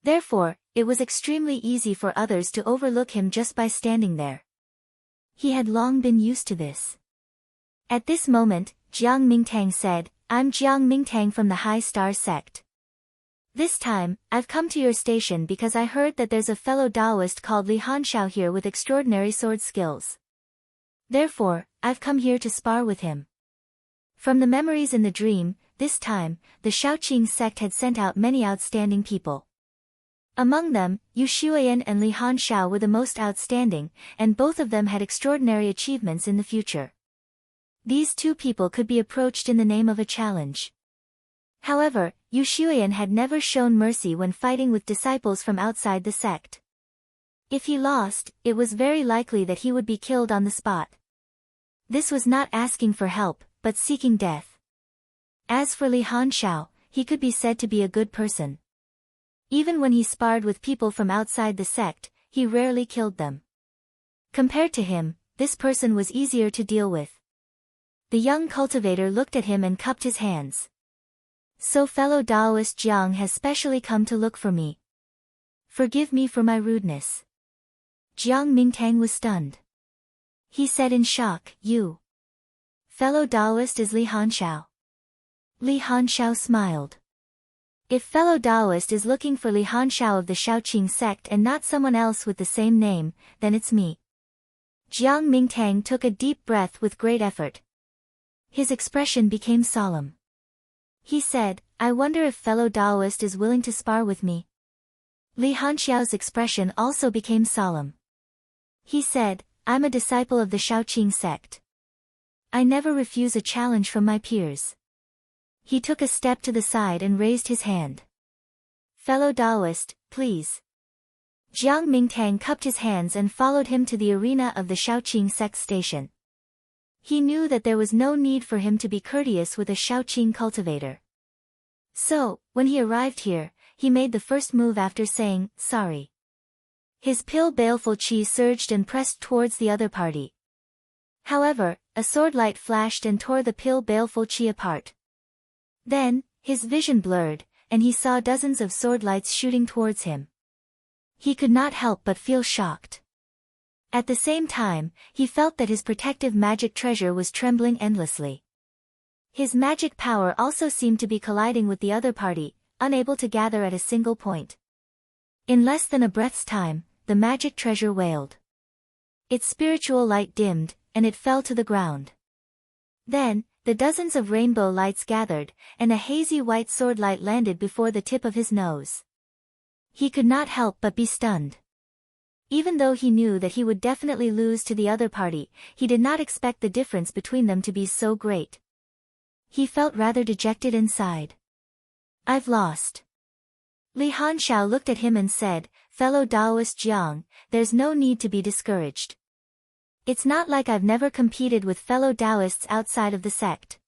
Therefore, it was extremely easy for others to overlook him just by standing there. He had long been used to this. At this moment, Jiang Mingtang said, I'm Jiang Mingtang from the High Star sect. This time, I've come to your station because I heard that there's a fellow Taoist called Li Hanshao here with extraordinary sword skills. Therefore, I've come here to spar with him. From the memories in the dream, this time, the Shaoqing sect had sent out many outstanding people. Among them, Yu Xuan and Li Hanshao were the most outstanding, and both of them had extraordinary achievements in the future. These two people could be approached in the name of a challenge. However, Yu Xuan had never shown mercy when fighting with disciples from outside the sect. If he lost, it was very likely that he would be killed on the spot. This was not asking for help, but seeking death. As for Li Hanshao, he could be said to be a good person. Even when he sparred with people from outside the sect, he rarely killed them. Compared to him, this person was easier to deal with. The young cultivator looked at him and cupped his hands. So fellow Taoist Jiang has specially come to look for me. Forgive me for my rudeness. Jiang Mingtang was stunned. He said in shock, You. Fellow Taoist is Li Hanshao. Li Hanshao smiled. If fellow Taoist is looking for Li Hanshao of the Shaoqing sect and not someone else with the same name, then it's me. Jiang Mingtang took a deep breath with great effort. His expression became solemn. He said, I wonder if fellow Taoist is willing to spar with me. Li Hanshao's expression also became solemn. He said, I'm a disciple of the Shaoqing sect. I never refuse a challenge from my peers. He took a step to the side and raised his hand. Fellow Taoist, please. Jiang Mingtang cupped his hands and followed him to the arena of the Shaoqing sect station. He knew that there was no need for him to be courteous with a Shaoqing cultivator. So, when he arrived here, he made the first move after saying, sorry. His pale baleful chi surged and pressed towards the other party. However, a sword light flashed and tore the pale baleful chi apart. Then, his vision blurred, and he saw dozens of sword lights shooting towards him. He could not help but feel shocked. At the same time, he felt that his protective magic treasure was trembling endlessly. His magic power also seemed to be colliding with the other party, unable to gather at a single point. In less than a breath's time, the magic treasure wailed. Its spiritual light dimmed, and it fell to the ground. Then, the dozens of rainbow lights gathered, and a hazy white sword light landed before the tip of his nose. He could not help but be stunned. Even though he knew that he would definitely lose to the other party, he did not expect the difference between them to be so great. He felt rather dejected and sighed. I've lost. Li Hanshao looked at him and said, Fellow Taoist Jiang, there's no need to be discouraged. It's not like I've never competed with fellow Taoists outside of the sect.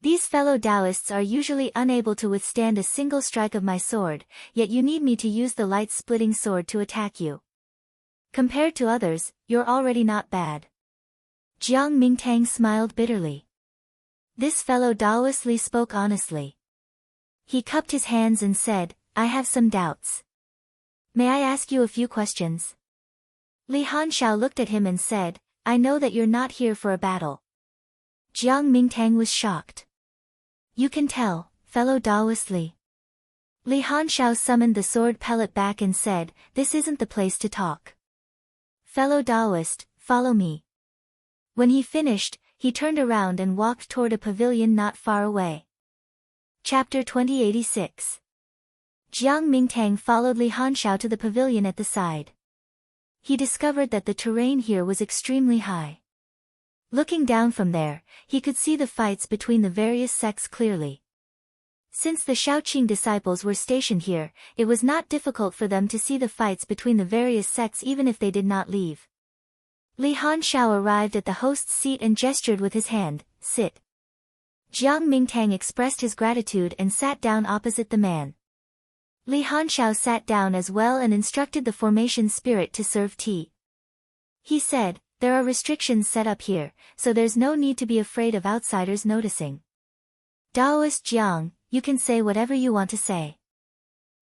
These fellow Taoists are usually unable to withstand a single strike of my sword, yet you need me to use the light-splitting sword to attack you. Compared to others, you're already not bad. Jiang Mingtang smiled bitterly. This fellow Taoist Li spoke honestly. He cupped his hands and said, I have some doubts. May I ask you a few questions? Li Hanshao looked at him and said, I know that you're not here for a battle. Jiang Mingtang was shocked. You can tell, fellow Taoist Li. Li Hanshao summoned the sword pellet back and said, this isn't the place to talk. Fellow Taoist, follow me. When he finished, he turned around and walked toward a pavilion not far away. Chapter 2086. Jiang Mingtang followed Li Hanshao to the pavilion at the side. He discovered that the terrain here was extremely high. Looking down from there, he could see the fights between the various sects clearly. Since the Shaoqing disciples were stationed here, it was not difficult for them to see the fights between the various sects even if they did not leave. Li Hanshao arrived at the host's seat and gestured with his hand, sit. Jiang Mingtang expressed his gratitude and sat down opposite the man. Li Hanshao sat down as well and instructed the formation spirit to serve tea. He said, there are restrictions set up here, so there's no need to be afraid of outsiders noticing. Taoist Jiang, you can say whatever you want to say.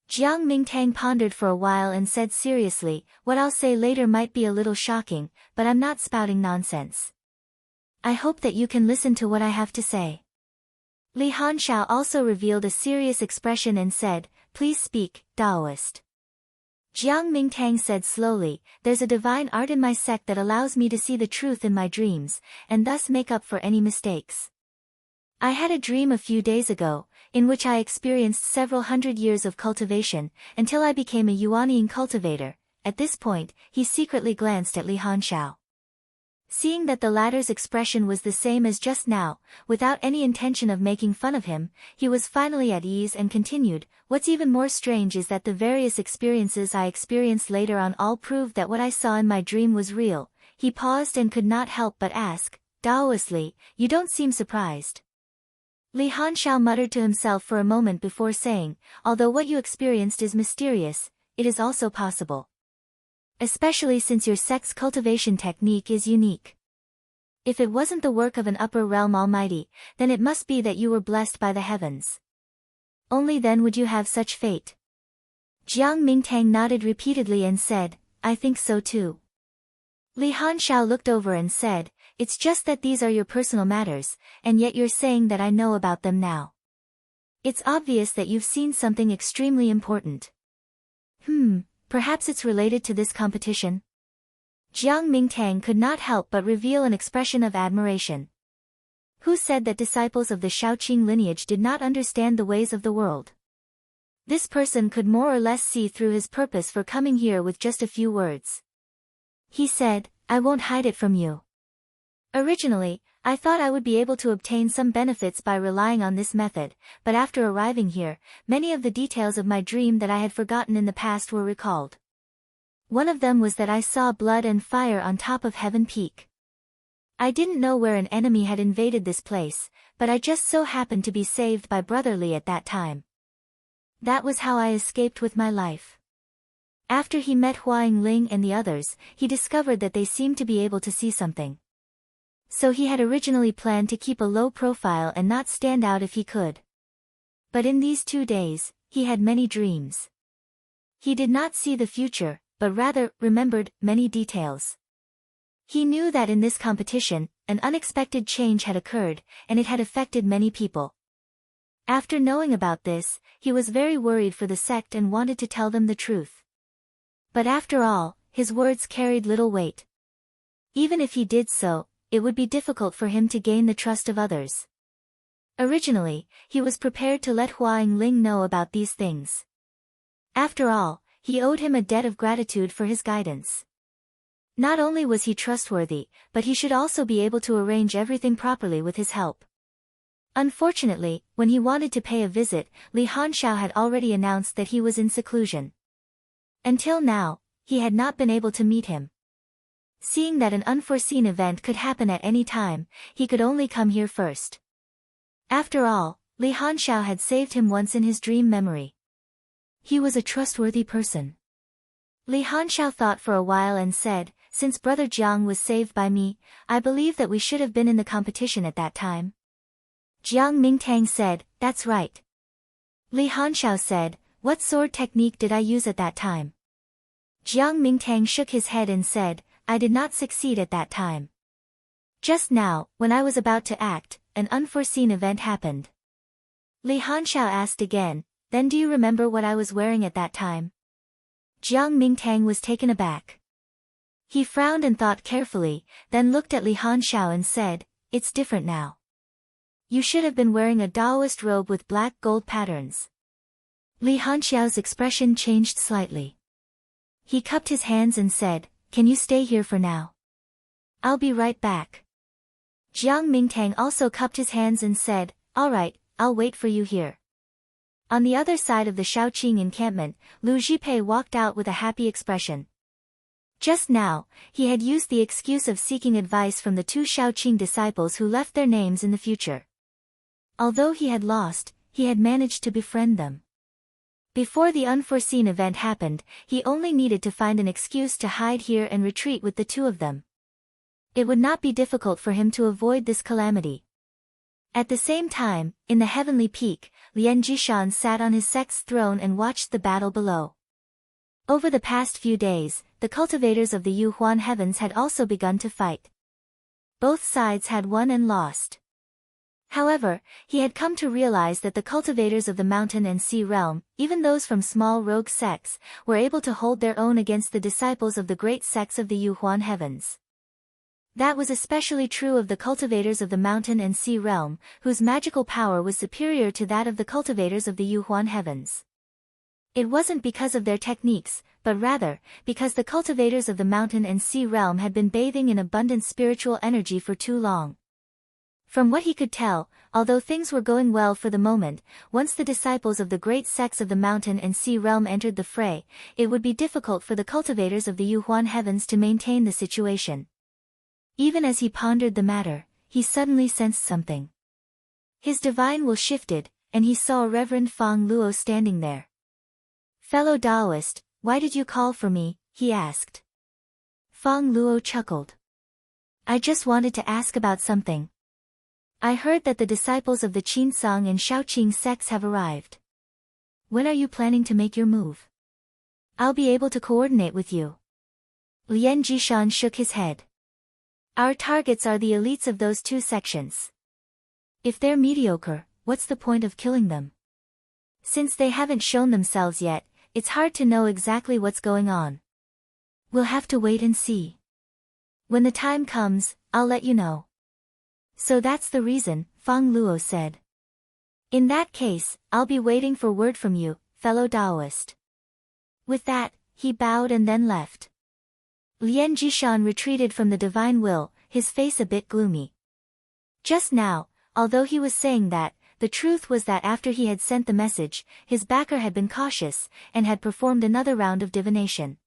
Jiang Mingtang pondered for a while and said seriously, what I'll say later might be a little shocking, but I'm not spouting nonsense. I hope that you can listen to what I have to say. Li Hanshao also revealed a serious expression and said, please speak, Taoist. Jiang Mingtang said slowly, there's a divine art in my sect that allows me to see the truth in my dreams, and thus make up for any mistakes. I had a dream a few days ago, in which I experienced several hundred years of cultivation, until I became a Yuanying cultivator. At this point, he secretly glanced at Li Hanshao. Seeing that the latter's expression was the same as just now, without any intention of making fun of him, he was finally at ease and continued, what's even more strange is that the various experiences I experienced later on all proved that what I saw in my dream was real. He paused and could not help but ask, Taoist Li, you don't seem surprised. Li Hanshao muttered to himself for a moment before saying, although what you experienced is mysterious, it is also possible. Especially since your sect's cultivation technique is unique. If it wasn't the work of an upper realm almighty, then it must be that you were blessed by the heavens. Only then would you have such fate. Jiang Mingtang nodded repeatedly and said, I think so too. Li Hanshao looked over and said, it's just that these are your personal matters, and yet you're saying that I know about them now. It's obvious that you've seen something extremely important. Perhaps it's related to this competition? Jiang Mingtang could not help but reveal an expression of admiration. Who said that disciples of the Shaoqing lineage did not understand the ways of the world? This person could more or less see through his purpose for coming here with just a few words. He said, I won't hide it from you. Originally, I thought I would be able to obtain some benefits by relying on this method, but after arriving here, many of the details of my dream that I had forgotten in the past were recalled. One of them was that I saw blood and fire on top of Heaven Peak. I didn't know where an enemy had invaded this place, but I just so happened to be saved by Brother Li at that time. That was how I escaped with my life. After he met Huang Ling and the others, he discovered that they seemed to be able to see something. So he had originally planned to keep a low profile and not stand out if he could. But in these 2 days, he had many dreams. He did not see the future, but rather remembered many details. He knew that in this competition, an unexpected change had occurred, and it had affected many people. After knowing about this, he was very worried for the sect and wanted to tell them the truth. But after all, his words carried little weight. Even if he did so, it would be difficult for him to gain the trust of others. Originally, he was prepared to let Huang Ling know about these things. After all, he owed him a debt of gratitude for his guidance. Not only was he trustworthy, but he should also be able to arrange everything properly with his help. Unfortunately, when he wanted to pay a visit, Li Hanshao had already announced that he was in seclusion. Until now, he had not been able to meet him. Seeing that an unforeseen event could happen at any time, he could only come here first. After all, Li Hanshao had saved him once in his dream memory. He was a trustworthy person. Li Hanxiao thought for a while and said, since Brother Jiang was saved by me, I believe that we should have been in the competition at that time. Jiang Mingtang said, that's right. Li Hanxiao said, what sword technique did I use at that time? Jiang Mingtang shook his head and said, I did not succeed at that time. Just now, when I was about to act, an unforeseen event happened. Li Hanxiao asked again, then do you remember what I was wearing at that time? Jiang Mingtang was taken aback. He frowned and thought carefully, then looked at Li Hanxiao and said, it's different now. You should have been wearing a Taoist robe with black gold patterns. Li Hanxiao's expression changed slightly. He cupped his hands and said, can you stay here for now? I'll be right back. Jiang Mingtang also cupped his hands and said, all right, I'll wait for you here. On the other side of the Shaoqing encampment, Lu Zhipei walked out with a happy expression. Just now, he had used the excuse of seeking advice from the two Shaoqing disciples who left their names in the future. Although he had lost, he had managed to befriend them. Before the unforeseen event happened, he only needed to find an excuse to hide here and retreat with the two of them. It would not be difficult for him to avoid this calamity. At the same time, in the heavenly peak, Lian Jishan sat on his sect's throne and watched the battle below. Over the past few days, the cultivators of the Yuhuan heavens had also begun to fight. Both sides had won and lost. However, he had come to realize that the cultivators of the mountain and sea realm, even those from small rogue sects, were able to hold their own against the disciples of the great sects of the Yuhuan heavens. That was especially true of the cultivators of the mountain and sea realm, whose magical power was superior to that of the cultivators of the Yuhuan heavens. It wasn't because of their techniques, but rather, because the cultivators of the mountain and sea realm had been bathing in abundant spiritual energy for too long. From what he could tell, although things were going well for the moment, once the disciples of the great sects of the mountain and sea realm entered the fray, it would be difficult for the cultivators of the Yuhuan heavens to maintain the situation. Even as he pondered the matter, he suddenly sensed something. His divine will shifted, and he saw Reverend Fang Luo standing there. Fellow Taoist, why did you call for me? He asked. Fang Luo chuckled. I just wanted to ask about something. I heard that the disciples of the Qinsong and Shaoqing sects have arrived. When are you planning to make your move? I'll be able to coordinate with you. Lian Jishan shook his head. Our targets are the elites of those two sections. If they're mediocre, what's the point of killing them? Since they haven't shown themselves yet, it's hard to know exactly what's going on. We'll have to wait and see. When the time comes, I'll let you know. So that's the reason, Fang Luo said. In that case, I'll be waiting for word from you, fellow Taoist. With that, he bowed and then left. Lian Jishan retreated from the divine will, his face a bit gloomy. Just now, although he was saying that, the truth was that after he had sent the message, his backer had been cautious, and had performed another round of divination.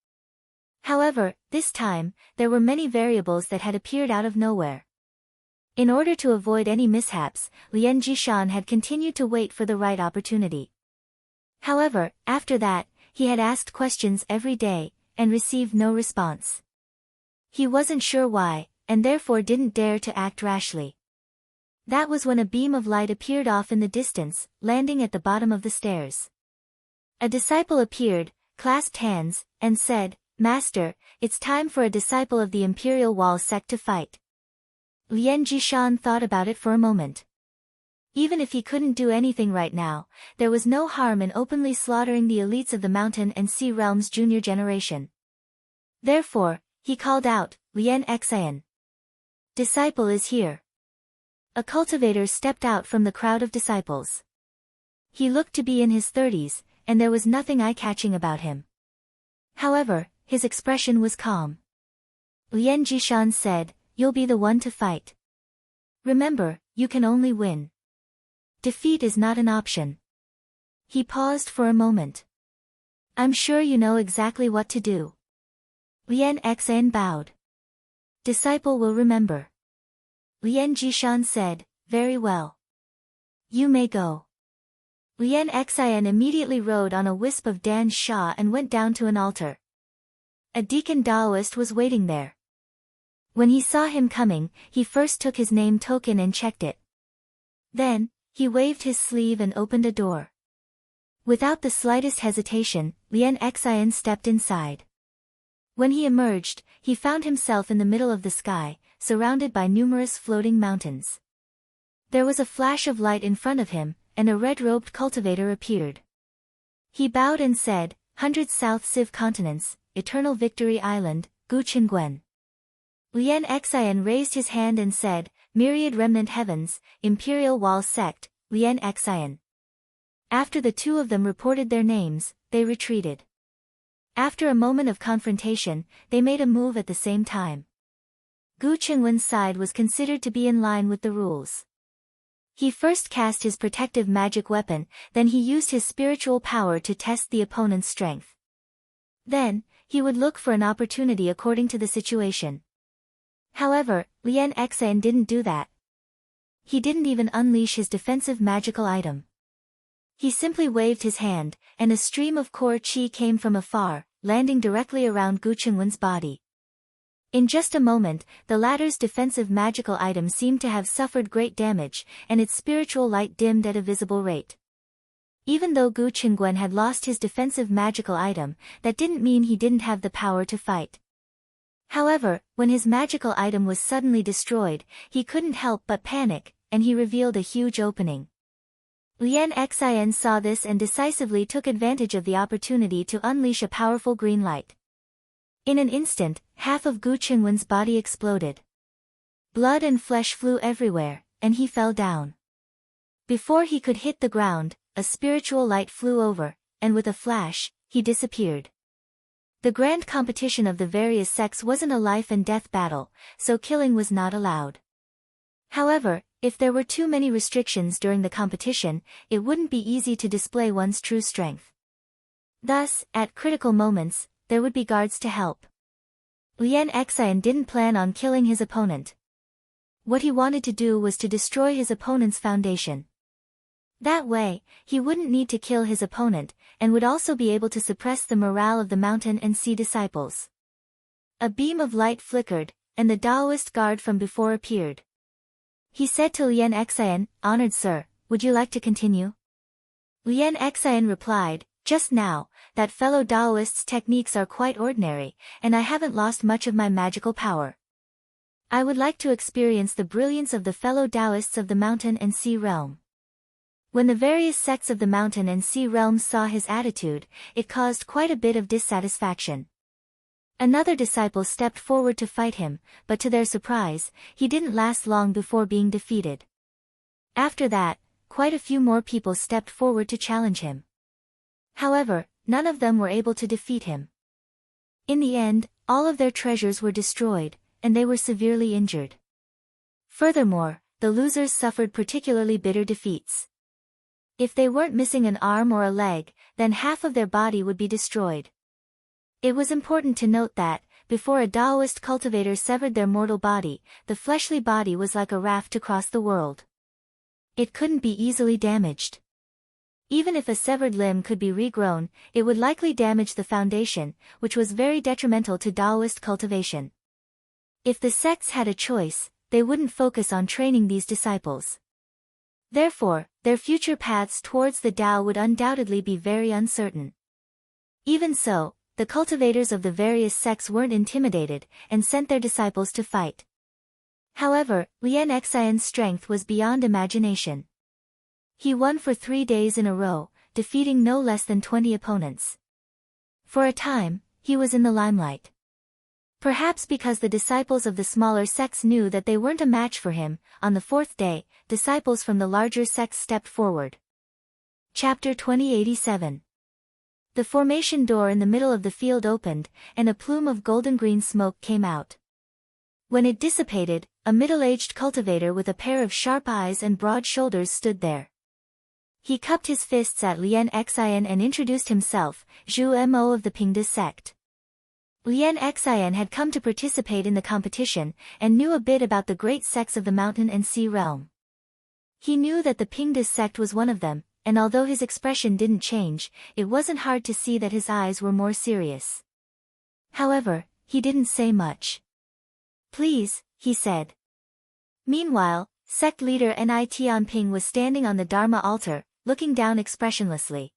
However, this time, there were many variables that had appeared out of nowhere. In order to avoid any mishaps, Lian Jishan had continued to wait for the right opportunity. However, after that, he had asked questions every day, and received no response. He wasn't sure why, and therefore didn't dare to act rashly. That was when a beam of light appeared off in the distance, landing at the bottom of the stairs. A disciple appeared, clasped hands, and said, Master, it's time for a disciple of the Imperial Wall sect to fight. Lian Jishan thought about it for a moment. Even if he couldn't do anything right now, there was no harm in openly slaughtering the elites of the mountain and sea realm's junior generation. Therefore, he called out, Lian Xian. Disciple is here. A cultivator stepped out from the crowd of disciples. He looked to be in his 30s, and there was nothing eye-catching about him. However, his expression was calm. Lian Jishan said, You'll be the one to fight. Remember, you can only win. Defeat is not an option. He paused for a moment. I'm sure you know exactly what to do. Lian Xian bowed. Disciple will remember. Lian Jishan said, Very well. You may go. Lian Xian immediately rode on a wisp of Dan Sha and went down to an altar. A deacon Taoist was waiting there. When he saw him coming, he first took his name token and checked it. Then, he waved his sleeve and opened a door. Without the slightest hesitation, Lien Xian stepped inside. When he emerged, he found himself in the middle of the sky, surrounded by numerous floating mountains. There was a flash of light in front of him, and a red-robed cultivator appeared. He bowed and said, 100 South Civ Continents, Eternal Victory Island, Gu Qingguen. Lien Xian raised his hand and said, Myriad Remnant Heavens, Imperial Wall Sect, Lien Xian. After the two of them reported their names, they retreated. After a moment of confrontation, they made a move at the same time. Gu Qingwen's side was considered to be in line with the rules. He first cast his protective magic weapon, then he used his spiritual power to test the opponent's strength. Then, he would look for an opportunity according to the situation. However, Lien Xian didn't do that. He didn't even unleash his defensive magical item. He simply waved his hand, and a stream of core qi came from afar, landing directly around Gu Qingwen's body. In just a moment, the latter's defensive magical item seemed to have suffered great damage, and its spiritual light dimmed at a visible rate. Even though Gu Qingguen had lost his defensive magical item, that didn't mean he didn't have the power to fight. However, when his magical item was suddenly destroyed, he couldn't help but panic, and he revealed a huge opening. Lien Xian saw this and decisively took advantage of the opportunity to unleash a powerful green light. In an instant, half of Gu Qingwen's body exploded. Blood and flesh flew everywhere, and he fell down. Before he could hit the ground, a spiritual light flew over, and with a flash, he disappeared. The grand competition of the various sects wasn't a life and death battle, so killing was not allowed. However, if there were too many restrictions during the competition, it wouldn't be easy to display one's true strength. Thus, at critical moments, there would be guards to help. Lien Xian didn't plan on killing his opponent. What he wanted to do was to destroy his opponent's foundation. That way, he wouldn't need to kill his opponent, and would also be able to suppress the morale of the mountain and sea disciples. A beam of light flickered, and the Taoist guard from before appeared. He said to Lien Xian, Honored sir, would you like to continue? Lien Xian replied, Just now, that fellow Taoist's techniques are quite ordinary, and I haven't lost much of my magical power. I would like to experience the brilliance of the fellow Taoists of the mountain and sea realm. When the various sects of the mountain and sea realms saw his attitude, it caused quite a bit of dissatisfaction. Another disciple stepped forward to fight him, but to their surprise, he didn't last long before being defeated. After that, quite a few more people stepped forward to challenge him. However, none of them were able to defeat him. In the end, all of their treasures were destroyed, and they were severely injured. Furthermore, the losers suffered particularly bitter defeats. If they weren't missing an arm or a leg, then half of their body would be destroyed. It was important to note that, before a Taoist cultivator severed their mortal body, the fleshly body was like a raft to cross the world. It couldn't be easily damaged. Even if a severed limb could be regrown, it would likely damage the foundation, which was very detrimental to Taoist cultivation. If the sects had a choice, they wouldn't focus on training these disciples. Therefore, their future paths towards the Tao would undoubtedly be very uncertain. Even so, the cultivators of the various sects weren't intimidated, and sent their disciples to fight. However, Lien Xian's strength was beyond imagination. He won for 3 days in a row, defeating no less than 20 opponents. For a time, he was in the limelight. Perhaps because the disciples of the smaller sects knew that they weren't a match for him, on the 4th day, disciples from the larger sects stepped forward. Chapter 2087. The formation door in the middle of the field opened, and a plume of golden-green smoke came out. When it dissipated, a middle-aged cultivator with a pair of sharp eyes and broad shoulders stood there. He cupped his fists at Lien Xian and introduced himself, Zhu Mo of the Pingde sect. Lien Xian had come to participate in the competition, and knew a bit about the great sects of the mountain and sea realm. He knew that the Pingde sect was one of them, and although his expression didn't change, it wasn't hard to see that his eyes were more serious. However, he didn't say much. "Please," he said. Meanwhile, sect leader Ni Tianping was standing on the Dharma altar, looking down expressionlessly.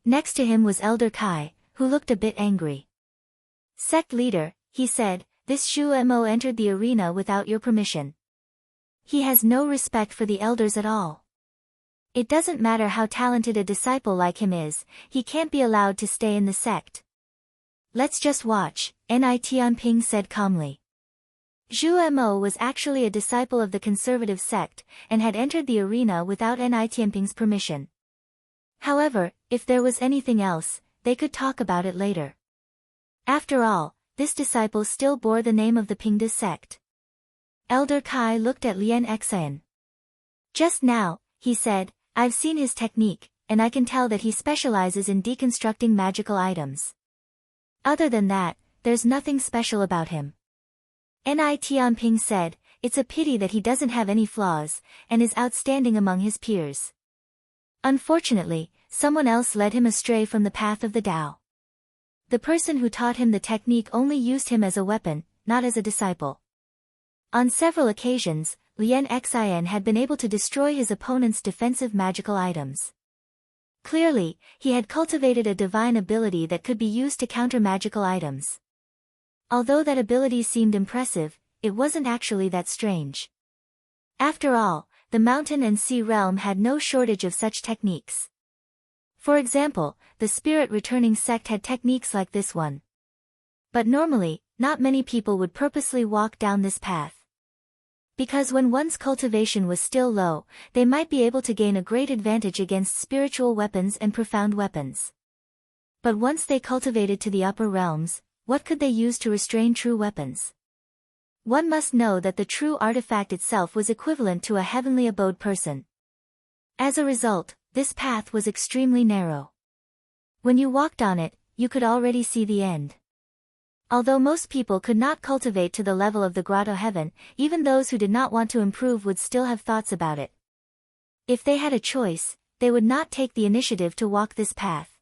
Next to him was Elder Kai, who looked a bit angry. "Sect leader," he said, "this Shu Mo entered the arena without your permission. He has no respect for the elders at all. It doesn't matter how talented a disciple like him is, he can't be allowed to stay in the sect." "Let's just watch," Ni Tianping said calmly. Zhu Mo was actually a disciple of the conservative sect, and had entered the arena without Ni Tianping's permission. However, if there was anything else, they could talk about it later. After all, this disciple still bore the name of the Pingde sect. Elder Kai looked at Lien Xian. "Just now," he said, "I've seen his technique, and I can tell that he specializes in deconstructing magical items. Other than that, there's nothing special about him." Ni Tianping said, "It's a pity that he doesn't have any flaws, and is outstanding among his peers. Unfortunately, someone else led him astray from the path of the Tao. The person who taught him the technique only used him as a weapon, not as a disciple." On several occasions, Lien Xian had been able to destroy his opponent's defensive magical items. Clearly, he had cultivated a divine ability that could be used to counter magical items. Although that ability seemed impressive, it wasn't actually that strange. After all, the mountain and sea realm had no shortage of such techniques. For example, the spirit returning sect had techniques like this one. But normally, not many people would purposely walk down this path. Because when one's cultivation was still low, they might be able to gain a great advantage against spiritual weapons and profound weapons. But once they cultivated to the upper realms, what could they use to restrain true weapons? One must know that the true artifact itself was equivalent to a heavenly abode person. As a result, this path was extremely narrow. When you walked on it, you could already see the end. Although most people could not cultivate to the level of the grotto heaven, even those who did not want to improve would still have thoughts about it. If they had a choice, they would not take the initiative to walk this path.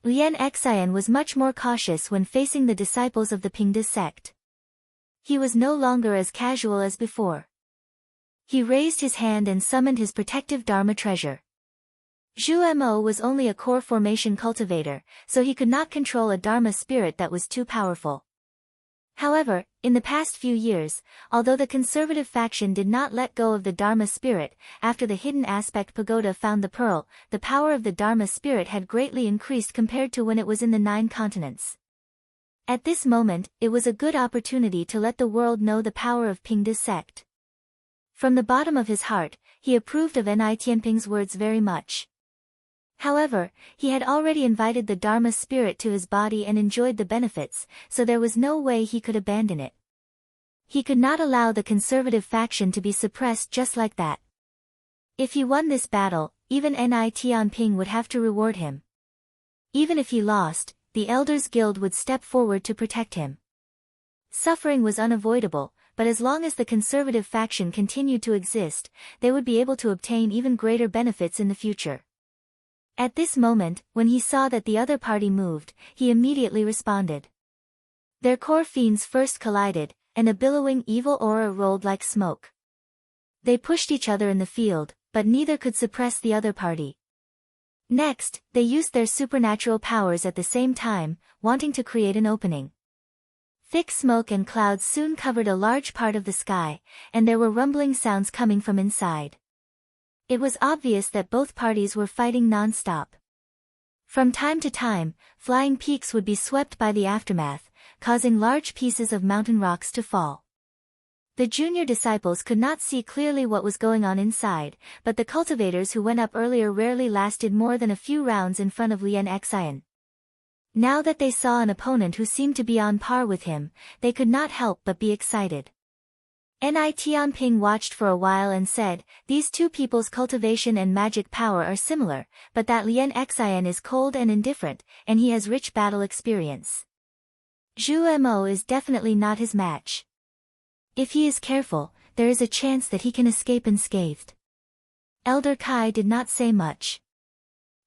Lien Xian was much more cautious when facing the disciples of the Pingde sect. He was no longer as casual as before. He raised his hand and summoned his protective Dharma treasure. Zhu Mo was only a core formation cultivator, so he could not control a Dharma spirit that was too powerful. However, in the past few years, although the conservative faction did not let go of the Dharma spirit, after the hidden aspect pagoda found the pearl, the power of the Dharma spirit had greatly increased compared to when it was in the 9 continents. At this moment, it was a good opportunity to let the world know the power of Pingde sect. From the bottom of his heart, he approved of Ni Tianping's words very much. However, he had already invited the Dharma spirit to his body and enjoyed the benefits, so there was no way he could abandon it. He could not allow the conservative faction to be suppressed just like that. If he won this battle, even Ni Tianping would have to reward him. Even if he lost, the Elders Guild would step forward to protect him. Suffering was unavoidable, but as long as the conservative faction continued to exist, they would be able to obtain even greater benefits in the future. At this moment, when he saw that the other party moved, he immediately responded. Their core fiends first collided, and a billowing evil aura rolled like smoke. They pushed each other in the field, but neither could suppress the other party. Next, they used their supernatural powers at the same time, wanting to create an opening. Thick smoke and clouds soon covered a large part of the sky, and there were rumbling sounds coming from inside. It was obvious that both parties were fighting non-stop. From time to time, flying peaks would be swept by the aftermath, causing large pieces of mountain rocks to fall. The junior disciples could not see clearly what was going on inside, but the cultivators who went up earlier rarely lasted more than a few rounds in front of Lien Xian. Now that they saw an opponent who seemed to be on par with him, they could not help but be excited. Ni Tianping watched for a while and said, "These two people's cultivation and magic power are similar, but that Lien Xian is cold and indifferent, and he has rich battle experience. Zhu Mo is definitely not his match. If he is careful, there is a chance that he can escape unscathed." Elder Kai did not say much.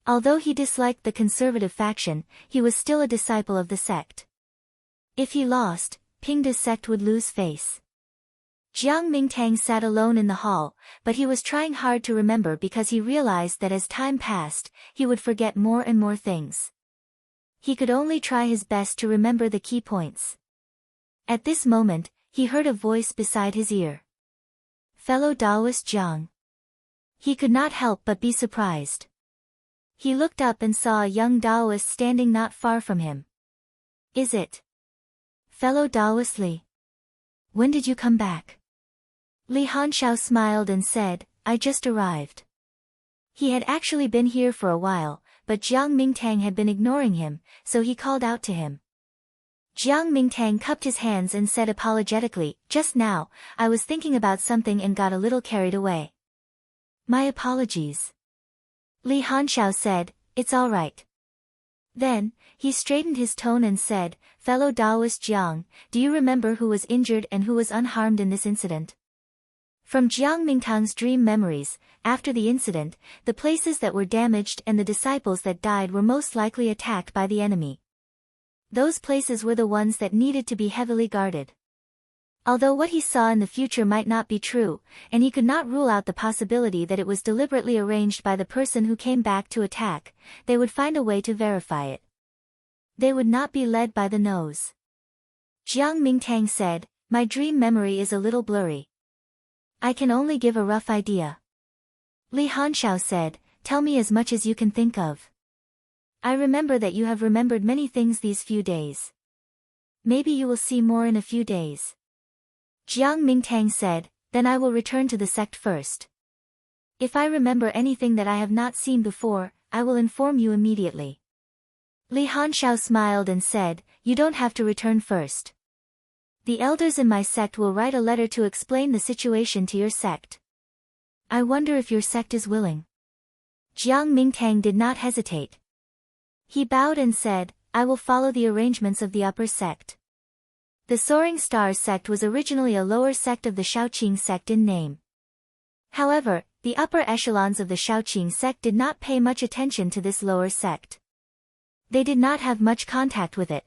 Although he disliked the conservative faction, he was still a disciple of the sect. If he lost, Pingda's sect would lose face. Jiang Mingtang sat alone in the hall, but he was trying hard to remember because he realized that as time passed, he would forget more and more things. He could only try his best to remember the key points. At this moment, he heard a voice beside his ear. Fellow Taoist Jiang. He could not help but be surprised. He looked up and saw a young Taoist standing not far from him. Is it? Fellow Taoist Li. When did you come back? Li Hanshao smiled and said, I just arrived. He had actually been here for a while, but Jiang Mingtang had been ignoring him, so he called out to him. Jiang Mingtang cupped his hands and said apologetically, just now, I was thinking about something and got a little carried away. My apologies. Li Hanshao said, it's all right. Then, he straightened his tone and said, Fellow Taoist Jiang, do you remember who was injured and who was unharmed in this incident? From Jiang Mingtang's dream memories, after the incident, the places that were damaged and the disciples that died were most likely attacked by the enemy. Those places were the ones that needed to be heavily guarded. Although what he saw in the future might not be true, and he could not rule out the possibility that it was deliberately arranged by the person who came back to attack, they would find a way to verify it. They would not be led by the nose. Jiang Mingtang said, my dream memory is a little blurry. I can only give a rough idea. Li Hanshao said, tell me as much as you can think of. I remember that you have remembered many things these few days. Maybe you will see more in a few days. Jiang Mingtang said, then I will return to the sect first. If I remember anything that I have not seen before, I will inform you immediately. Li Hanshao smiled and said, you don't have to return first. The elders in my sect will write a letter to explain the situation to your sect. I wonder if your sect is willing. Jiang Mingtang did not hesitate. He bowed and said, I will follow the arrangements of the upper sect. The Soaring Stars sect was originally a lower sect of the Shaoqing sect in name. However, the upper echelons of the Shaoqing sect did not pay much attention to this lower sect. They did not have much contact with it.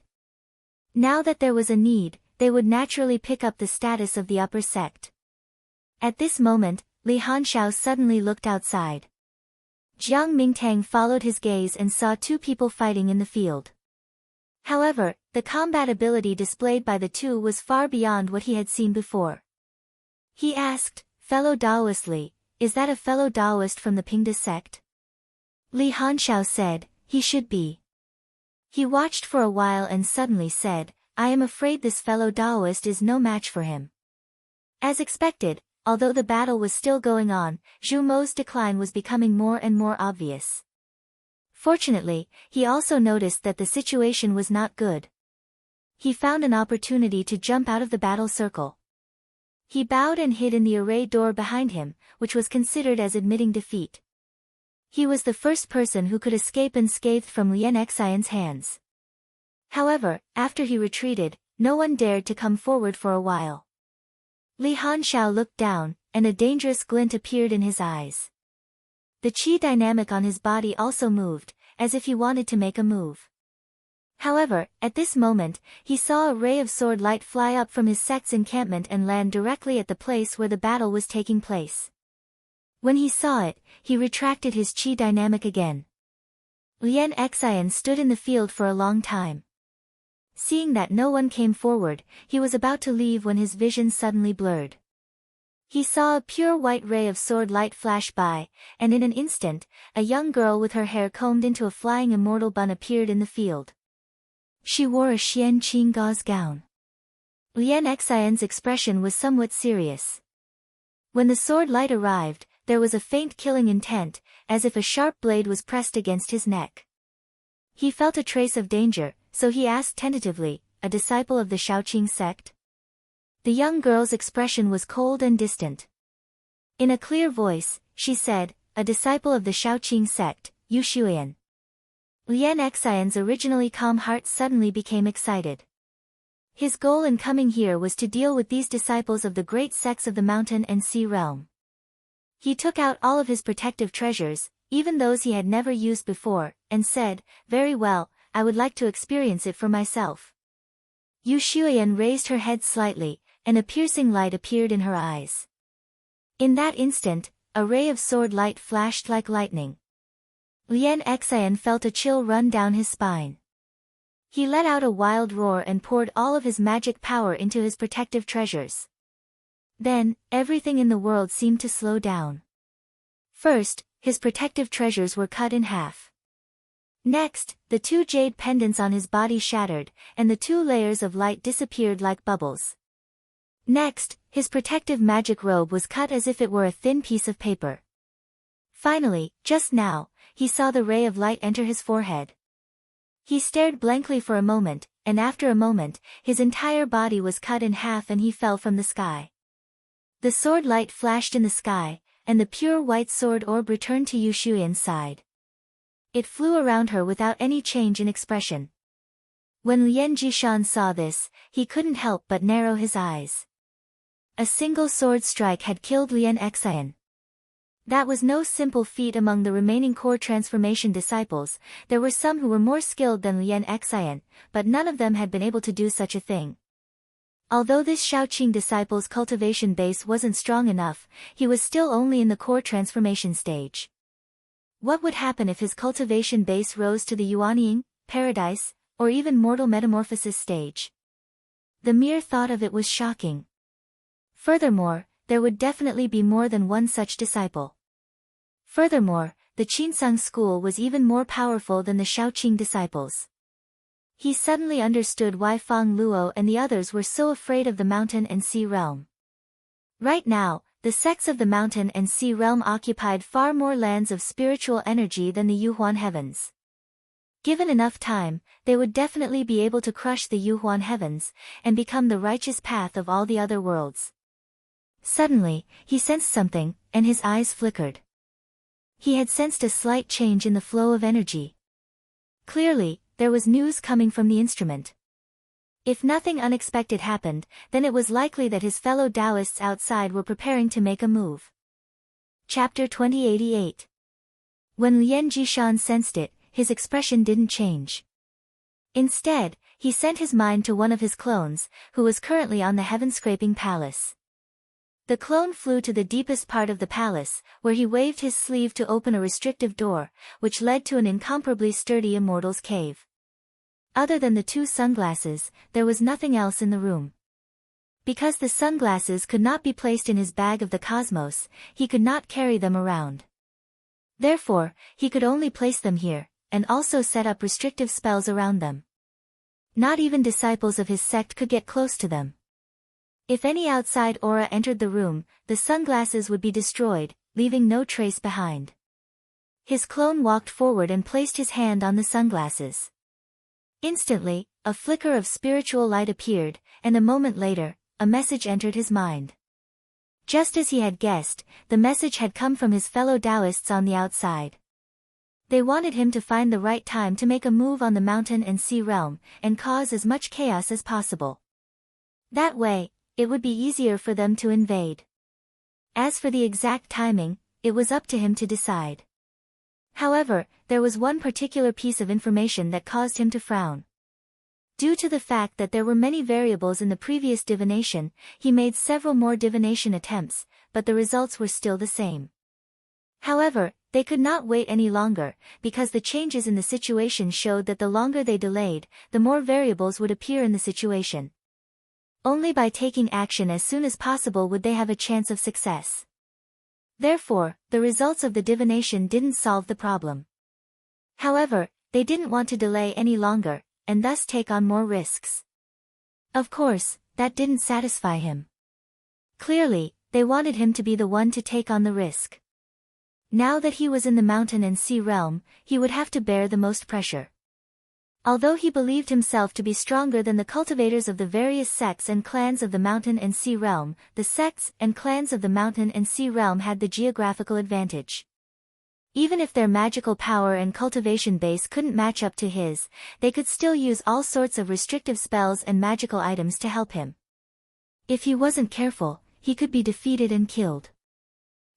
Now that there was a need, they would naturally pick up the status of the upper sect. At this moment, Li Hanshao suddenly looked outside. Jiang Mingtang followed his gaze and saw two people fighting in the field. However, the combat ability displayed by the two was far beyond what he had seen before. He asked, Fellow Taoist Li, is that a fellow Taoist from the Pingda sect? Li Hanshao said, he should be. He watched for a while and suddenly said, I am afraid this fellow Taoist is no match for him. As expected, although the battle was still going on, Zhu Mo's decline was becoming more and more obvious. Fortunately, he also noticed that the situation was not good. He found an opportunity to jump out of the battle circle. He bowed and hid in the array door behind him, which was considered as admitting defeat. He was the first person who could escape unscathed from Lian Xian's hands. However, after he retreated, no one dared to come forward for a while. Li Hanshao looked down, and a dangerous glint appeared in his eyes. The qi dynamic on his body also moved, as if he wanted to make a move. However, at this moment, he saw a ray of sword light fly up from his sect's encampment and land directly at the place where the battle was taking place. When he saw it, he retracted his qi dynamic again. Lian Xian stood in the field for a long time. Seeing that no one came forward, he was about to leave when his vision suddenly blurred. He saw a pure white ray of sword light flash by, and in an instant, a young girl with her hair combed into a flying immortal bun appeared in the field. She wore a Xian Qing gauze gown. Lian Xian's expression was somewhat serious. When the sword light arrived, there was a faint killing intent, as if a sharp blade was pressed against his neck. He felt a trace of danger, so he asked tentatively, a disciple of the Shaoqing sect? The young girl's expression was cold and distant. In a clear voice, she said, a disciple of the Shaoqing sect, Yu Xuan. Lian Xian's originally calm heart suddenly became excited. His goal in coming here was to deal with these disciples of the great sects of the mountain and sea realm. He took out all of his protective treasures, even those he had never used before, and said, very well, I would like to experience it for myself. Yu Shuyan raised her head slightly, and a piercing light appeared in her eyes. In that instant, a ray of sword light flashed like lightning. Lien Xian felt a chill run down his spine. He let out a wild roar and poured all of his magic power into his protective treasures. Then, everything in the world seemed to slow down. First, his protective treasures were cut in half. Next, the 2 jade pendants on his body shattered, and the 2 layers of light disappeared like bubbles. Next, his protective magic robe was cut as if it were a thin piece of paper. Finally, just now, he saw the ray of light enter his forehead. He stared blankly for a moment, and after a moment, his entire body was cut in half and he fell from the sky. The sword light flashed in the sky, and the pure white sword orb returned to Yu Shuyan's side. It flew around her without any change in expression. When Lien Jishan saw this, he couldn't help but narrow his eyes. A single sword strike had killed Lien Xian. That was no simple feat among the remaining core transformation disciples. There were some who were more skilled than Lien Xian, but none of them had been able to do such a thing. Although this Shaoqing disciple's cultivation base wasn't strong enough, he was still only in the core transformation stage. What would happen if his cultivation base rose to the Yuanying, Paradise, or even Mortal Metamorphosis stage? The mere thought of it was shocking. Furthermore, there would definitely be more than one such disciple. Furthermore, the Qinsang school was even more powerful than the Shaoqing disciples. He suddenly understood why Fang Luo and the others were so afraid of the mountain and sea realm. Right now, the sects of the mountain and sea realm occupied far more lands of spiritual energy than the Yuhuan heavens. Given enough time, they would definitely be able to crush the Yuhuan heavens, and become the righteous path of all the other worlds. Suddenly, he sensed something, and his eyes flickered. He had sensed a slight change in the flow of energy. Clearly, there was news coming from the instrument. If nothing unexpected happened, then it was likely that his fellow Taoists outside were preparing to make a move. Chapter 2088. When Lien Jishan sensed it, his expression didn't change. Instead, he sent his mind to one of his clones, who was currently on the heaven-scraping palace. The clone flew to the deepest part of the palace, where he waved his sleeve to open a restrictive door, which led to an incomparably sturdy immortal's cave. Other than the 2 sunglasses, there was nothing else in the room. Because the sunglasses could not be placed in his bag of the cosmos, he could not carry them around. Therefore, he could only place them here, and also set up restrictive spells around them. Not even disciples of his sect could get close to them. If any outside aura entered the room, the sunglasses would be destroyed, leaving no trace behind. His clone walked forward and placed his hand on the sunglasses. Instantly, a flicker of spiritual light appeared, and a moment later, a message entered his mind. Just as he had guessed, the message had come from his fellow Taoists on the outside. They wanted him to find the right time to make a move on the mountain and sea realm, and cause as much chaos as possible. That way, it would be easier for them to invade. As for the exact timing, it was up to him to decide. However, there was one particular piece of information that caused him to frown. Due to the fact that there were many variables in the previous divination, he made several more divination attempts, but the results were still the same. However, they could not wait any longer, because the changes in the situation showed that the longer they delayed, the more variables would appear in the situation. Only by taking action as soon as possible would they have a chance of success. Therefore, the results of the divination didn't solve the problem. However, they didn't want to delay any longer, and thus take on more risks. Of course, that didn't satisfy him. Clearly, they wanted him to be the one to take on the risk. Now that he was in the mountain and sea realm, he would have to bear the most pressure. Although he believed himself to be stronger than the cultivators of the various sects and clans of the mountain and sea realm, the sects and clans of the mountain and sea realm had the geographical advantage. Even if their magical power and cultivation base couldn't match up to his, they could still use all sorts of restrictive spells and magical items to help him. If he wasn't careful, he could be defeated and killed.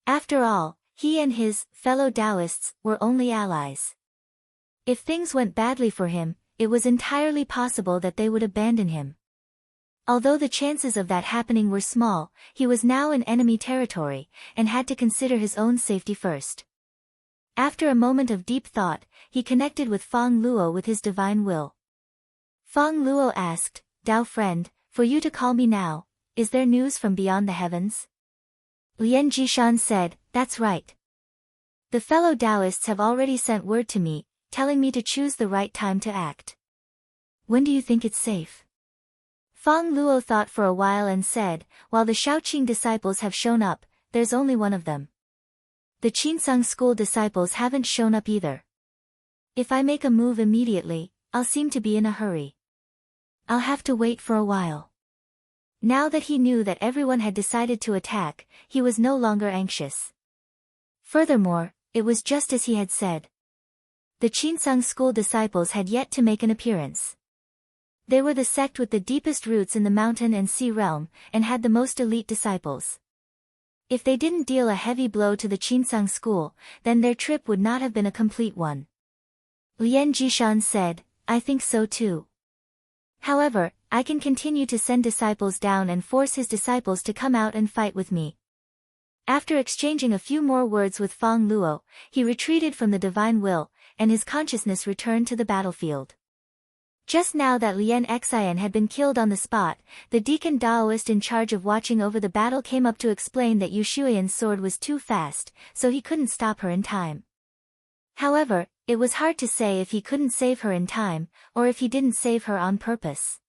After all, he and his fellow Taoists were only allies. If things went badly for him, it was entirely possible that they would abandon him. Although the chances of that happening were small, he was now in enemy territory, and had to consider his own safety first. After a moment of deep thought, he connected with Feng Luo with his divine will. Feng Luo asked, "Dao friend, for you to call me now, is there news from beyond the heavens?" Lian Jishan said, "That's right. The fellow Taoists have already sent word to me, telling me to choose the right time to act. When do you think it's safe?" Feng Luo thought for a while and said, "While the Shaoqing disciples have shown up, there's only one of them. The Qinsang school disciples haven't shown up either. If I make a move immediately, I'll seem to be in a hurry. I'll have to wait for a while." Now that he knew that everyone had decided to attack, he was no longer anxious. Furthermore, it was just as he had said. The Qinsang school disciples had yet to make an appearance. They were the sect with the deepest roots in the mountain and sea realm, and had the most elite disciples. If they didn't deal a heavy blow to the Qinsang school, then their trip would not have been a complete one. Lian Jishan said, "I think so too. However, I can continue to send disciples down and force his disciples to come out and fight with me." After exchanging a few more words with Feng Luo, he retreated from the divine will, and his consciousness returned to the battlefield. Just now that Lian Xian had been killed on the spot, the deacon Daoist in charge of watching over the battle came up to explain that Yu Shuiyan's sword was too fast, so he couldn't stop her in time. However, it was hard to say if he couldn't save her in time, or if he didn't save her on purpose.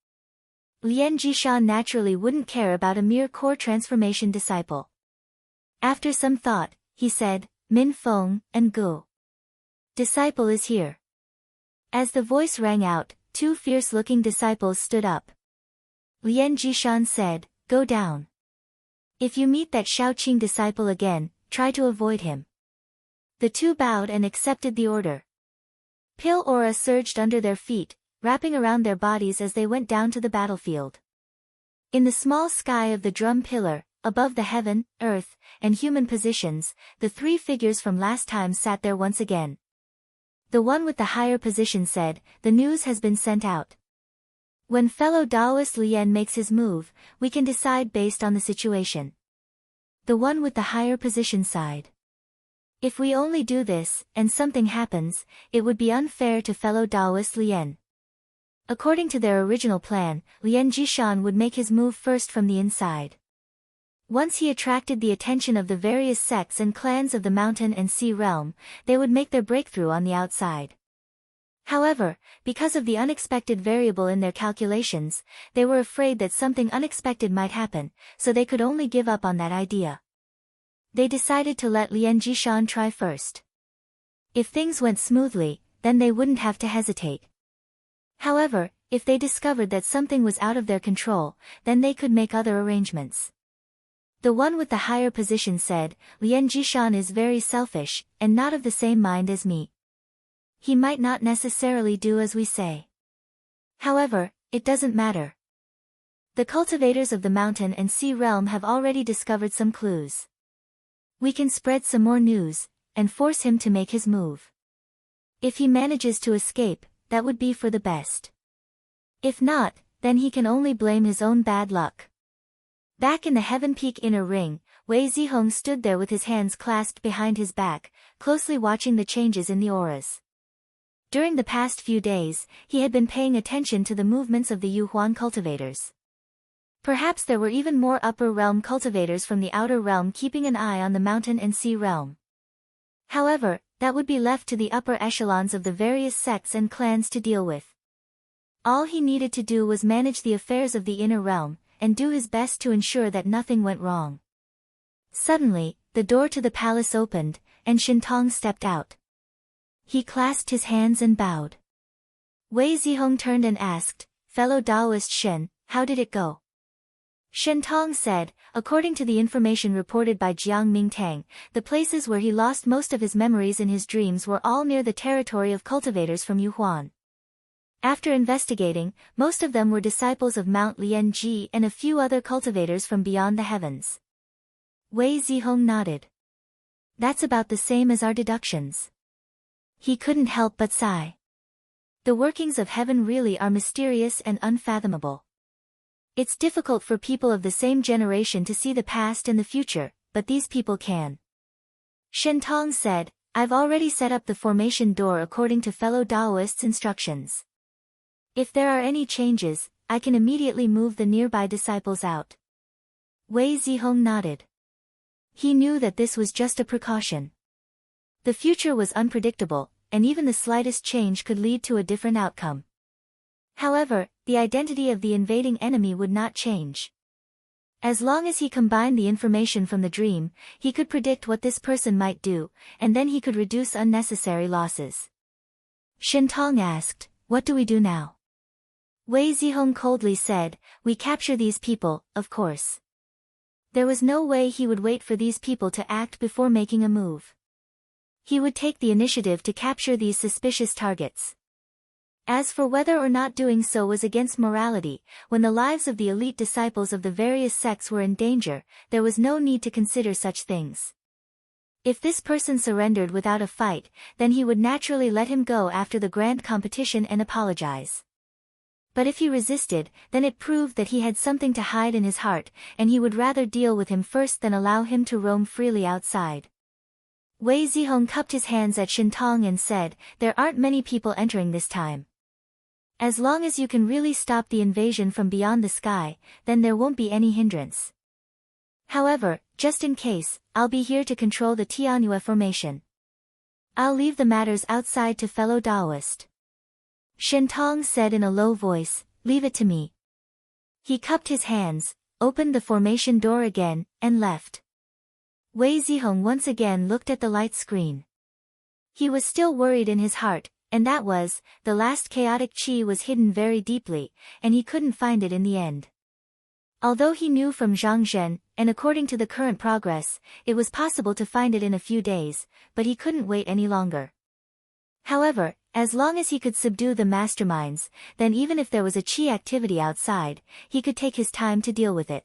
Lian Jishan naturally wouldn't care about a mere core transformation disciple. After some thought, he said, "Min Feng and Gu. Disciple is here." As the voice rang out, two fierce-looking disciples stood up. Lian Jishan said, "Go down. If you meet that Shaoqing disciple again, try to avoid him." The two bowed and accepted the order. Pale aura surged under their feet, wrapping around their bodies as they went down to the battlefield. In the small sky of the drum pillar, above the heaven, earth, and human positions, the three figures from last time sat there once again. The one with the higher position said, "The news has been sent out. When fellow Daoist Lian makes his move, we can decide based on the situation." The one with the higher position sighed. "If we only do this, and something happens, it would be unfair to fellow Daoist Lian." According to their original plan, Lian Jishan would make his move first from the inside. Once he attracted the attention of the various sects and clans of the mountain and sea realm, they would make their breakthrough on the outside. However, because of the unexpected variable in their calculations, they were afraid that something unexpected might happen, so they could only give up on that idea. They decided to let Lian Jishan try first. If things went smoothly, then they wouldn't have to hesitate. However, if they discovered that something was out of their control, then they could make other arrangements. The one with the higher position said, "Lian Jishan is very selfish, and not of the same mind as me. He might not necessarily do as we say. However, it doesn't matter. The cultivators of the mountain and sea realm have already discovered some clues. We can spread some more news, and force him to make his move. If he manages to escape, that would be for the best. If not, then he can only blame his own bad luck." Back in the Heaven Peak inner ring, Wei Zihong stood there with his hands clasped behind his back, closely watching the changes in the auras. During the past few days, he had been paying attention to the movements of the Yuhuan cultivators. Perhaps there were even more upper realm cultivators from the outer realm keeping an eye on the mountain and sea realm. However, that would be left to the upper echelons of the various sects and clans to deal with. All he needed to do was manage the affairs of the inner realm, and do his best to ensure that nothing went wrong. Suddenly, the door to the palace opened, and Shintong stepped out. He clasped his hands and bowed. Wei Zihong turned and asked, "Fellow Daoist Shen, how did it go?" Shintong said, "According to the information reported by Jiang Mingtang, the places where he lost most of his memories in his dreams were all near the territory of cultivators from Yuhuan. After investigating, most of them were disciples of Mount Lianji and a few other cultivators from beyond the heavens." Wei Zihong nodded. "That's about the same as our deductions." He couldn't help but sigh. The workings of heaven really are mysterious and unfathomable. It's difficult for people of the same generation to see the past and the future, but these people can. Shentong said, I've already set up the formation door according to fellow Daoists' instructions. If there are any changes, I can immediately move the nearby disciples out. Wei Zihong nodded. He knew that this was just a precaution. The future was unpredictable, and even the slightest change could lead to a different outcome. However, the identity of the invading enemy would not change. As long as he combined the information from the dream, he could predict what this person might do, and then he could reduce unnecessary losses. Shentong asked, what do we do now? Wei Zihong coldly said, we capture these people, of course. There was no way he would wait for these people to act before making a move. He would take the initiative to capture these suspicious targets. As for whether or not doing so was against morality, when the lives of the elite disciples of the various sects were in danger, there was no need to consider such things. If this person surrendered without a fight, then he would naturally let him go after the grand competition and apologize. But if he resisted, then it proved that he had something to hide in his heart, and he would rather deal with him first than allow him to roam freely outside. Wei Zihong cupped his hands at Shentong and said, there aren't many people entering this time. As long as you can really stop the invasion from beyond the sky, then there won't be any hindrance. However, just in case, I'll be here to control the Tianyue formation. I'll leave the matters outside to fellow Daoist. Shentong said in a low voice, leave it to me. He cupped his hands, opened the formation door again, and left. Wei Zihong once again looked at the light screen. He was still worried in his heart, and that was, the last chaotic chi was hidden very deeply, and he couldn't find it in the end. Although he knew from Zhang Zhen, and according to the current progress, it was possible to find it in a few days, but he couldn't wait any longer. However, as long as he could subdue the masterminds, then even if there was a chi activity outside, he could take his time to deal with it.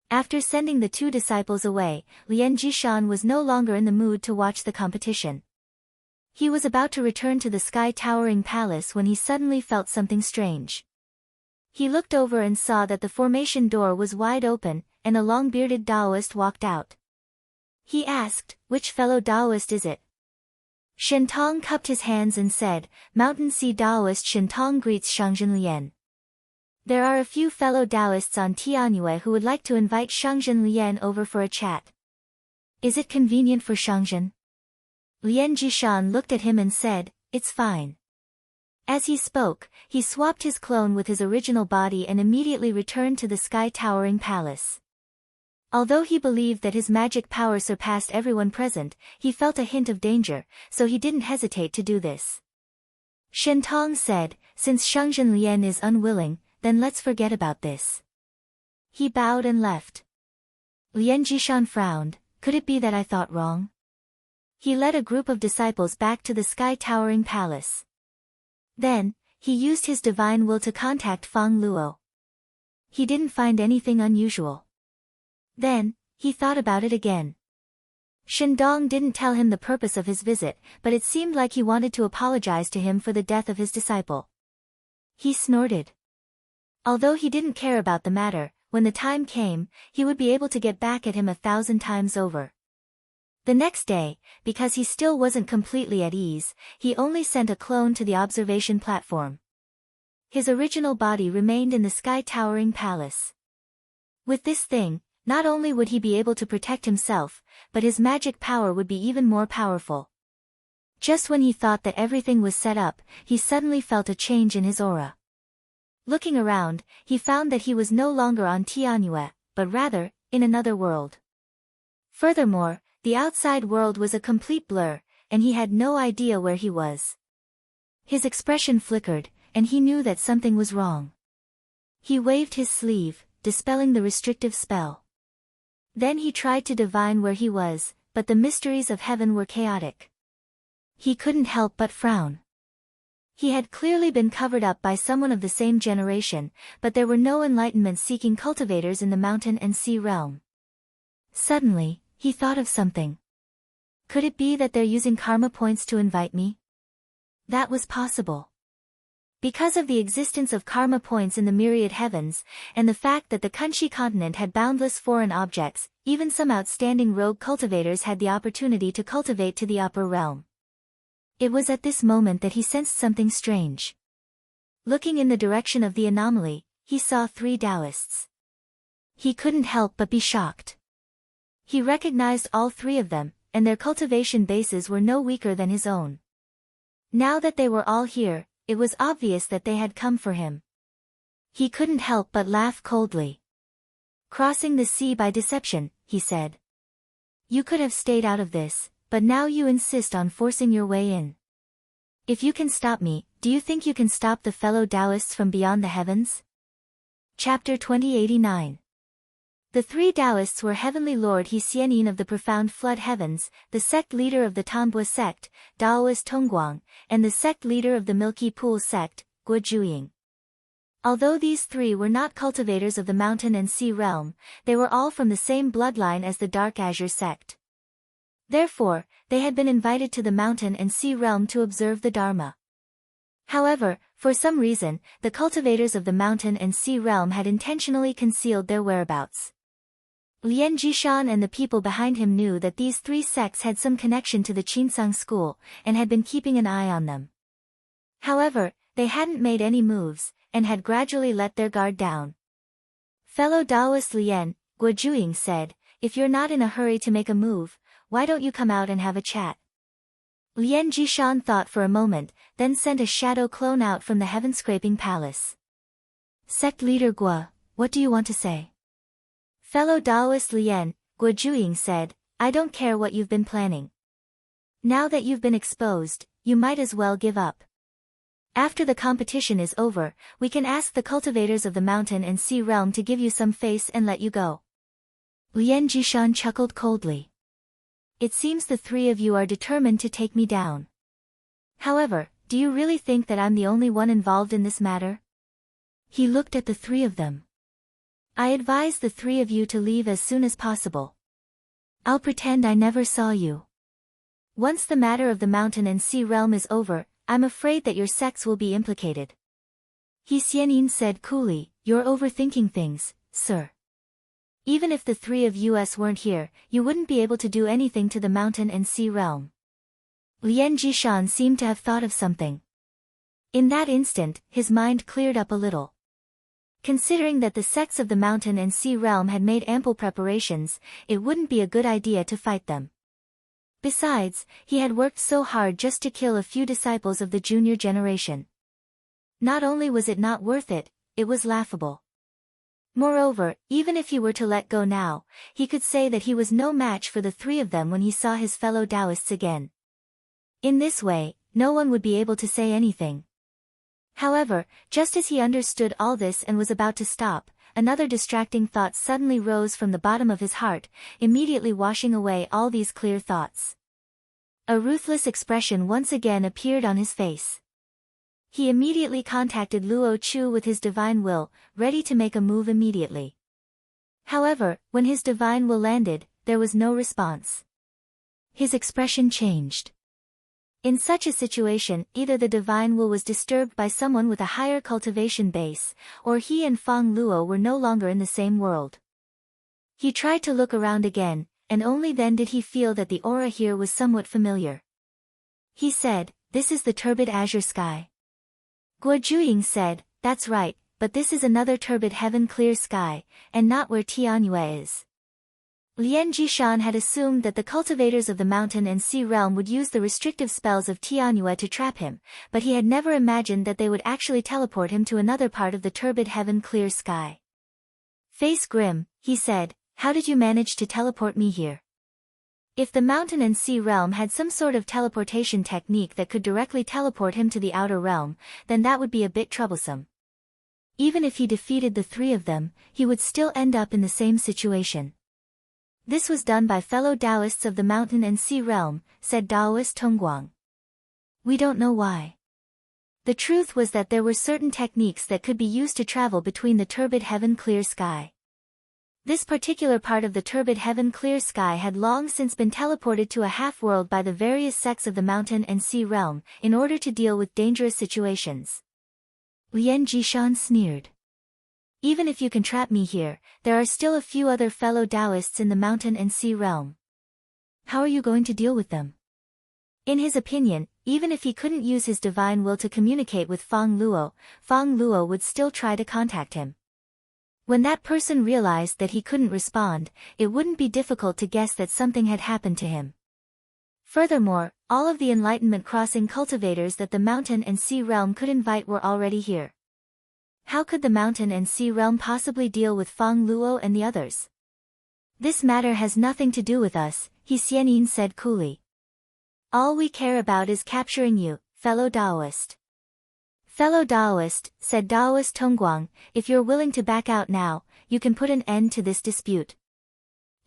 After sending the two disciples away, Lian Jishan was no longer in the mood to watch the competition. He was about to return to the sky-towering palace when he suddenly felt something strange. He looked over and saw that the formation door was wide open, and a long-bearded Daoist walked out. He asked, which fellow Daoist is it? Shentong cupped his hands and said, Mountain Sea Daoist Shentong greets Shangzhen Lian. There are a few fellow Daoists on Tianyue who would like to invite Shangzhen Lian over for a chat. Is it convenient for Shangzhen? Lian Jishan looked at him and said, it's fine. As he spoke, he swapped his clone with his original body and immediately returned to the sky-towering palace. Although he believed that his magic power surpassed everyone present, he felt a hint of danger, so he didn't hesitate to do this. Shentong said, since Shangzhen Lian is unwilling, then let's forget about this. He bowed and left. Lian Jishan frowned, could it be that I thought wrong? He led a group of disciples back to the sky-towering palace. Then, he used his divine will to contact Fang Luo. He didn't find anything unusual. Then, he thought about it again. Shendong didn't tell him the purpose of his visit, but it seemed like he wanted to apologize to him for the death of his disciple. He snorted. Although he didn't care about the matter, when the time came, he would be able to get back at him 1,000 times over. The next day, because he still wasn't completely at ease, he only sent a clone to the observation platform. His original body remained in the sky-towering palace. With this thing, not only would he be able to protect himself, but his magic power would be even more powerful. Just when he thought that everything was set up, he suddenly felt a change in his aura. Looking around, he found that he was no longer on Tianyue, but rather, in another world. Furthermore, the outside world was a complete blur, and he had no idea where he was. His expression flickered, and he knew that something was wrong. He waved his sleeve, dispelling the restrictive spell. Then he tried to divine where he was, but the mysteries of heaven were chaotic. He couldn't help but frown. He had clearly been covered up by someone of the same generation, but there were no enlightenment-seeking cultivators in the mountain and sea realm. Suddenly, he thought of something. Could it be that they're using karma points to invite me? That was possible. Because of the existence of karma points in the myriad heavens, and the fact that the Kunshi continent had boundless foreign objects, even some outstanding rogue cultivators had the opportunity to cultivate to the upper realm. It was at this moment that he sensed something strange. Looking in the direction of the anomaly, he saw 3 Taoists. He couldn't help but be shocked. He recognized all 3 of them, and their cultivation bases were no weaker than his own. Now that they were all here, it was obvious that they had come for him. He couldn't help but laugh coldly. "Crossing the sea by deception," he said. "You could have stayed out of this, but now you insist on forcing your way in. If you can stop me, do you think you can stop the fellow Taoists from beyond the heavens?" Chapter 2089. The 3 Taoists were Heavenly Lord He Xianin of the Profound Flood Heavens, the sect leader of the Tambua sect, Daoist Tongguang, and the sect leader of the Milky Pool sect, Guojuying. Although these 3 were not cultivators of the mountain and sea realm, they were all from the same bloodline as the Dark Azure sect. Therefore, they had been invited to the mountain and sea realm to observe the Dharma. However, for some reason, the cultivators of the mountain and sea realm had intentionally concealed their whereabouts. Lian Jishan and the people behind him knew that these 3 sects had some connection to the Qinsang school, and had been keeping an eye on them. However, they hadn't made any moves, and had gradually let their guard down. Fellow Taoist Lian, Guojuying said, "If you're not in a hurry to make a move, why don't you come out and have a chat?" Lian Jishan thought for a moment, then sent a shadow clone out from the heaven-scraping palace. "Sect leader Guo, what do you want to say?" Fellow Taoist Lian, Guojuying said, "I don't care what you've been planning. Now that you've been exposed, you might as well give up. After the competition is over, we can ask the cultivators of the mountain and sea realm to give you some face and let you go." Lian Jishan chuckled coldly. "It seems the 3 of you are determined to take me down. However, do you really think that I'm the only one involved in this matter?" He looked at the 3 of them. "I advise the 3 of you to leave as soon as possible. I'll pretend I never saw you. Once the matter of the mountain and sea realm is over, I'm afraid that your sects will be implicated." He Xianin said coolly, "You're overthinking things, sir. Even if the 3 of us weren't here, you wouldn't be able to do anything to the mountain and sea realm." Lian Jishan seemed to have thought of something. In that instant, his mind cleared up a little. Considering that the sects of the mountain and sea realm had made ample preparations, it wouldn't be a good idea to fight them. Besides, he had worked so hard just to kill a few disciples of the junior generation. Not only was it not worth it, it was laughable. Moreover, even if he were to let go now, he could say that he was no match for the 3 of them when he saw his fellow Taoists again. In this way, no one would be able to say anything. However, just as he understood all this and was about to stop, another distracting thought suddenly rose from the bottom of his heart, immediately washing away all these clear thoughts. A ruthless expression once again appeared on his face. He immediately contacted Luo Chu with his divine will, ready to make a move immediately. However, when his divine will landed, there was no response. His expression changed. In such a situation, either the divine will was disturbed by someone with a higher cultivation base, or he and Fang Luo were no longer in the same world. He tried to look around again, and only then did he feel that the aura here was somewhat familiar. He said, "This is the turbid azure sky." Guojuying said, "That's right, but this is another turbid heaven clear sky, and not where Tianyue is." Lian Jishan had assumed that the cultivators of the mountain and sea realm would use the restrictive spells of Tianyue to trap him, but he had never imagined that they would actually teleport him to another part of the turbid heaven clear sky. Face grim, he said, "How did you manage to teleport me here?" If the mountain and sea realm had some sort of teleportation technique that could directly teleport him to the outer realm, then that would be a bit troublesome. Even if he defeated the 3 of them, he would still end up in the same situation. "This was done by fellow Taoists of the mountain and sea realm," said Daoist Tongguang. "We don't know why." The truth was that there were certain techniques that could be used to travel between the turbid heaven clear sky. This particular part of the turbid heaven clear sky had long since been teleported to a half-world by the various sects of the mountain and sea realm, in order to deal with dangerous situations. Lian Jishan sneered. Even if you can trap me here, there are still a few other fellow Taoists in the mountain and sea realm. How are you going to deal with them? In his opinion, even if he couldn't use his divine will to communicate with Fang Luo would still try to contact him. When that person realized that he couldn't respond, it wouldn't be difficult to guess that something had happened to him. Furthermore, all of the Enlightenment Crossing cultivators that the mountain and sea realm could invite were already here. How could the mountain and sea realm possibly deal with Fang Luo and the others? This matter has nothing to do with us, He Xianyin said coolly. All we care about is capturing you, fellow Daoist. Fellow Daoist, said Daoist Tongguang, if you're willing to back out now, you can put an end to this dispute.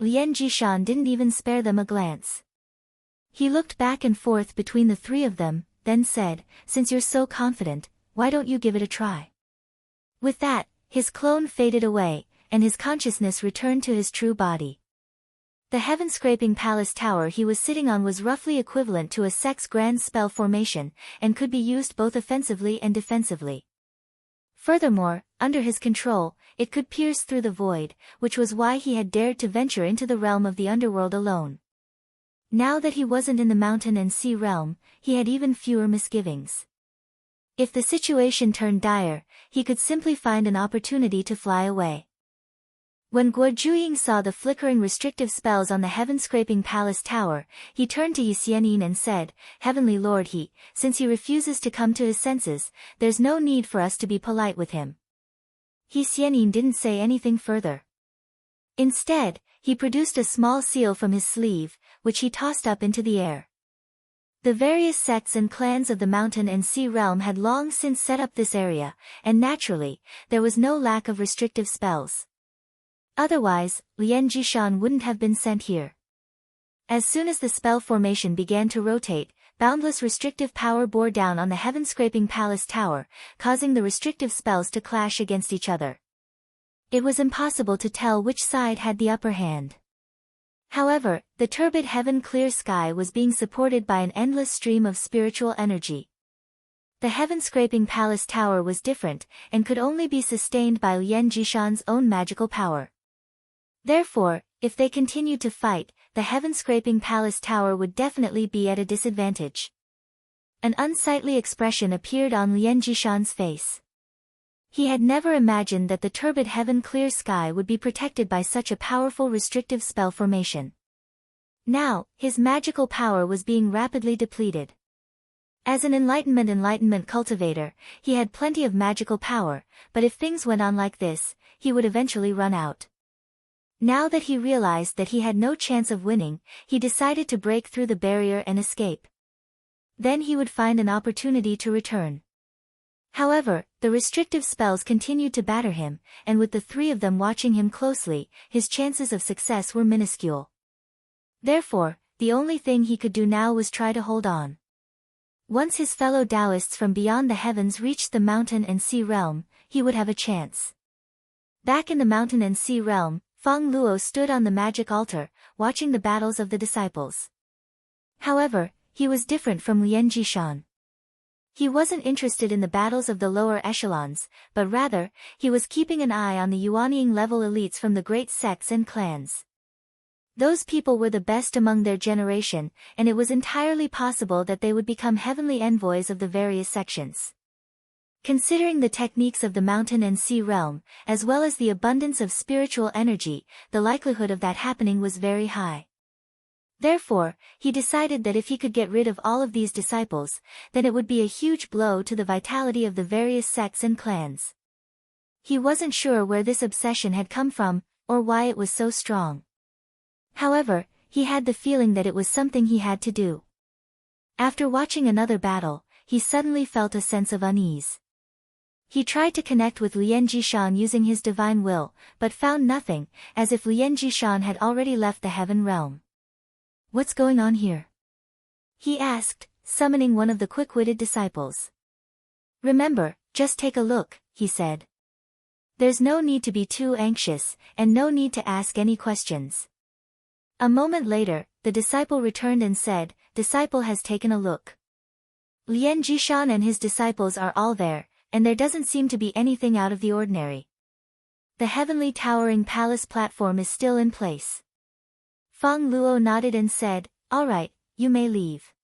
Lian Jishan didn't even spare them a glance. He looked back and forth between the three of them, then said, since you're so confident, why don't you give it a try? With that, his clone faded away, and his consciousness returned to his true body. The heaven-scraping palace tower he was sitting on was roughly equivalent to a Sex Grand spell formation, and could be used both offensively and defensively. Furthermore, under his control, it could pierce through the void, which was why he had dared to venture into the realm of the underworld alone. Now that he wasn't in the mountain and sea realm, he had even fewer misgivings. If the situation turned dire, he could simply find an opportunity to fly away. When Guo Juying saw the flickering restrictive spells on the heaven-scraping palace tower, he turned to Yi Xianyin and said, Heavenly Lord since he refuses to come to his senses, there's no need for us to be polite with him. Yi Xianyin didn't say anything further. Instead, he produced a small seal from his sleeve, which he tossed up into the air. The various sects and clans of the mountain and sea realm had long since set up this area, and naturally, there was no lack of restrictive spells. Otherwise, Lian Jishan wouldn't have been sent here. As soon as the spell formation began to rotate, boundless restrictive power bore down on the heaven-scraping palace tower, causing the restrictive spells to clash against each other. It was impossible to tell which side had the upper hand. However, the turbid heaven-clear sky was being supported by an endless stream of spiritual energy. The heaven-scraping palace tower was different, and could only be sustained by Lian Jishan's own magical power. Therefore, if they continued to fight, the heaven-scraping palace tower would definitely be at a disadvantage. An unsightly expression appeared on Lian Jishan's face. He had never imagined that the turbid heaven-clear sky would be protected by such a powerful restrictive spell formation. Now, his magical power was being rapidly depleted. As an enlightenment cultivator, he had plenty of magical power, but if things went on like this, he would eventually run out. Now that he realized that he had no chance of winning, he decided to break through the barrier and escape. Then he would find an opportunity to return. However, the restrictive spells continued to batter him, and with the three of them watching him closely, his chances of success were minuscule. Therefore, the only thing he could do now was try to hold on. Once his fellow Taoists from beyond the heavens reached the mountain and sea realm, he would have a chance. Back in the mountain and sea realm, Fang Luo stood on the magic altar, watching the battles of the disciples. However, he was different from Lian Jishan. He wasn't interested in the battles of the lower echelons, but rather, he was keeping an eye on the Yuanying level elites from the great sects and clans. Those people were the best among their generation, and it was entirely possible that they would become heavenly envoys of the various sections. Considering the techniques of the mountain and sea realm, as well as the abundance of spiritual energy, the likelihood of that happening was very high. Therefore, he decided that if he could get rid of all of these disciples, then it would be a huge blow to the vitality of the various sects and clans. He wasn't sure where this obsession had come from, or why it was so strong. However, he had the feeling that it was something he had to do. After watching another battle, he suddenly felt a sense of unease. He tried to connect with Lian Jishan using his divine will, but found nothing, as if Lian Jishan had already left the heaven realm. What's going on here? He asked, summoning one of the quick-witted disciples. Remember, just take a look, he said. There's no need to be too anxious, and no need to ask any questions. A moment later, the disciple returned and said, Disciple has taken a look. Lian Jishan and his disciples are all there, and there doesn't seem to be anything out of the ordinary. The heavenly towering palace platform is still in place. Feng Luo nodded and said, "All right, you may leave."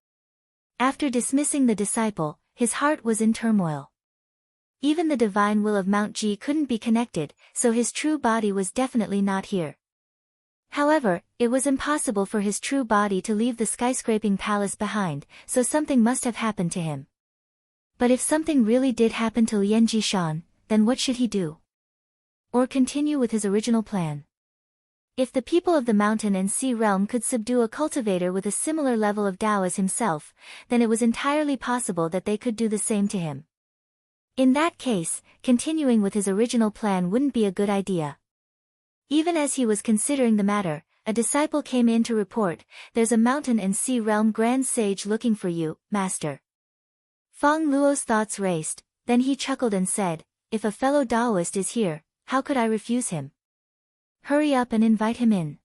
After dismissing the disciple, his heart was in turmoil. Even the divine will of Mount Ji couldn't be connected, so his true body was definitely not here. However, it was impossible for his true body to leave the skyscraping palace behind, so something must have happened to him. But if something really did happen to Lian Jishan, then what should he do? Or continue with his original plan? If the people of the mountain and sea realm could subdue a cultivator with a similar level of Tao as himself, then it was entirely possible that they could do the same to him. In that case, continuing with his original plan wouldn't be a good idea. Even as he was considering the matter, a disciple came in to report, "There's a mountain and sea realm grand sage looking for you, master." Feng Luo's thoughts raced, then he chuckled and said, "If a fellow Taoist is here, how could I refuse him? Hurry up and invite him in."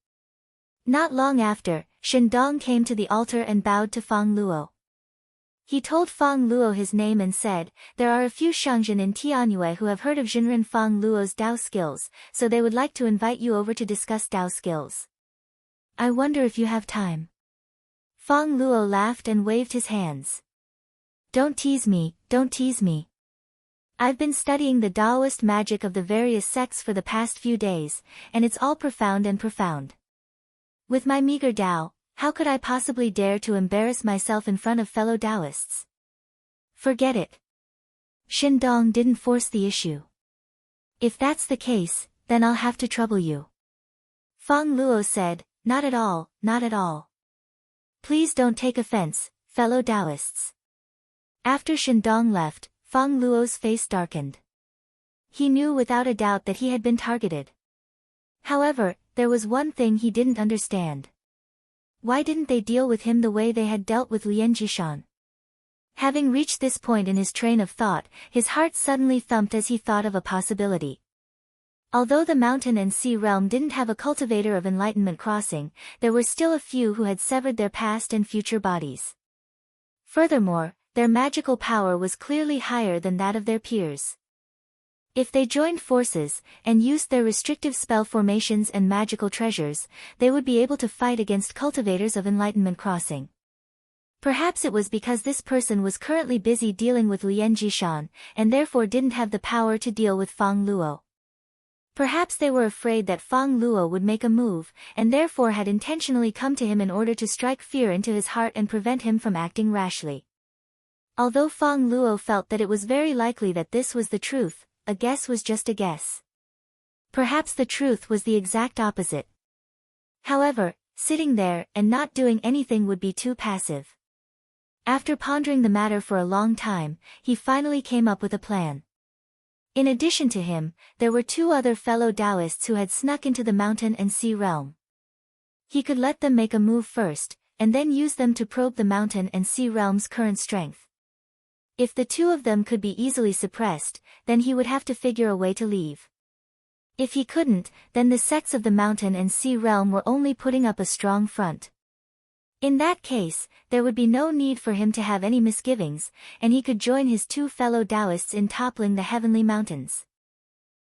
Not long after, Shendong came to the altar and bowed to Feng Luo. He told Feng Luo his name and said, "There are a few Shangjin in Tianyue who have heard of Jinren Feng Luo's Dao skills, so they would like to invite you over to discuss Dao skills. I wonder if you have time." Feng Luo laughed and waved his hands. Don't tease me, don't tease me. I've been studying the Taoist magic of the various sects for the past few days, and it's all profound and profound. With my meager Tao, how could I possibly dare to embarrass myself in front of fellow Taoists? Forget it. Shendong didn't force the issue. If that's the case, then I'll have to trouble you. Feng Luo said, "Not at all, not at all. Please don't take offense, fellow Taoists." After Shendong left, Feng Luo's face darkened. He knew without a doubt that he had been targeted. However, there was one thing he didn't understand. Why didn't they deal with him the way they had dealt with Lian Jishan? Having reached this point in his train of thought, his heart suddenly thumped as he thought of a possibility. Although the mountain and sea realm didn't have a cultivator of enlightenment crossing, there were still a few who had severed their past and future bodies. Furthermore, their magical power was clearly higher than that of their peers. If they joined forces, and used their restrictive spell formations and magical treasures, they would be able to fight against cultivators of enlightenment crossing. Perhaps it was because this person was currently busy dealing with Lian Jishan, and therefore didn't have the power to deal with Feng Luo. Perhaps they were afraid that Feng Luo would make a move, and therefore had intentionally come to him in order to strike fear into his heart and prevent him from acting rashly. Although Feng Luo felt that it was very likely that this was the truth, a guess was just a guess. Perhaps the truth was the exact opposite. However, sitting there and not doing anything would be too passive. After pondering the matter for a long time, he finally came up with a plan. In addition to him, there were two other fellow Taoists who had snuck into the mountain and sea realm. He could let them make a move first, and then use them to probe the mountain and sea realm's current strength. If the two of them could be easily suppressed, then he would have to figure a way to leave. If he couldn't, then the sects of the mountain and sea realm were only putting up a strong front. In that case, there would be no need for him to have any misgivings, and he could join his two fellow Taoists in toppling the heavenly mountains.